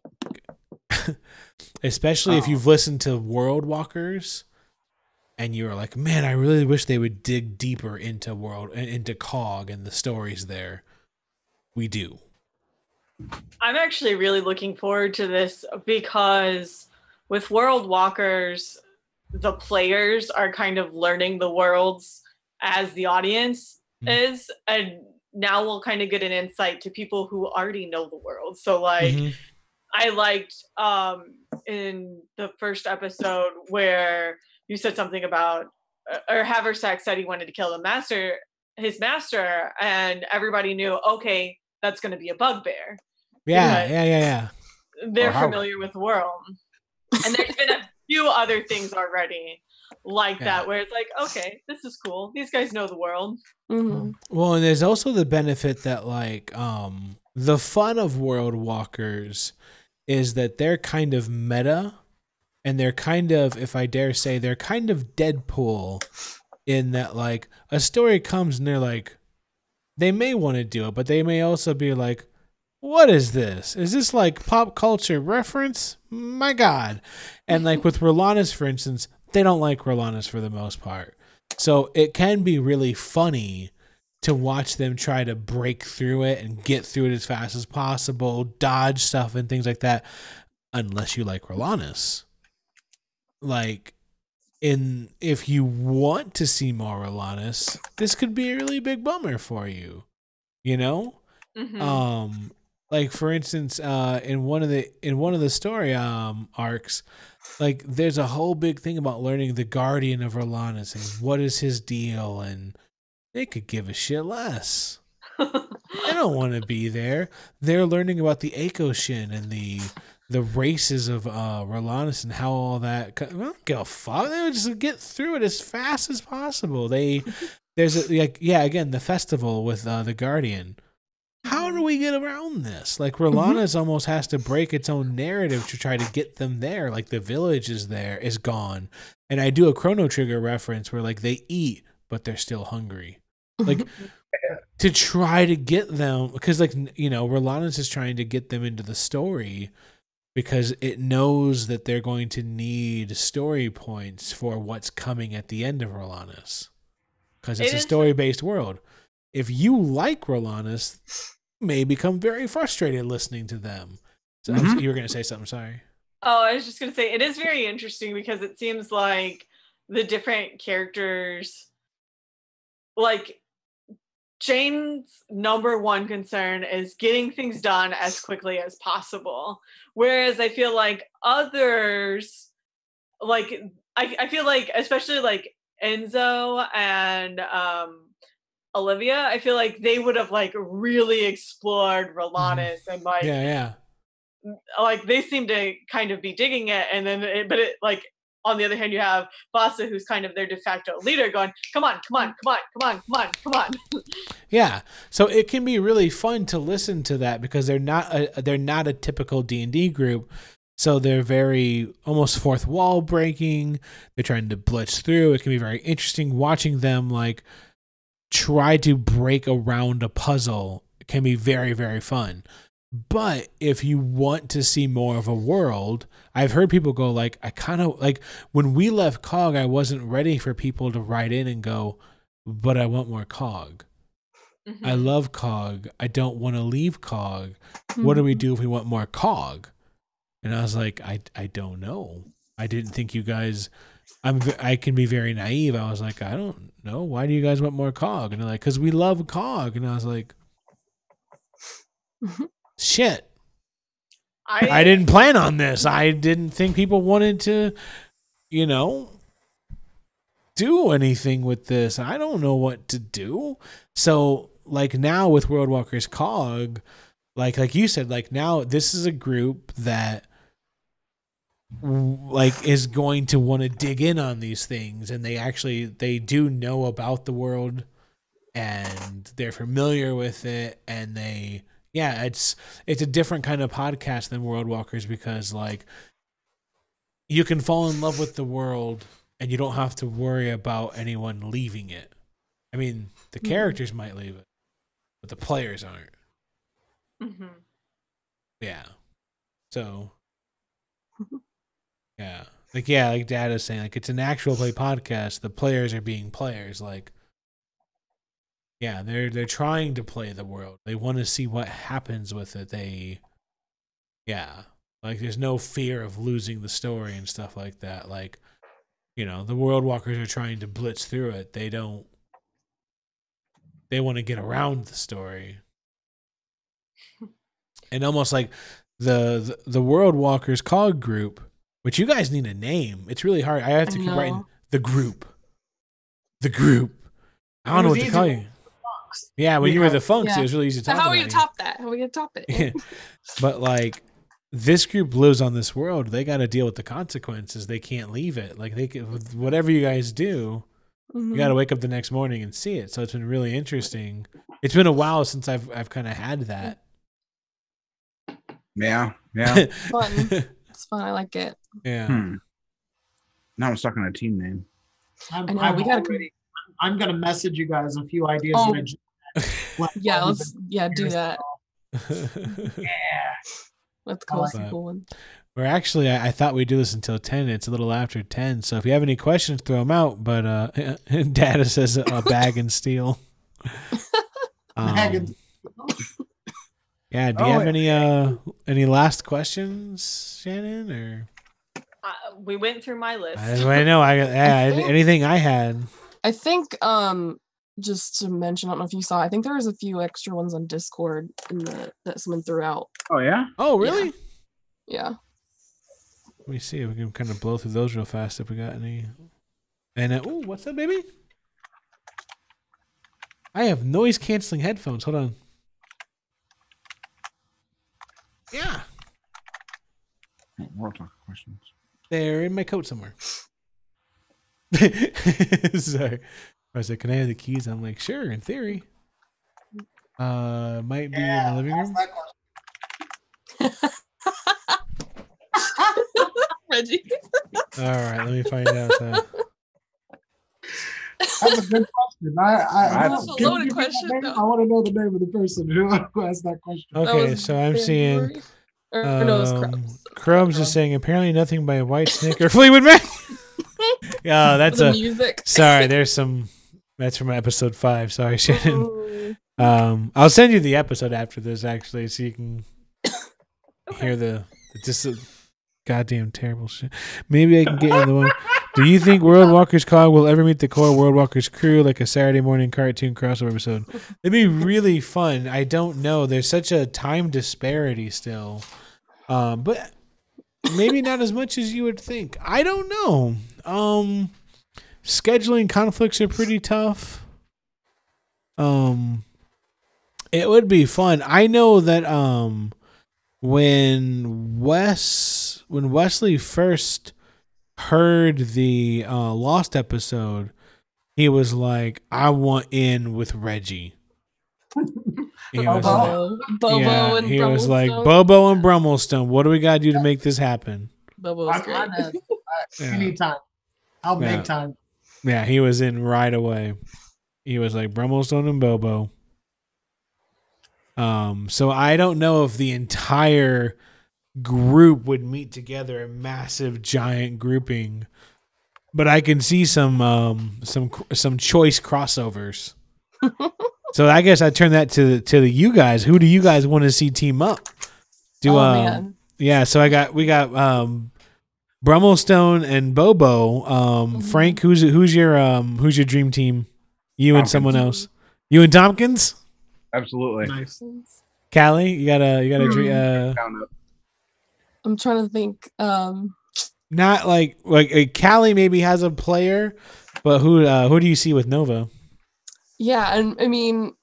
Especially if you've listened to World Walkers and you're like, man, I really wish they would dig deeper into COG and the stories there. We do. I'm actually really looking forward to this because with World Walkers, the players are kind of learning the worlds as the audience is, and now we'll kind of get an insight to people who already know the world. So like Mhm. I liked in the first episode where you said something about or Haversack said he wanted to kill his master, and everybody knew, okay, that's going to be a bugbear. Yeah, Because yeah. they're Or how- familiar with the world. And there's been a few other things already like Yeah. that where it's like, okay, this is cool. These guys know the world. Mhm. Well, and there's also the benefit that like the fun of World Walkers is that they're kind of meta, and they're kind of, if I dare say, they're kind of Deadpool in that like a story comes and they're like, they may want to do it, but they may also be like, what is this? Is this like pop culture reference? My God. And like with Rolanus, for instance, they don't like Rolanus for the most part. So it can be really funny to watch them try to break through it and get through it as fast as possible, dodge stuff and things like that, unless you like Rolanus. Like, if you want to see more Rolanus, this could be a really big bummer for you. You know? Mhm. Like for instance, in one of the story arcs, like there's a whole big thing about learning the Guardian of Rolanus and what is his deal, and they could give a shit less. They don't want to be there. They're learning about the Akoshin and the races of Rolanus and how all that. I don't give a fuck. They would just get through it as fast as possible. There's again the festival with the Guardian. How do we get around this? Like Rolanus almost has to break its own narrative to try to get them there. Like the village is gone, and I do a Chrono Trigger reference where like they eat but they're still hungry. Like to try to get them, because like Rolanus is trying to get them into the story because it knows that they're going to need story points for what's coming at the end of Rolanus, because it's It a is- story-based world. If you like Rolanus, you may become very frustrated listening to them. So you were going to say something, sorry. Oh, I was just going to say, it is very interesting because it seems like the different characters, like Jane's number one concern is getting things done as quickly as possible. Whereas I feel like others, like, I feel like, especially like Enzo and Olivia, I feel like they would have like really explored Rolanus and like Yeah. like they seem to kind of be digging it, and then but it like on the other hand you have Vasa, who's kind of their de facto leader, going, come on. Yeah. So it can be really fun to listen to that because they're not a typical D&D group. So they're very almost fourth wall breaking. They're trying to blitz through. It can be very interesting watching them like try to break around a puzzle. It can be very, very fun. But if you want to see more of a world, I've heard people go like, I kind of like when we left COG, I wasn't ready for people to write in and go, but I want more COG. Mm-hmm. I love COG. I don't want to leave COG. What do we do if we want more COG? And I was like, I don't know. I didn't think you guys, I can be very naive. I was like, I don't know. Why do you guys want more COG? And they're like, because we love COG. And I was like, shit. I didn't plan on this. I didn't think people wanted to, do anything with this. I don't know what to do. So like now with World Walkers COG, like you said, like now this is a group that like is going to want to dig in on these things, and they do know about the world and they're familiar with it, and it's a different kind of podcast than World Walkers because like you can fall in love with the world and you don't have to worry about anyone leaving it. I mean, the characters might leave it, but the players aren't. Mm-hmm. Yeah. So yeah. Like Dad is saying, like it's an actual play podcast. The players are being players. Like, yeah, they're trying to play the world. They want to see what happens with it. Like there's no fear of losing the story and stuff like that. Like, the World Walkers are trying to blitz through it. They want to get around the story. And almost like the World Walkers COG group, which you guys need a name. It's really hard. I have to keep writing the group. I don't know what to call you. Yeah, when you were the Funks, it was really easy to talk about. How are we gonna top that? How are we gonna top it? But like this group lives on this world. They got to deal with the consequences. They can't leave it. Like whatever you guys do, you got to wake up the next morning and see it. So it's been really interesting. It's been a while since I've kind of had that. Yeah. Fun. It's fun. I like it. Yeah. Now I'm stuck on a team name. I know, I'm gonna message you guys a few ideas. Yeah, let's do that. Yeah. Let's call some cool ones. We're actually, I thought we'd do this until 10. It's a little after 10. So if you have any questions, throw them out. But Data says a bag and steel. Yeah. Do you have any last questions, Shannon? Or we went through my list. I know. Anything I had. I think just to mention, I don't know if you saw, I think there was a few extra ones on Discord that someone threw out. Oh yeah? Oh really? Yeah. Let me see if we can kind of blow through those real fast if we got any. And what's that, baby? I have noise canceling headphones. Hold on. Yeah. World Talk questions. They're in my coat somewhere. Sorry. I was like, can I have the keys? I'm like, sure, in theory. Might be in the living room. Reggie. All right, let me find out. That's a good question. That's a loaded question. I want to know the name of the person who asked that question. Okay, so I'm seeing Crumbs is saying apparently nothing by Whitesnake or Fleetwood Mac. Yeah, that's music. Sorry, there's some. That's from episode 5. Sorry, Shannon. I'll send you the episode after this actually, so you can hear the just goddamn terrible shit. Maybe I can get in the one. Do you think World Walkers COG will ever meet the core World Walkers crew like a Saturday morning cartoon crossover episode? It'd be really fun. I don't know. There's such a time disparity still. But maybe not as much as you would think. I don't know. Scheduling conflicts are pretty tough. It would be fun. I know that when Wesley first heard the Lost episode, he was like, "I want in with Reggie." He was like, Bobo and he was like, Brummelstone. "Bobo and Brummelstone, what do we gotta do to make this happen?" Bobo was I'm great. Yeah. Anytime. I'll Yeah. make time. Yeah, he was in right away. He was like Brummelstone and Bobo. So I don't know if the entire group would meet together, a massive giant grouping, but I can see some choice crossovers. So I guess I turn that to the you guys. Who do you guys want to see team up? Man. Yeah, so we got Brummelstone and Bobo. Frank, who's your dream team? You and Tompkins. someone else. You and Tompkins? Absolutely. Nice. Callie, you got a dream. Down up. I'm trying to think. Not like Callie maybe has a player, but who do you see with Nova? Yeah, and I mean,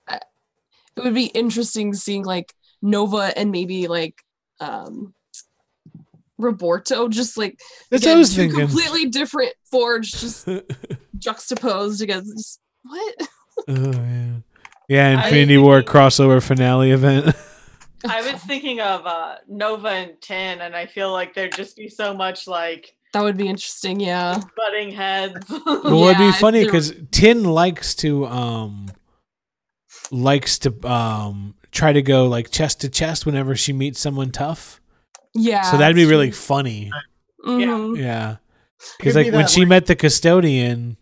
it would be interesting seeing like Nova and maybe like Roberto, just like That's again, what I was two thinking. completely different forge, just juxtaposed against. Just, what? Oh yeah, yeah. I Infinity think- War crossover finale event. I was thinking of Nova and Tin, and I feel like there'd just be so much like That would be interesting. Yeah. butting heads. Well, it'd Yeah, be funny they're- because Tin likes to try to go like chest to chest whenever she meets someone tough. Yeah. So that'd be really funny. Mhm. Yeah, Could because be like when that, she like- met the custodian,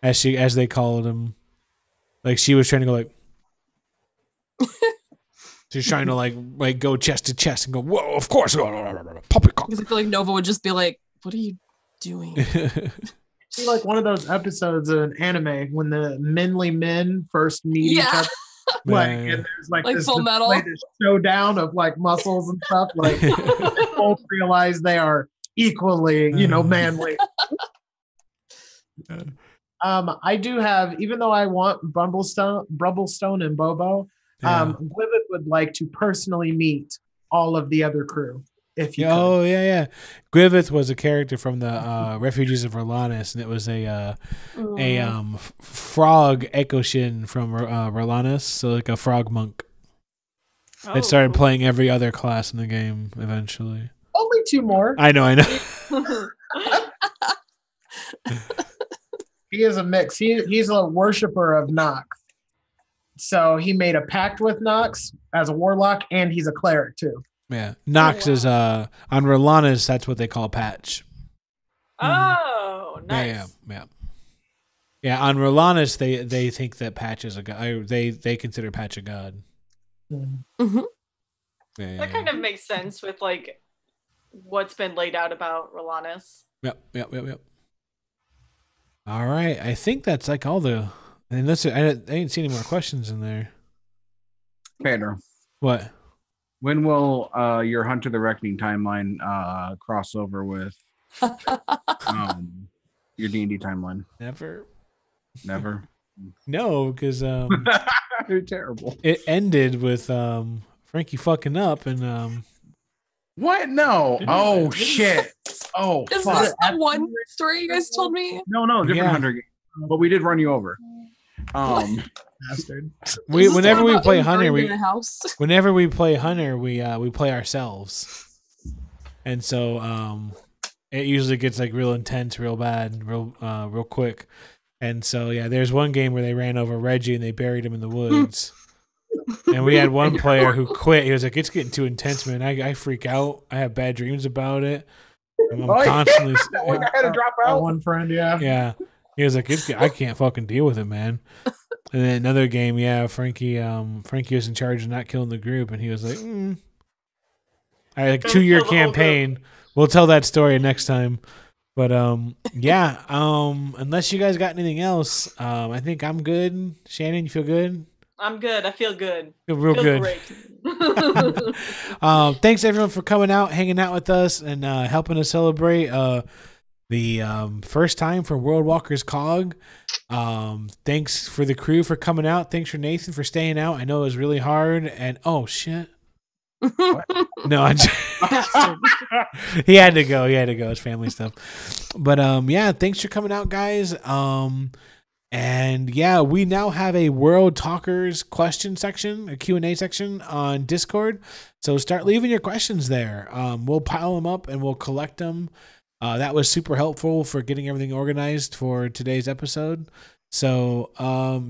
as they called him, like she was trying to go like. She's trying to like go chest to chest and go, whoa, of course, poppycock. Because I feel like Nova would just be like, "What are you doing?" See, like one of those episodes of an anime when the menly men first meet each Yeah. other. Like, Yeah. and there's like, Like this Full Metal. display, this showdown of like muscles and stuff. Like, they both realize they are equally, manly. I do have, even though I want Brummelstone and Bobo, Gwyneth would like to personally meet all of the other crew. If you could. Oh yeah. Gwyneth was a character from the Refugees of Rolanus, and it was a frog Ekoshin from Rolanus, so like a frog monk that started playing every other class in the game eventually. Only two more. I know. He is a mix. He's a worshiper of Nox. So he made a pact with Nox as a warlock, and he's a cleric too. Yeah, Nox is on Rolanus. That's what they call Patch. Oh, nice. Yeah. On Rolanus, they think that Patch is a god. They consider Patch a god. Mhm. Yeah. That kind of makes sense with like what's been laid out about Rolanus. Yep. All right, I think that's like all the. Unless I didn't see any more questions in there. Pedro, What? when will your Hunter the Reckoning timeline cross over with your D&D timeline? Never. Never. No, because You're terrible. it ended with Frankie fucking up and What? No. Oh shit. Oh Is fuck. this the one story you guys told me? No, different Yeah. Hunter game. But we did run you over. Bastard. Is this whenever the one we about play him Hunter, burning in a house? whenever we play Hunter, we play ourselves, and so it usually gets like real intense, real bad, real quick. And so yeah, there's one game where they ran over Reggie and they buried him in the woods. And we had one player who quit. He was like, "It's getting too intense, man. I freak out. I have bad dreams about it. I'm Oh, yeah. constantly." When I had to drop That out. one friend, yeah. Yeah. He was like, I can't fucking deal with it, man. And then another game, Frankie was in charge of not killing the group, and he was like, I had like a Don't 2-year kill the whole group. campaign. We'll tell that story next time. But unless you guys got anything else, I think I'm good. Shannon, you feel good? I'm good. I feel good. Feel real Feel good. great. Thanks everyone for coming out, hanging out with us, and helping us celebrate. the first time for World Walkers COG. Thanks for the crew for coming out. Thanks for Nathan for staying out. I know it was really hard. And oh shit, no, he had to go. He had to go. It's family stuff. But yeah, thanks for coming out, guys. And yeah, we now have a World Talkers question section, a Q&A section on Discord. So start leaving your questions there. We'll pile them up and we'll collect them. That was super helpful for getting everything organized for today's episode. So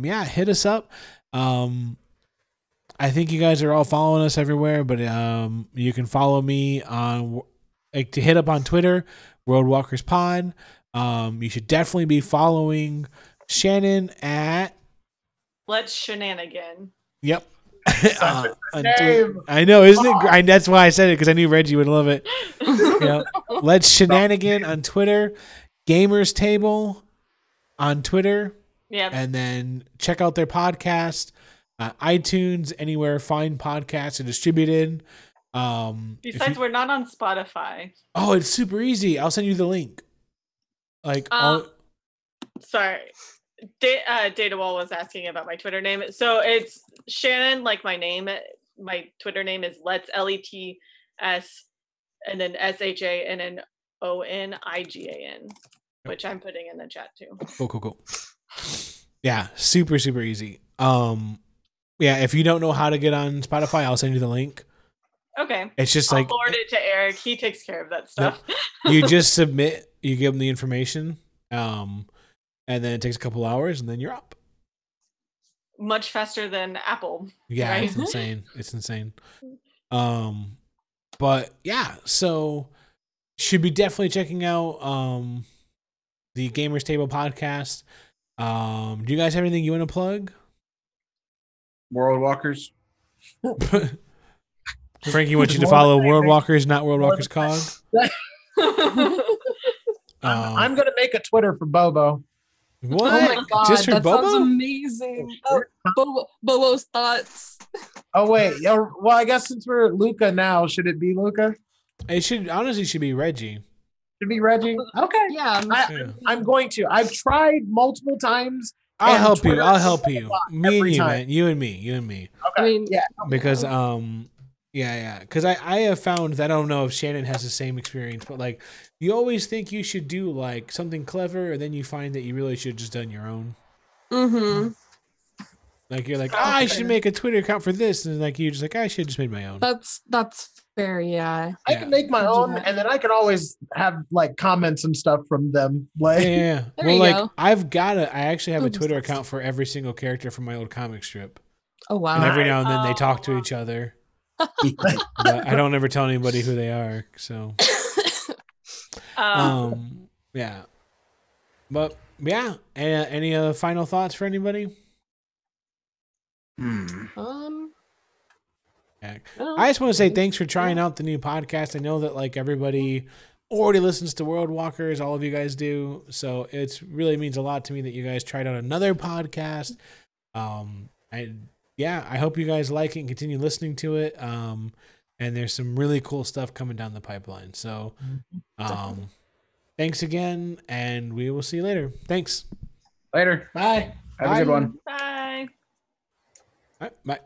yeah, hit us up. I think you guys are all following us everywhere, but you can follow me on to hit up on Twitter, World Walkers Pod. You should definitely be following Shannon at Let's Shenanigan. Yep. I know, isn't it? That's why I said it, because I knew Reggie would love it. Yep. Let's Shenanigan on Twitter, Gamers Table on Twitter. Yeah. And then check out their podcast, iTunes, anywhere fine podcasts are distributed. Besides, we're not on Spotify. Oh, it's super easy. I'll send you the link. Sorry. Data Wall was asking about my Twitter name. So it's Shannon, like my name. My Twitter name is Let's LETS and then SHANNONIGAN, which I'm putting in the chat too. Cool. Yeah, super easy. Yeah, if you don't know how to get on Spotify, I'll send you the link. Okay. It's just I'll like forward it to Eric. He takes care of that stuff. You just submit, you give them the information, and then it takes a couple hours, and then you're up. Much faster than Apple. Yeah, right? It's insane. It's insane. But yeah, so should be definitely checking out the Gamers Table podcast. Do you guys have anything you want to plug? World Walkers. Frankie wants you to follow World Walkers, not World Walkers COG. I'm gonna make a Twitter for Bobo. What? Oh my god, Just for that Bobo? sounds amazing. Bobo's thoughts. Oh wait, well I guess since we're Luca now, should it be Luca? It should be Reggie. Should be Reggie? Okay. Yeah. I'm going to. I've tried multiple times. I'll and help you. Twitter I'll help you. Me and every you, time. man. You and me. Okay. I mean, yeah. Because yeah. Because I have found that, I don't know if Shannon has the same experience, but like you always think you should do like something clever, and then you find that you really should have just done your own. Mm-hmm. Like you're like, I should make a Twitter account for this, and like you just like, I should have just made my own. That's fair, yeah. I can make my own, and then I can always have like comments and stuff from them. Like, Yeah. There Well, you like go. I actually have a Twitter account for every single character from my old comic strip, Oh wow. and every now and then they talk to each other. But I don't ever tell anybody who they are. So, yeah. But yeah, any final thoughts for anybody? Yeah. I just want to say thanks for trying out the new podcast. I know that like everybody already listens to World Walkers, all of you guys do, so it's really means a lot to me that you guys tried out another podcast. I hope you guys like it and continue listening to it. And there's some really cool stuff coming down the pipeline. So, thanks again, and we will see you later. Thanks. Later. bye. Have a good one. Bye. All right, bye.